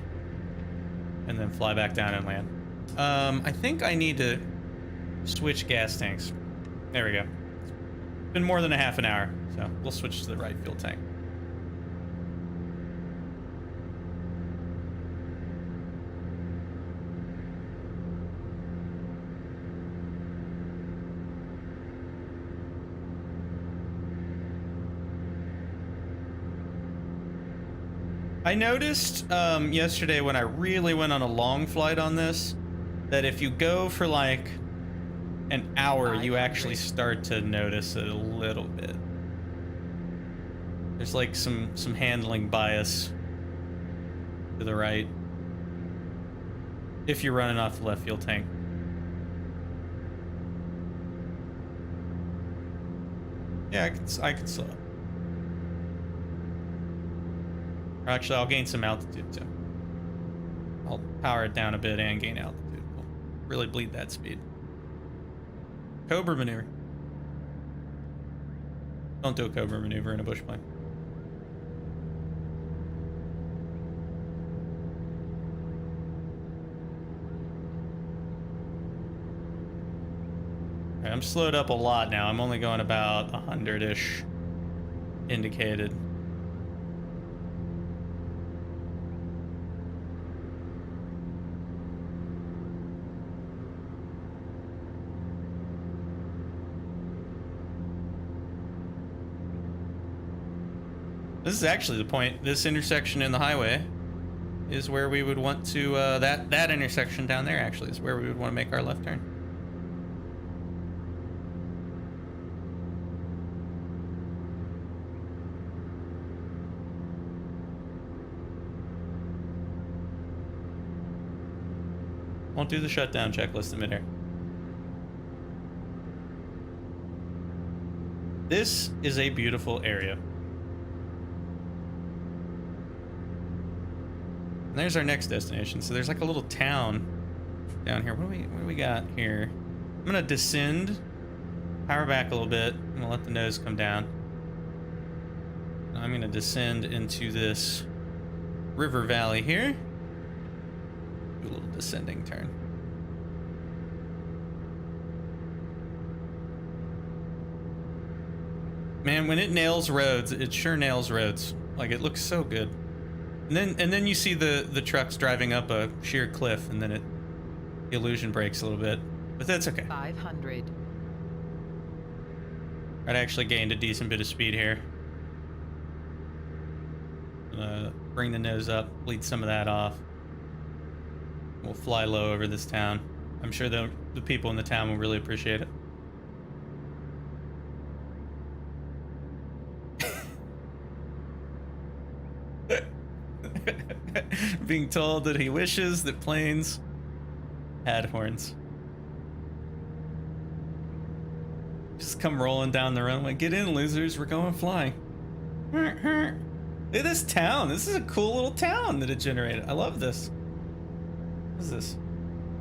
and then fly back down and land. I think I need to switch gas tanks. There we go. It's been more than a half an hour, so we'll switch to the right fuel tank. I noticed yesterday when I really went on a long flight on this, that if you go for like an hour, you actually start to notice it a little bit. There's like some handling bias to the right if you're running off the left fuel tank. Yeah, I could slow up. Or actually, I'll gain some altitude too. I'll power it down a bit and gain altitude. We'll really bleed that speed. Cobra maneuver. Don't do a Cobra maneuver in a bush plane. All right, I'm slowed up a lot now. I'm only going about 100-ish indicated. This is actually the point. This intersection in the highway is where we would want to, that intersection down there actually is where we would want to make our left turn. Won't do the shutdown checklist in midair. This is a beautiful area. And there's our next destination. So there's like a little town down here. What do we got here? I'm gonna descend, power back a little bit. I'm gonna let the nose come down. I'm gonna descend into this river valley here. Do a little descending turn. Man, when it nails roads, it sure nails roads. Like, it looks so good. And then you see the trucks driving up a sheer cliff, and then the illusion breaks a little bit, but that's okay. 500. I'd actually gained a decent bit of speed here. Bring the nose up, bleed some of that off. We'll fly low over this town. I'm sure the people in the town will really appreciate it. Being told that he wishes that planes had horns. Just come rolling down the runway. Get in, losers. We're going flying. Look at this town. This is a cool little town that it generated. I love this. What is this?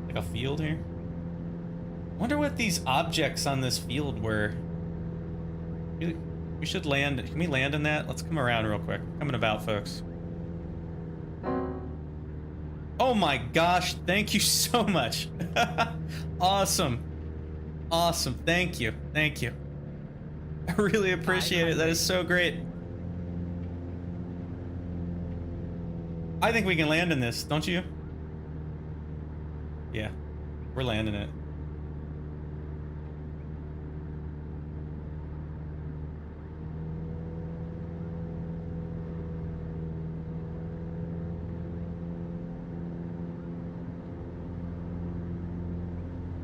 Like a field here? Wonder what these objects on this field were. We should land. Can we land in that? Let's come around real quick. Coming about, folks. Oh my gosh. Thank you so much. Awesome. Awesome. Thank you. Thank you. I really appreciate it. That is so great. I think we can land in this, don't you? Yeah, we're landing it.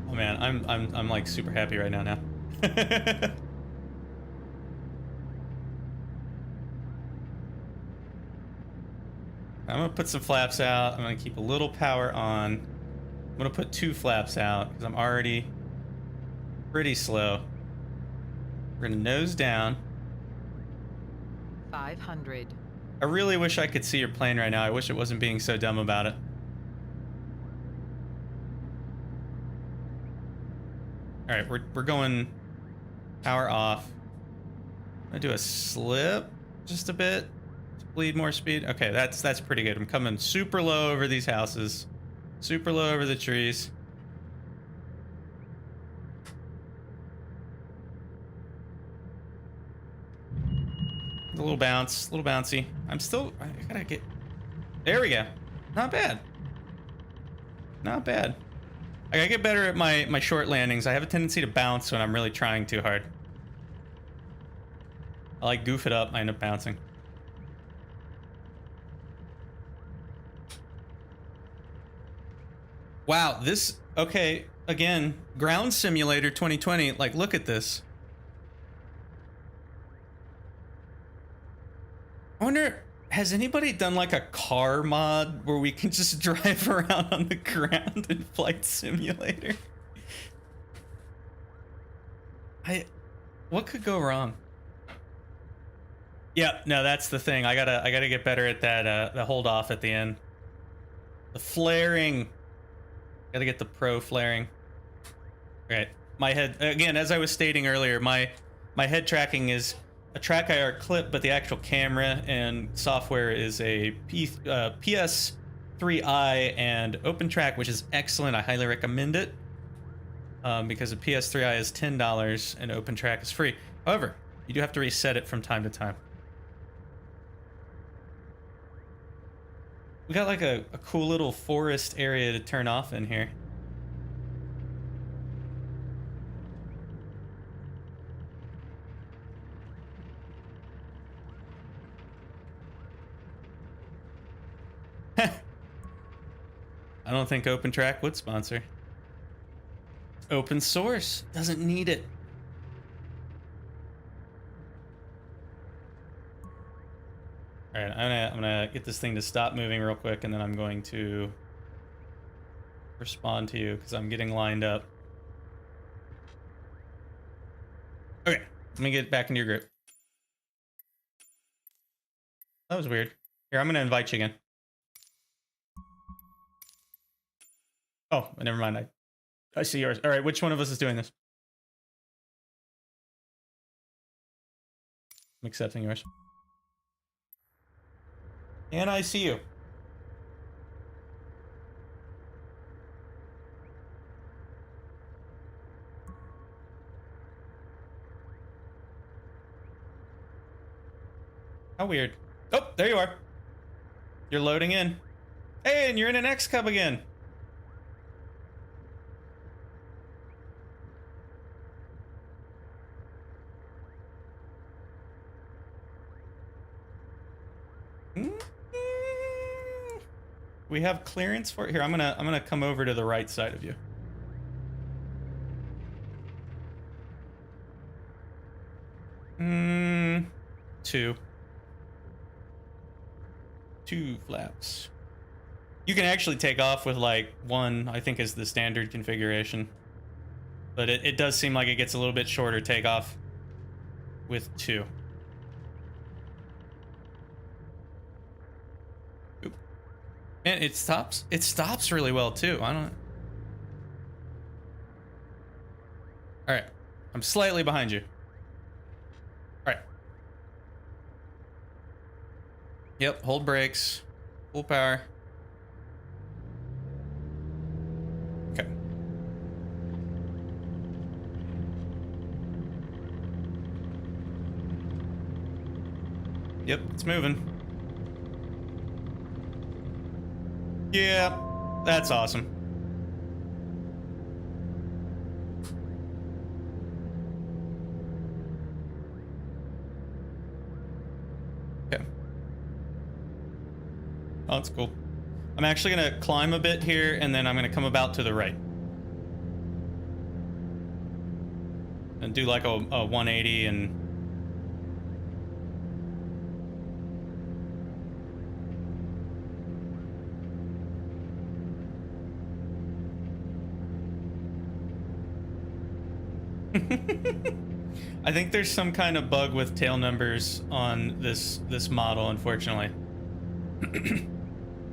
Oh man, I'm like super happy right now. I'm gonna put some flaps out. I'm gonna keep a little power on. I'm gonna put 2 flaps out because I'm already pretty slow. We're gonna nose down. 500. I really wish I could see your plane right now. I wish it wasn't being so dumb about it. All right, we're going power off. I'm gonna do a slip just a bit. Bleed more speed. Okay, that's pretty good. I'm coming super low over these houses, super low over the trees. A little bounce, a little bouncy. I gotta get. There we go. Not bad. Not bad. I gotta get better at my short landings. I have a tendency to bounce when I'm really trying too hard. I like goof it up. I end up bouncing. Wow, this, okay, again, Ground Simulator 2020, like, look at this. I wonder, has anybody done like a car mod where we can just drive around on the ground in Flight Simulator? What could go wrong? Yeah, no, that's the thing. I gotta get better at that, the hold off at the end. The flaring. Gotta get the pro flaring. Right. My head, again, as I was stating earlier, my head tracking is a track IR clip, but the actual camera and software is a PS3i and OpenTrack, which is excellent. I highly recommend it because the PS3i is $10 and OpenTrack is free. However, you do have to reset it from time to time. We got like a cool little forest area to turn off in here. I don't think OpenTrack would sponsor. Open source. Doesn't need it. All right, I'm gonna get this thing to stop moving real quick, and then I'm going to respond to you because I'm getting lined up. Okay, let me get back into your group. That was weird. Here, I'm gonna invite you again. Oh, never mind. I see yours. All right, which one of us is doing this? I'm accepting yours. And I see you. How weird. Oh, there you are. You're loading in. Hey, and you're in an X-Cub again. We have clearance for it. Here, I'm gonna come over to the right side of you. Two flaps. You can actually take off with like 1, I think is the standard configuration. But it does seem like it gets a little bit shorter takeoff with 2. And it stops. It stops really well too. I don't. All right, I'm slightly behind you. All right. Yep. Hold brakes. Full power. Okay. Yep, it's moving. Yeah, that's awesome. Okay. Oh, that's cool. I'm actually gonna climb a bit here, and then I'm gonna come about to the right. And do like a 180 and... I think there's some kind of bug with tail numbers on this model, unfortunately.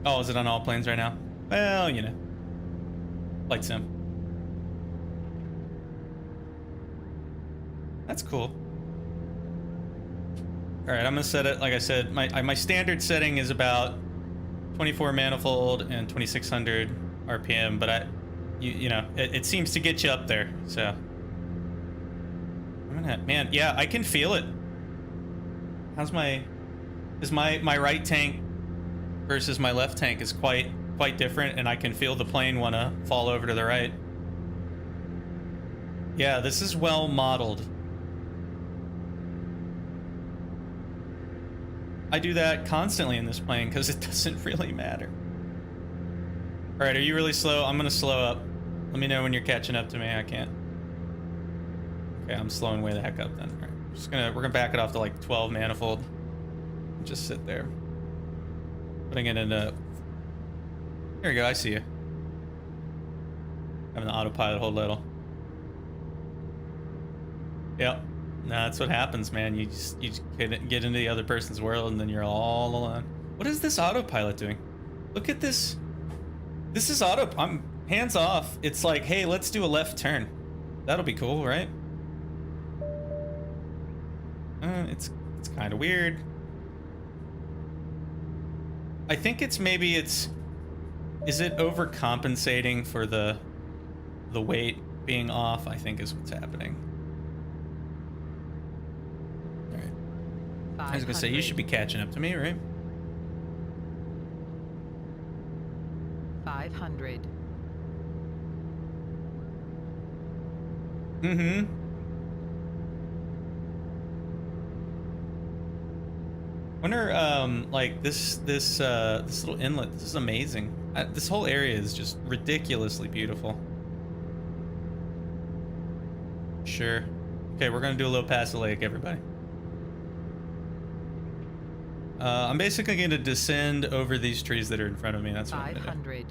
Oh, is it on all planes right now? Well, you know. Flight sim. That's cool. All right, I'm gonna set it, like I said, my standard setting is about 24 manifold and 2600 RPM, but you know, it seems to get you up there, so. Man, yeah, I can feel it. How's my right tank versus my left tank is quite different, and I can feel the plane want to fall over to the right. Yeah, this is well modeled. I do that constantly in this plane because it doesn't really matter. All right, are you really slow? I'm gonna slow up. Let me know when you're catching up to me. I can't. Okay, I'm slowing way the heck up then. All right, we're gonna back it off to like 12 manifold. And just sit there. Putting it into. Here we go. I see you. Having the autopilot hold little. Yep. No, that's what happens, man. You just get into the other person's world, and then you're all alone. What is this autopilot doing? Look at this. This is I'm hands off. It's like, hey, let's do a left turn. That'll be cool, right? It's kind of weird. I think it's maybe is it overcompensating for the weight being off? I think is what's happening. All right. I was gonna say you should be catching up to me, right? 500. Mm-hmm. Wonder, like this little inlet. This is amazing. This whole area is just ridiculously beautiful. Sure. Okay, we're gonna do a little past the lake, everybody. I'm basically gonna descend over these trees that are in front of me. That's what I'm gonna do. 500.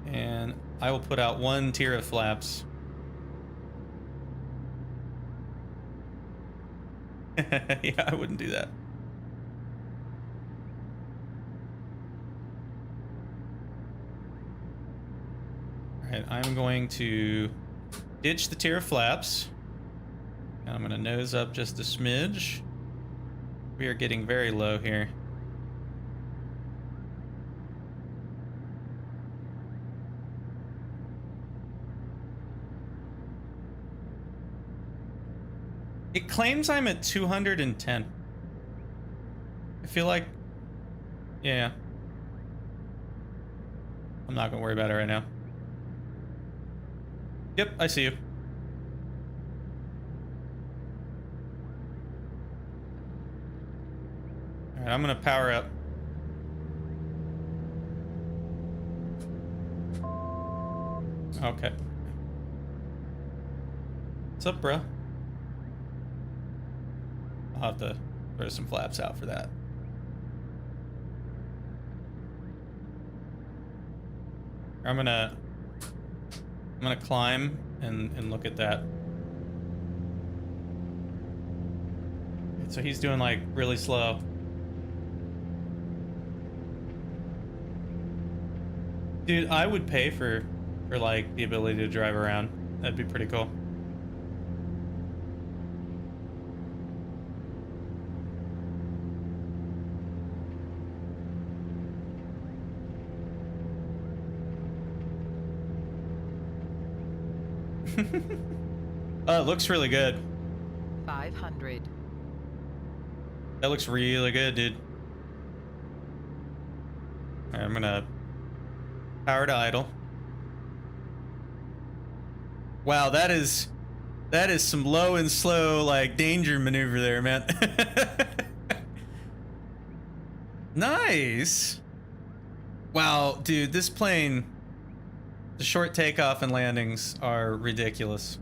And I will put out one tier of flaps. Yeah, I wouldn't do that. All right, I'm going to ditch the tier of flaps. And I'm going to nose up just a smidge. We are getting very low here. It claims I'm at 210. I feel like, yeah. I'm not gonna worry about it right now. Yep, I see you. All right, I'm gonna power up. Okay. What's up, bro? I'll have to throw some flaps out for that. I'm gonna climb and look at that. So he's doing like really slow. Dude, I would pay for like the ability to drive around. That'd be pretty cool. Oh, it looks really good. 500. That looks really good, dude. All right, I'm gonna power to idle. Wow, that is some low and slow like danger maneuver there, man. Nice. Wow, dude, this plane, the short takeoff and landings are ridiculous.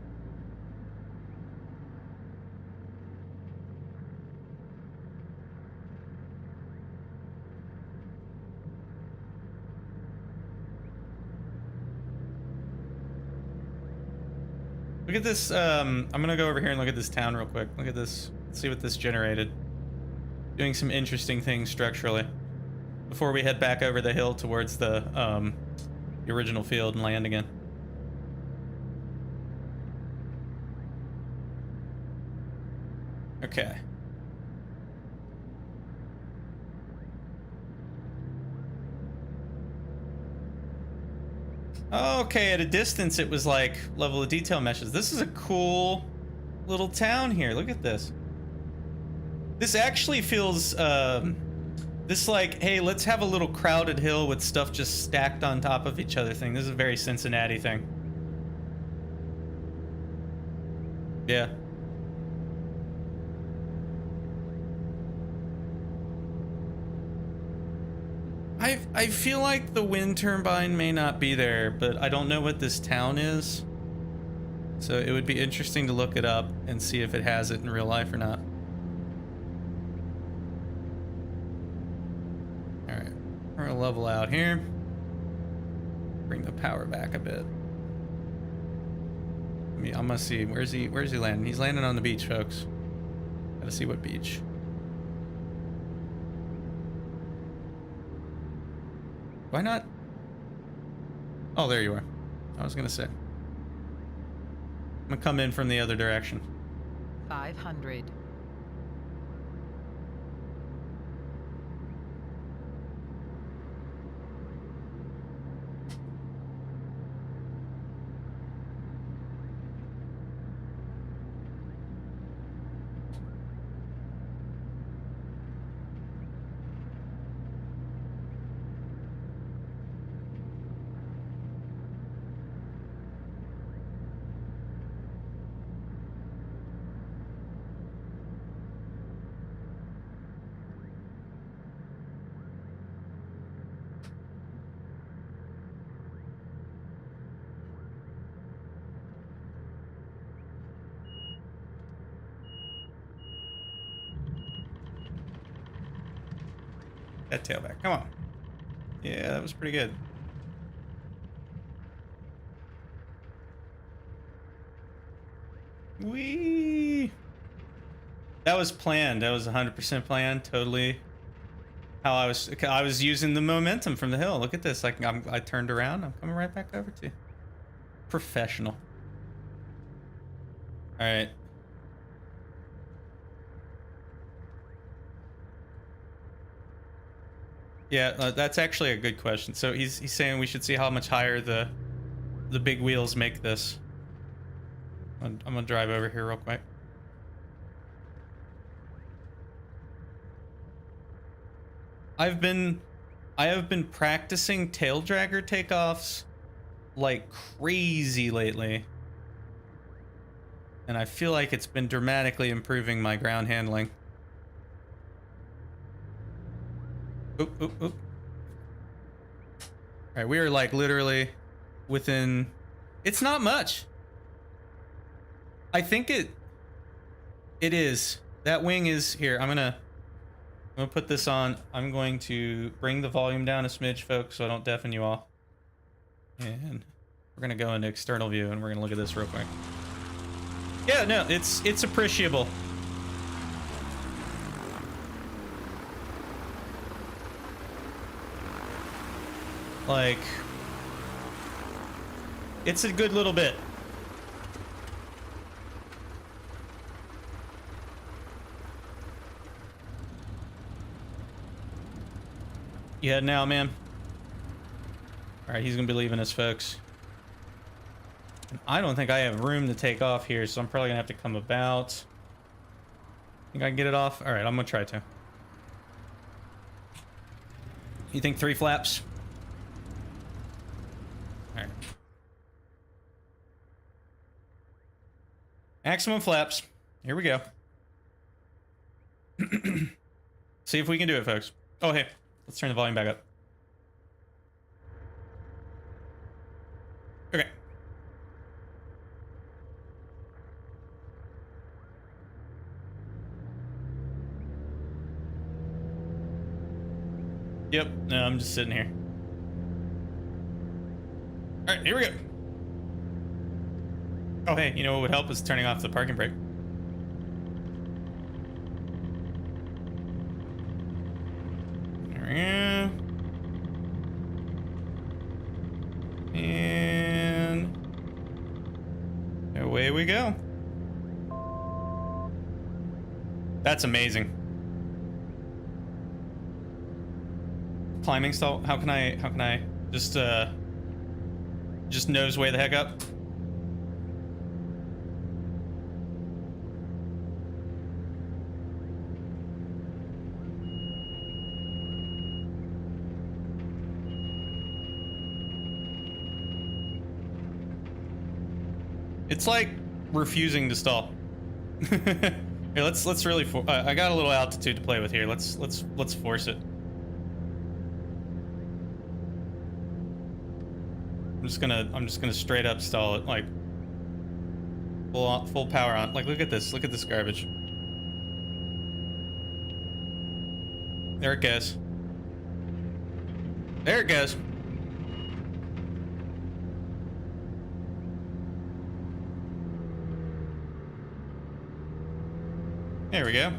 Look at this. I'm gonna go over here and look at this town real quick. Look at this. Let's see what this generated. Doing some interesting things structurally before we head back over the hill towards the original field and land again. Okay. Okay, at a distance it was like level of detail meshes. This is a cool little town here. Look at this. This actually feels this like, hey, let's have a little crowded hill with stuff just stacked on top of each other thing. This is a very Cincinnati thing. Yeah. I feel like the wind turbine may not be there, but I don't know what this town is. So it would be interesting to look it up and see if it has it in real life or not. All right, we're gonna level out here. Bring the power back a bit. I'm gonna see, where's he landing? He's landing on the beach, folks. Gotta see what beach. Why not? Oh, there you are. I was gonna say. I'm gonna come in from the other direction. 500. That tailback, come on. Yeah, that was pretty good. Whee! That was planned. That was 100% planned. Totally. How I was using the momentum from the hill. Look at this. I turned around. I'm coming right back over to you. Professional. All right. Yeah, that's actually a good question. So he's saying we should see how much higher the big wheels make this. I'm gonna drive over here real quick. I have been practicing tail dragger takeoffs like crazy lately. And I feel like it's been dramatically improving my ground handling. Oop, oop, oop. All right, we are like literally within, it's not much. I think it is. That wing is here. I'm gonna put this on. I'm going to bring the volume down a smidge, folks, so I don't deafen you all. And we're gonna go into external view and we're gonna look at this real quick. Yeah, no, it's appreciable. Like, It's a good little bit. You heading out, man? All right, he's gonna be leaving us, folks. And I don't think I have room to take off here, so I'm probably gonna have to come about. Think I can get it off? All right, I'm gonna try to. You think 3 flaps? All right. Maximum flaps. Here we go. See if we can do it, folks. Oh, hey. Let's turn the volume back up. Okay. Yep. No, I'm just sitting here. All right, here we go. Oh, hey, you know what would help is turning off the parking brake. There we go. And away we go. That's amazing. Climbing stall. How can I just nose way the heck up? It's like refusing to stall. Here, let's really. I got a little altitude to play with here. Let's force it. I'm just gonna straight up stall it, like full power on. Like, look at this garbage. There it goes. There it goes. There we go.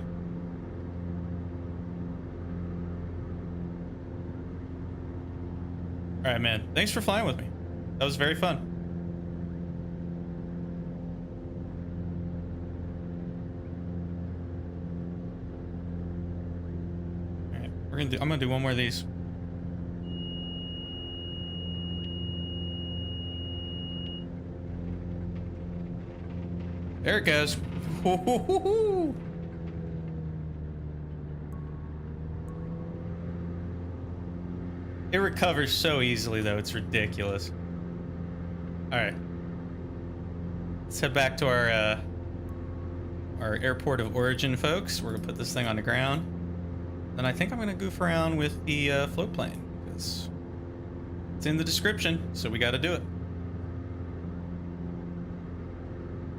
All right, man. Thanks for flying with me. That was very fun. All right, I'm gonna do one more of these. There it goes. Hoo-hoo-hoo-hoo. It recovers so easily, though. It's ridiculous. All right. Let's head back to our airport of origin, folks. We're gonna put this thing on the ground. Then I think I'm gonna goof around with the float plane, because it's in the description, so we got to do it.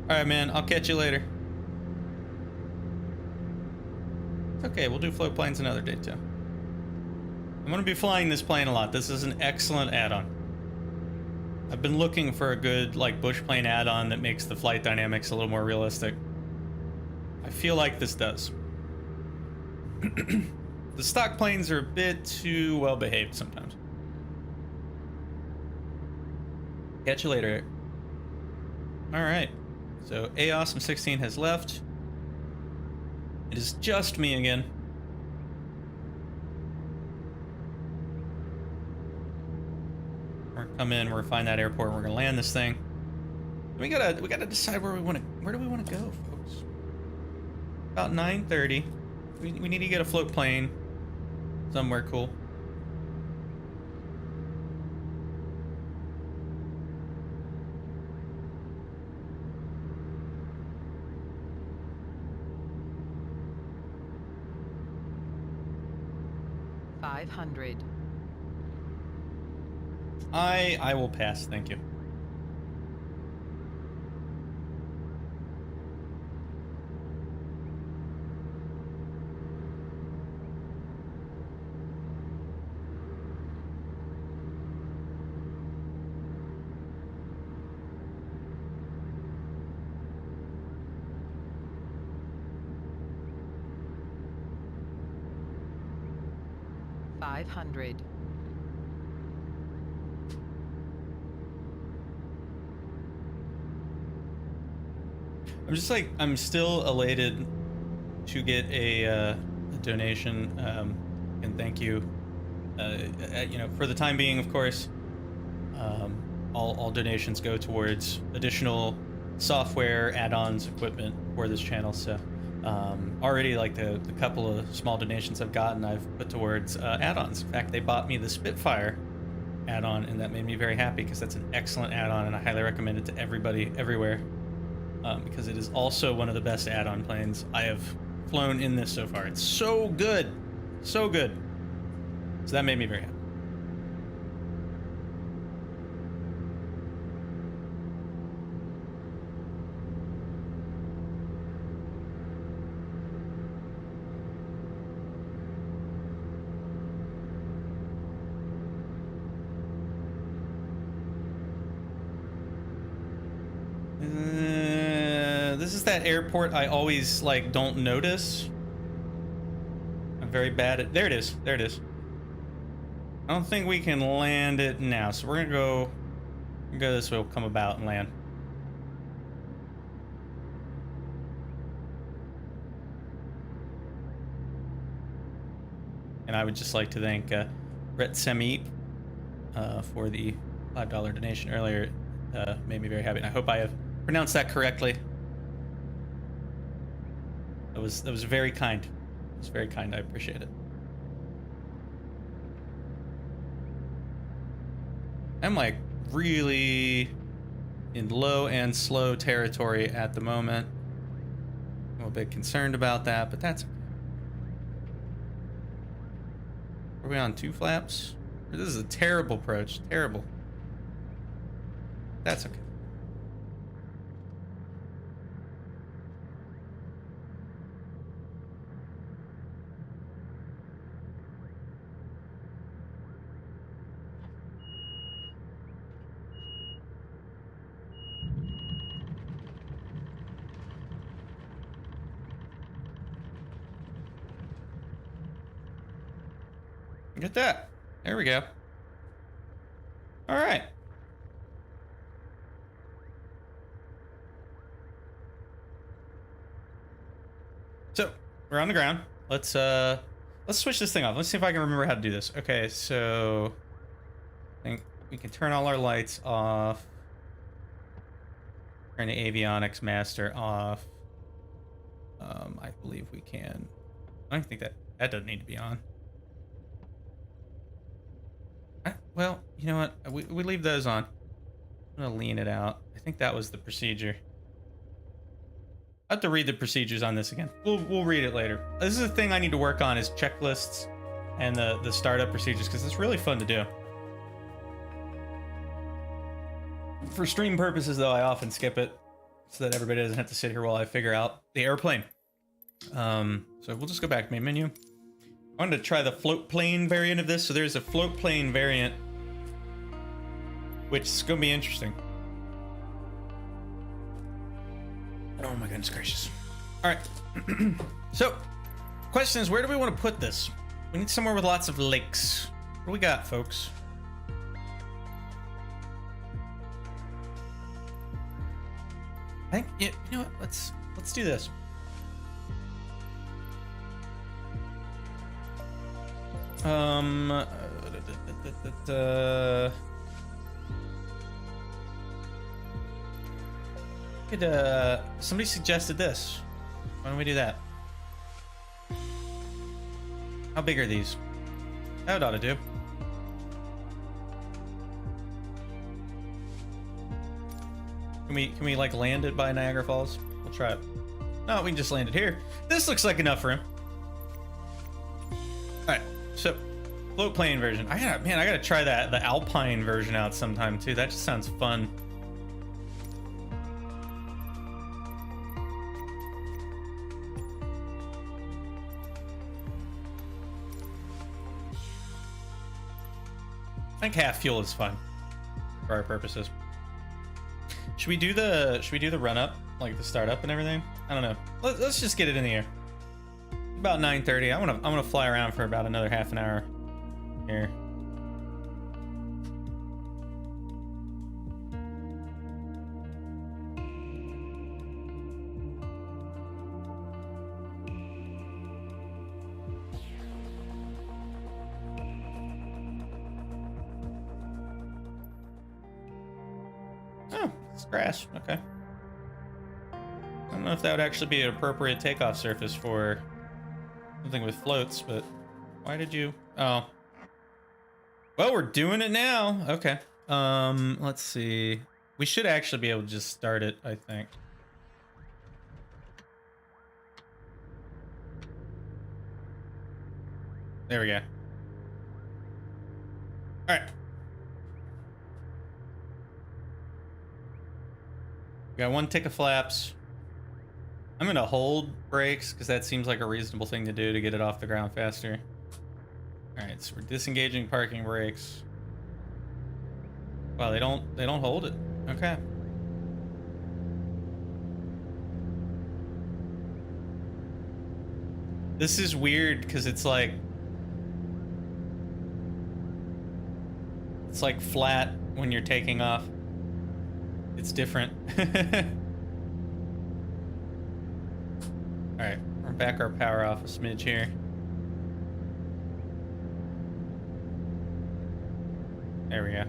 All right, man. I'll catch you later. It's okay. We'll do float planes another day too. I'm going to be flying this plane a lot. This is an excellent add-on. I've been looking for a good, like, bush plane add-on that makes the flight dynamics a little more realistic. I feel like this does. The stock planes are a bit too well-behaved sometimes. Catch you later. All right. So AOS M16 has left. It is just me again. We're gonna come in, we're gonna find that airport, and we're gonna land this thing. We gotta decide where do we want to go, folks? About 9:30. We need to get a float plane somewhere cool. $500. I will pass, thank you. $500. I'm just like, I'm still elated to get a donation, and thank you. You know, for the time being, of course, all donations go towards additional software, add-ons, equipment for this channel. So already, like the couple of small donations I've gotten, I've put towards add-ons. In fact, they bought me the Spitfire add-on, and that made me very happy because that's an excellent add-on, and I highly recommend it to everybody everywhere, because it is also one of the best add-on planes I have flown in this so far. It's so good, so good. So that made me very happy. This is that airport I always like don't notice. I'm very bad at. There it is. There it is. I don't think we can land it now, so we're gonna go this way. We'll come about and land. And I would just like to thank Brett Semip for the $5 donation earlier. Made me very happy, and I hope I have pronounced that correctly. That was very kind. It was very kind. I appreciate it. I'm like really in low and slow territory at the moment. I'm a bit concerned about that, but that's okay. Are we on 2 flaps? This is a terrible approach. Terrible. That's okay. Get that. There we go. All right. So we're on the ground. Let's switch this thing off. Let's see if I can remember how to do this. Okay, so I think we can turn all our lights off. Turn the avionics master off. I believe we can. I don't think that doesn't need to be on. Well, you know what? We leave those on. I'm gonna lean it out. I think that was the procedure. I have to read the procedures on this again. We'll read it later. This is a thing I need to work on, is checklists and the startup procedures, because it's really fun to do. For stream purposes, though, I often skip it so that everybody doesn't have to sit here while I figure out the airplane. So we'll just go back to main menu. I wanted to try the float plane variant of this. So there's a float plane variant, which is going to be interesting. Oh my goodness gracious. All right. So, question is, where do we want to put this? We need somewhere with lots of lakes. What do we got, folks? I think, yeah, you know what? Let's do this. Somebody suggested this. Why don't we do that? How big are these? That ought to do. Can we like land it by Niagara Falls? We'll try it. No, we can just land it here. This looks like enough room. All right, so float plane version. I gotta try the Alpine version out sometime too. That just sounds fun. I think half fuel is fine for our purposes. Should we do the run up, like the start up and everything? I don't know. Let's just get it in the air. About 9:30. I'm gonna fly around for about another half an hour here. It's grass. Okay. I don't know if that would actually be an appropriate takeoff surface for something with floats, but why did you? Oh. Well, we're doing it now. Okay. Let's see. We should actually be able to just start it, I think. There we go. All right. We got one tick of flaps. I'm gonna hold brakes because that seems like a reasonable thing to do to get it off the ground faster. All right, so we're disengaging parking brakes. Wow, they don't hold it. Okay. This is weird because it's like flat when you're taking off. It's different. All right, we're back our power off a smidge here. There we go.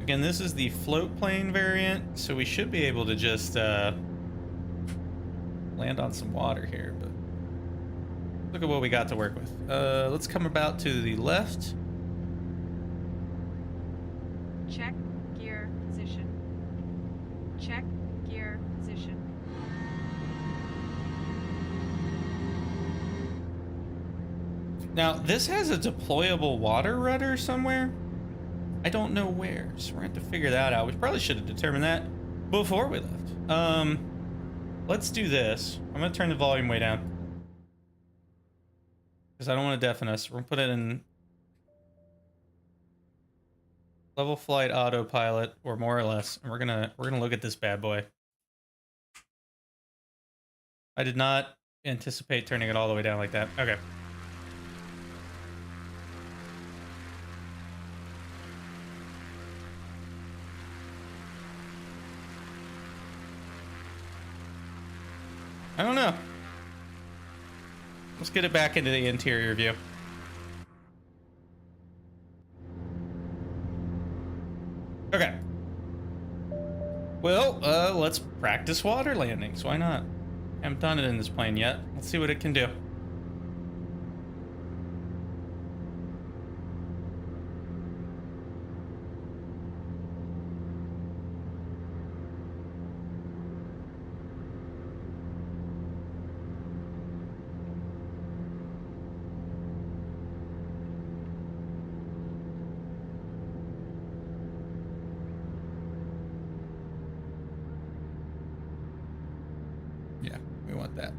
Again, this is the float plane variant, so we should be able to just land on some water here, but look at what we got to work with. Let's come about to the left. Check gear position. Check gear position. Now, this has a deployable water rudder somewhere. I don't know where, so we're going to have to figure that out. We probably should have determined that before we left. Let's do this. I'm going to turn the volume way down because I don't want to deafen us. We're going to put it in level flight autopilot, or more or less, and we're gonna look at this bad boy. I did not anticipate turning it all the way down like that. Okay. I don't know. Let's get it back into the interior view. Okay. Well, let's practice water landings. Why not? I haven't done it in this plane yet. Let's see what it can do. Yeah, we want that.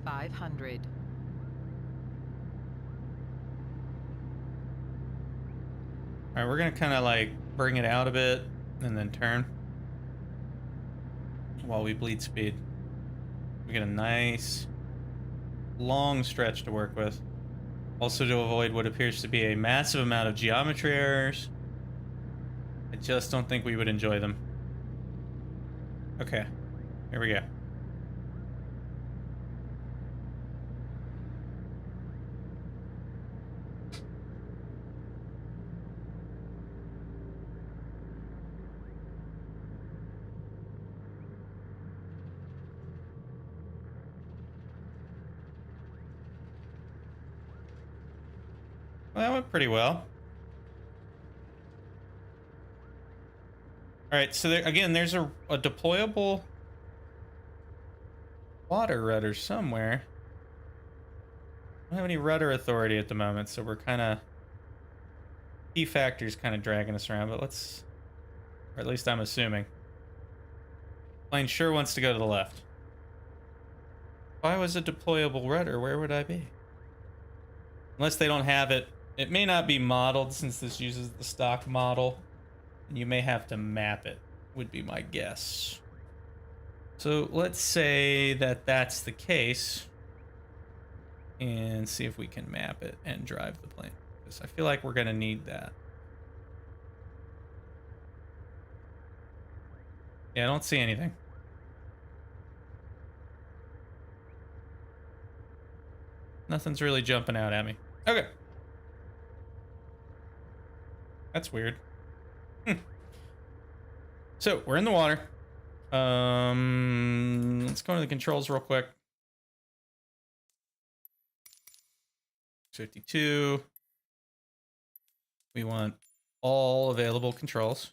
$500. All right, we're gonna kind of like bring it out a bit and then turn while we bleed speed. We get a nice long stretch to work with. Also to avoid what appears to be a massive amount of geometry errors. I just don't think we would enjoy them. Okay, here we go. Well, that went pretty well. All right, so there, again, there's a deployable water rudder somewhere. I don't have any rudder authority at the moment, so we're kind of... key factors kind of dragging us around, but let's... or at least I'm assuming. Plane sure wants to go to the left. If I was a deployable rudder, where would I be? Unless they don't have it. It may not be modeled since this uses the stock model. And you may have to map it, would be my guess. So let's say that that's the case. And see if we can map it and drive the plane. Because I feel like we're going to need that. Yeah, I don't see anything. Nothing's really jumping out at me. Okay. That's weird. So we're in the water. Let's go into the controls real quick. 52. We want all available controls.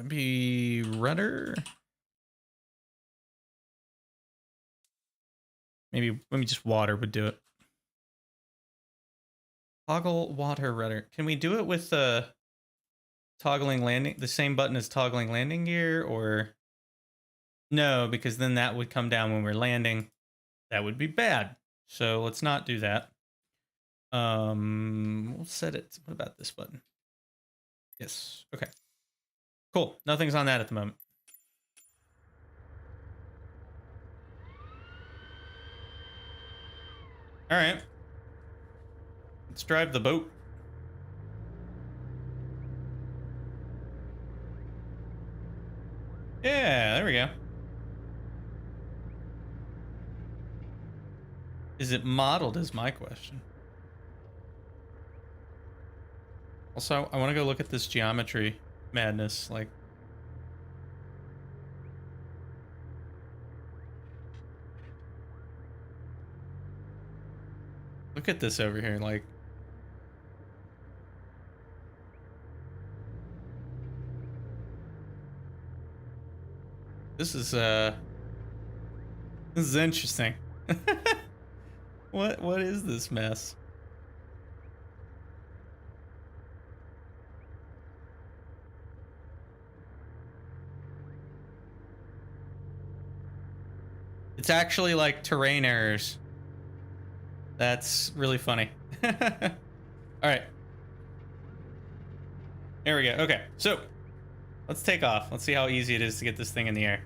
Be rudder. Maybe just water would do it. Toggle water rudder. Can we do it with toggling landing, the same button as toggling landing gear, or no, because then that would come down when we're landing. That would be bad. So let's not do that. We'll set it. What about this button? Yes. Okay. Cool. Nothing's on that at the moment. All right. Let's drive the boat. Yeah, there we go. Is it modeled is my question. Also, I want to go look at this geometry madness. Like, look at this over here. Like, this is interesting. What is this mess? It's actually like terrain errors. That's really funny. All right. There we go. Okay, so let's take off. Let's see how easy it is to get this thing in the air.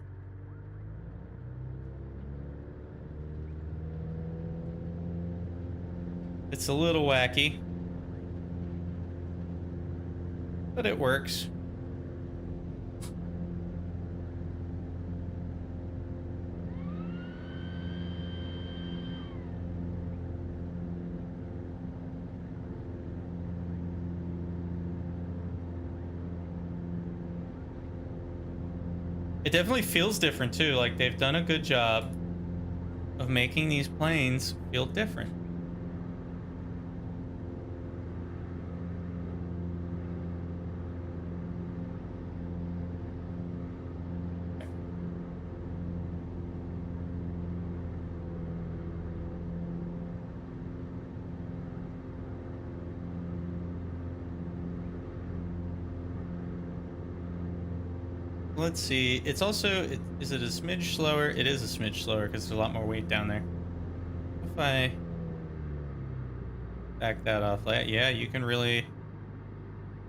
It's a little wacky, but it works. It definitely feels different too. Like, they've done a good job of making these planes feel different. Let's see. It's also, is it a smidge slower? It is a smidge slower because there's a lot more weight down there. If I back that off, yeah, you can really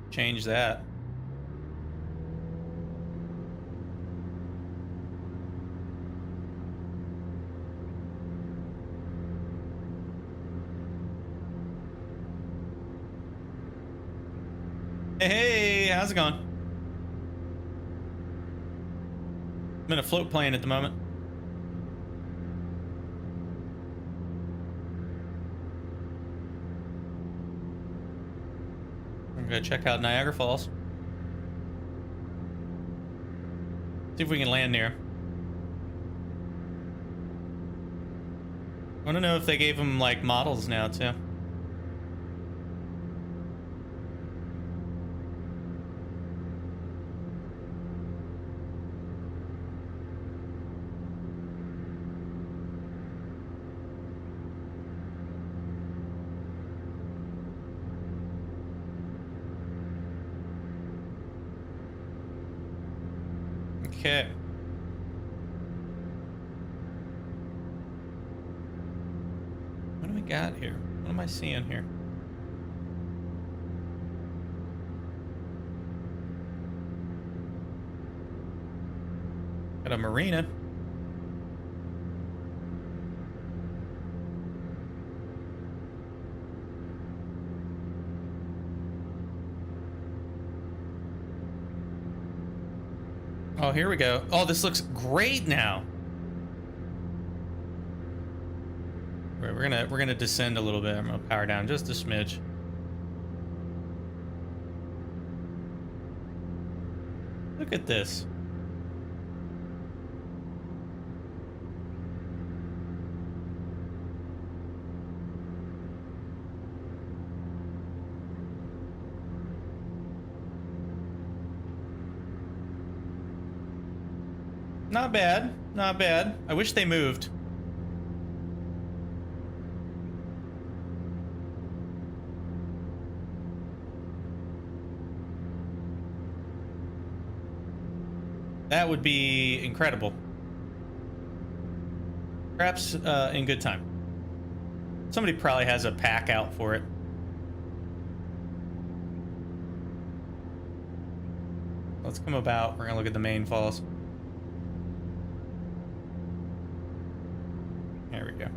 change that. Hey, how's it going? I'm in a float plane at the moment. I'm gonna check out Niagara Falls. See if we can land near. I want to know if they gave them like models now too. Okay. What do we got here? What am I seeing here? Got a marina. Oh, here we go. Oh, this looks great now. Right, we're gonna descend a little bit. I'm gonna power down just a smidge. Look at this. Not bad, not bad. I wish they moved. That would be incredible. Perhaps in good time. Somebody probably has a pack out for it. Let's come about. We're gonna look at the main falls. There we go.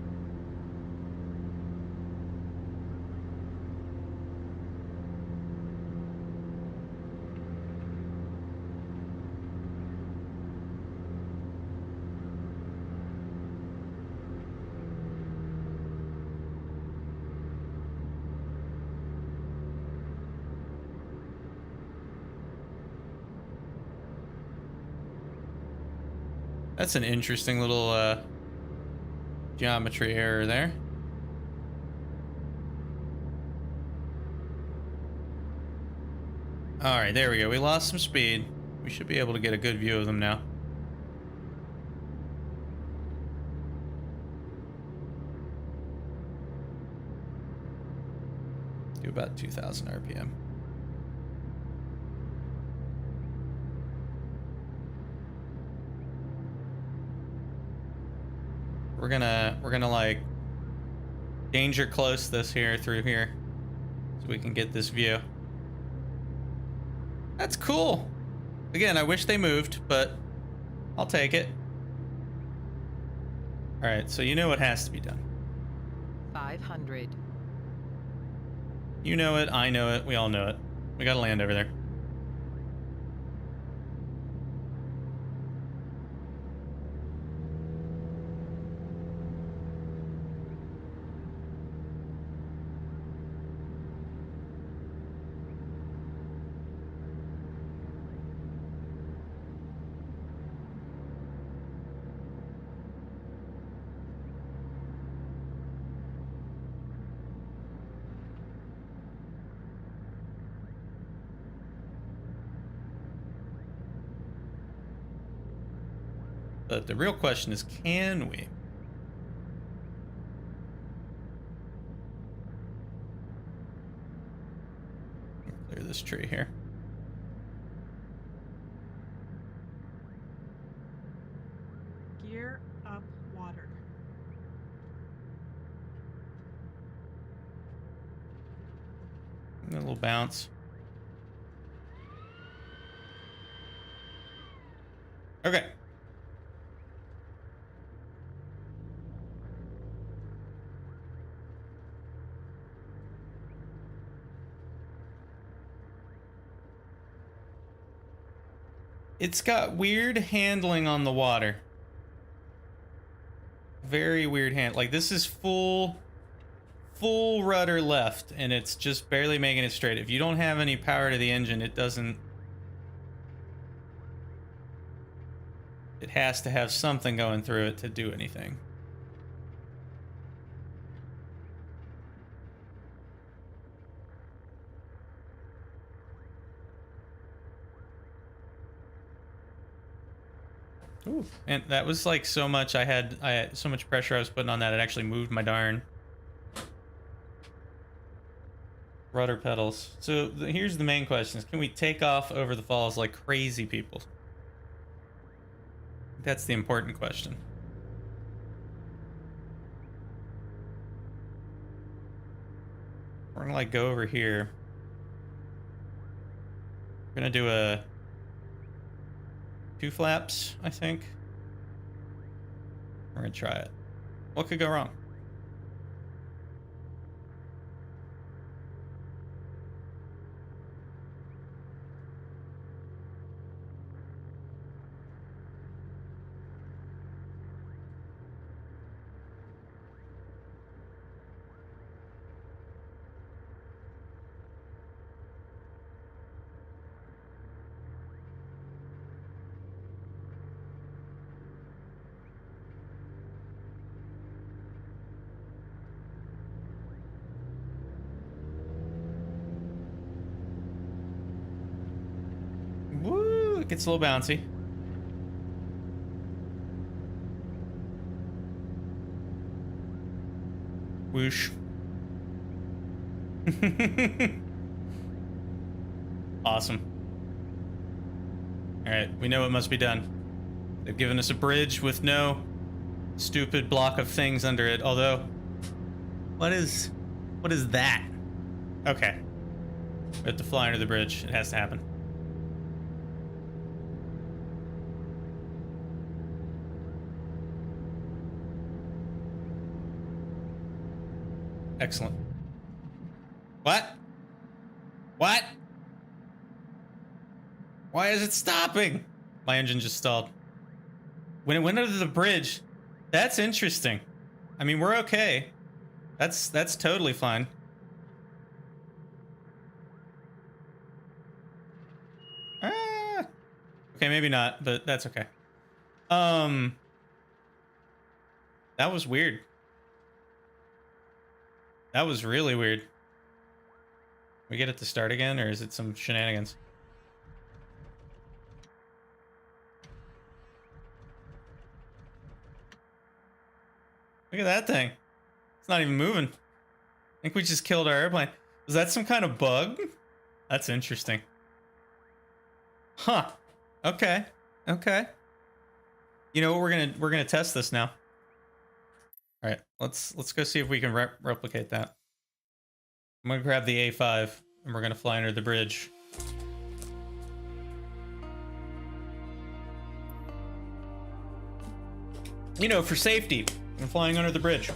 That's an interesting little geometry error there. All right, there we go. We lost some speed. We should be able to get a good view of them now. Do about 2,000 RPM. We're gonna like danger close this here through here so we can get this view. That's cool. Again, I wish they moved, but I'll take it. All right, so you know what has to be done. 500. You know it, I know it, we all know it. We gotta land over there. But the real question is, can we? Clear this tree here. Gear up water. A little bounce. Okay. It's got weird handling on the water. Very weird hand. Like this is full rudder left and it's just barely making it straight. If you don't have any power to the engine, it doesn't. It has to have something going through it to do anything. Ooh, and that was like so much I had so much pressure I was putting on that it actually moved my darn rudder pedals. So here's the main question: is can we take off over the falls like crazy people? That's the important question. We're gonna like go over here. We're gonna do a 2 flaps, I think. We're gonna try it. What could go wrong? Gets a little bouncy. Whoosh. Awesome. All right, we know what must be done. They've given us a bridge with no stupid block of things under it. Although, what is that? Okay, we have to fly under the bridge. It has to happen. Excellent. What? What? Why is it stopping? My engine just stalled. When it went under the bridge, that's interesting. I mean, we're okay. That's totally fine. Ah. Okay, maybe not, but that's okay. That was weird. That was really weird. We get it to start again, or is it some shenanigans? Look at that thing. It's not even moving. I think we just killed our airplane. Was that some kind of bug? That's interesting. Huh. Okay. Okay. You know what? We're gonna test this now. All right. Let's go see if we can replicate that. I'm gonna grab the A5 and we're gonna fly under the bridge. You know, for safety. I'm flying under the bridge.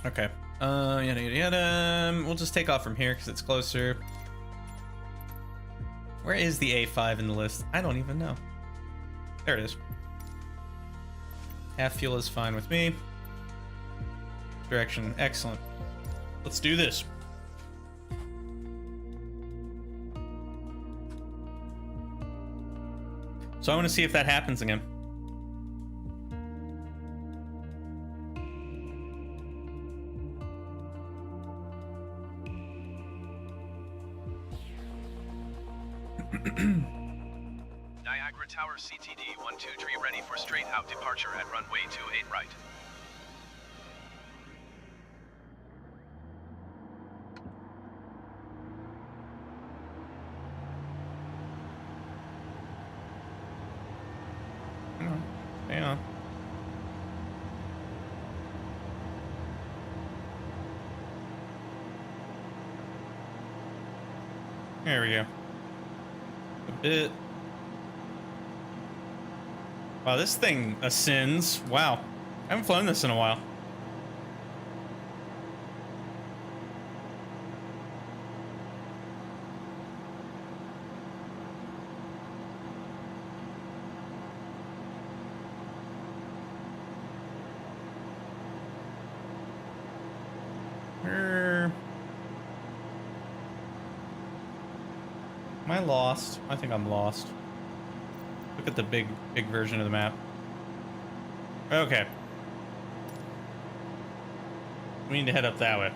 Okay. Yada yada yada. We'll just take off from here because it's closer. Where is the A5 in the list? I don't even know. There it is. Half fuel is fine with me. Direction, excellent. Let's do this. So I want to see if that happens again. Niagara Tower CTD 123 ready for straight out departure at runway 28 right. Hang on. There we go. A bit. Wow, this thing ascends. Wow. I haven't flown this in a while. Am I lost? I think I'm lost. Look at the big version of the map. Okay. We need to head up that way.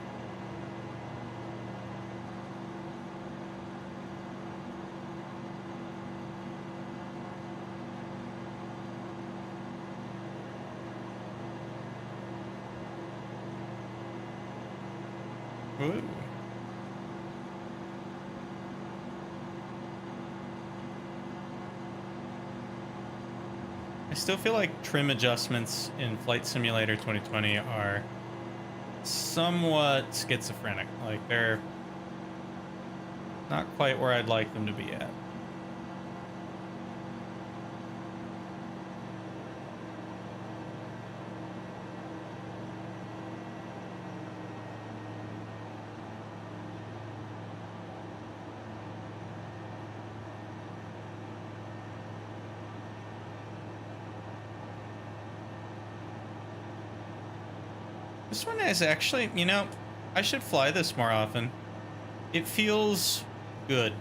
Ooh. I still feel like trim adjustments in Flight Simulator 2020 are somewhat schizophrenic. Like, they're not quite where I'd like them to be at. This one is actually, you know, I should fly this more often. It feels good.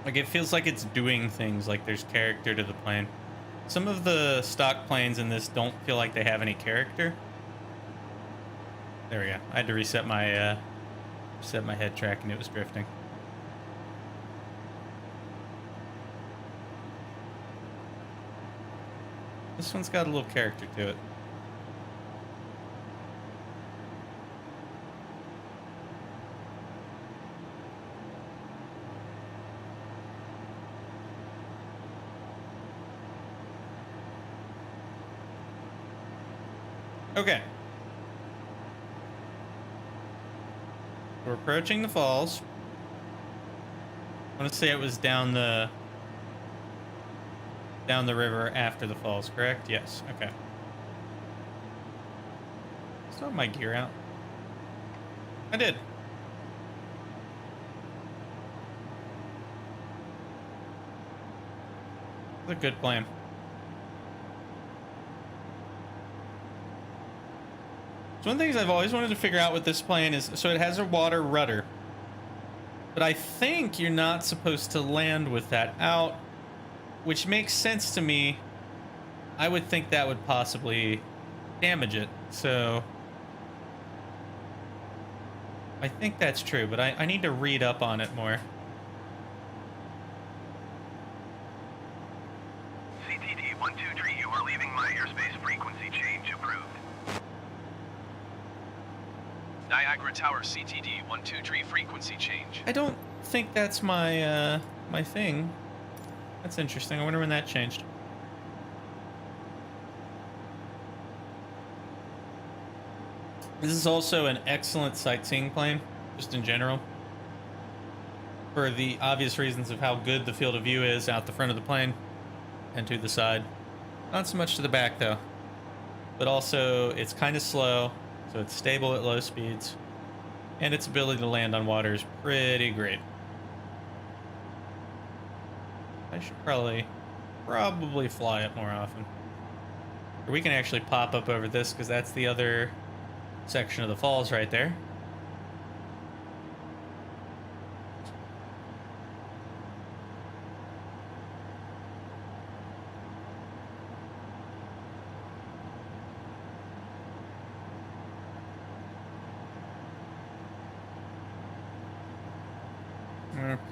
Like, it feels like it's doing things, like there's character to the plane. Some of the stock planes in this don't feel like they have any character. There we go. I had to reset my Set my head track and it was drifting. This one's got a little character to it. Okay. We're approaching the falls. I want to say it was down the river after the falls, correct? Yes. Okay. Still have my gear out. I did. It's a good plan. So one of the things I've always wanted to figure out with this plane is, so it has a water rudder, but I think you're not supposed to land with that out, which makes sense to me. I would think that would possibly damage it. So I think that's true, but I need to read up on it more. CTD 123, you are leaving my airspace. Frequency change approved. Niagara Tower CTD 123 frequency change. I don't think that's my my thing. That's interesting. I wonder when that changed. This is also an excellent sightseeing plane, just in general. For the obvious reasons of how good the field of view is out the front of the plane and to the side. Not so much to the back though. But also it's kind of slow, so it's stable at low speeds. And its ability to land on water is pretty great. I should probably fly it more often. Or we can actually pop up over this because that's the other section of the falls right there.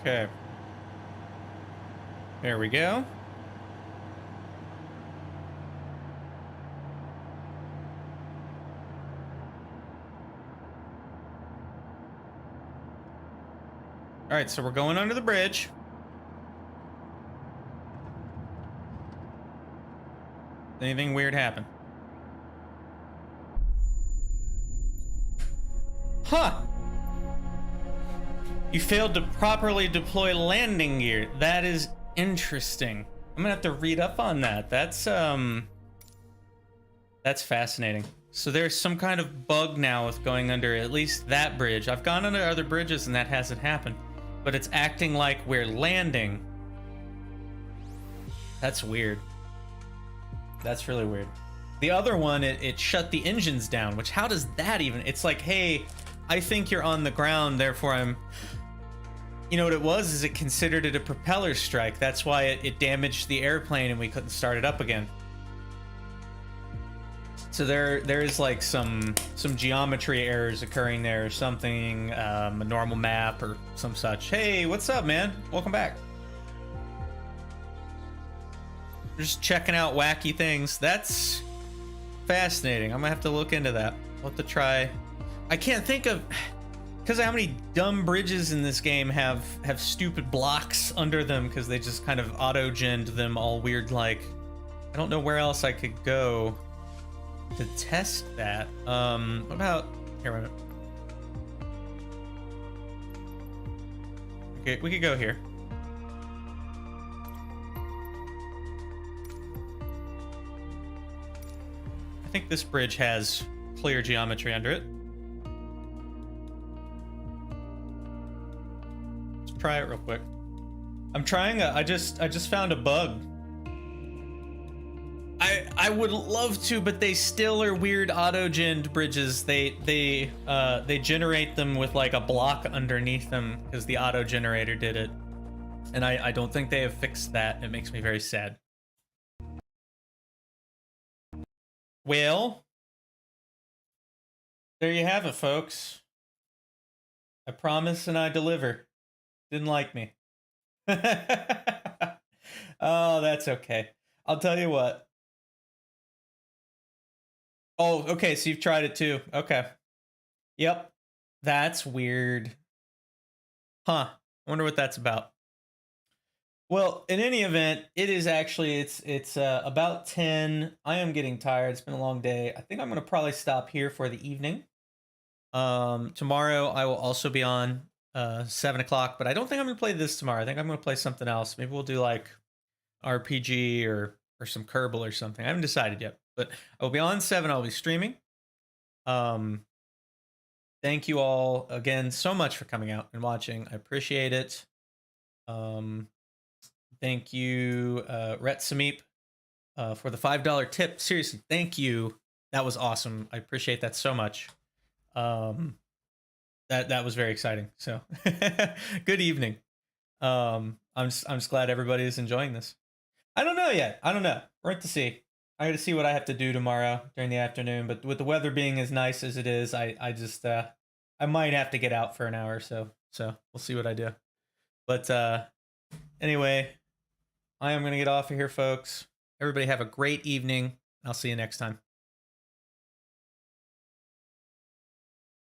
Okay. There we go. All right, so we're going under the bridge. Anything weird happen? Huh! You failed to properly deploy landing gear. That is interesting. I'm gonna have to read up on that. That's fascinating. So there's some kind of bug now with going under at least that bridge. I've gone under other bridges and that hasn't happened, but it's acting like we're landing. That's weird. That's really weird. The other one, it shut the engines down, which how does that even? It's like, hey, I think you're on the ground, therefore I'm... You know what it was is it considered it a propeller strike. That's why it damaged the airplane and we couldn't start it up again. So there is like some geometry errors occurring there or something, a normal map or some such. Hey, what's up, man? Welcome back. Just checking out wacky things. That's fascinating. I'm gonna have to look into that. I'll have to try. I can't think of, because how many dumb bridges in this game have stupid blocks under them because they just kind of auto-genned them all weird like. I don't know where else I could go to test that. What about here? Wait a minute. Okay, we could go here. I think this bridge has clear geometry under it. Let's try it real quick. I'm trying I just found a bug. I would love to, but they still are weird auto-genned bridges. They generate them with like a block underneath them because the auto generator did it. And I don't think they have fixed that. It makes me very sad. Well, there you have it, folks. I promise and I deliver. Didn't like me. Oh, that's okay. I'll tell you what. Oh, okay, so you've tried it too. Okay. Yep. That's weird. Huh. Wonder what that's about. Well, in any event, it is actually it's about 10. I am getting tired. It's been a long day. I think I'm going to probably stop here for the evening. Tomorrow I will also be on 7 o'clock, but I don't think I'm going to play this tomorrow. I think I'm going to play something else. Maybe we'll do like RPG or some Kerbal or something. I haven't decided yet, but I will be on 7. I'll be streaming. Thank you all again so much for coming out and watching. I appreciate it. Thank you, Rhett Sameep, for the $5 tip. Seriously, thank you. That was awesome. I appreciate that so much. That was very exciting. So, good evening. I'm just glad everybody is enjoying this. I don't know yet. I don't know. We're to see. I got to see what I have to do tomorrow during the afternoon. But with the weather being as nice as it is, I just I might have to get out for an hour or so. So we'll see what I do. But anyway, I am gonna get off of here, folks. Everybody have a great evening. I'll see you next time.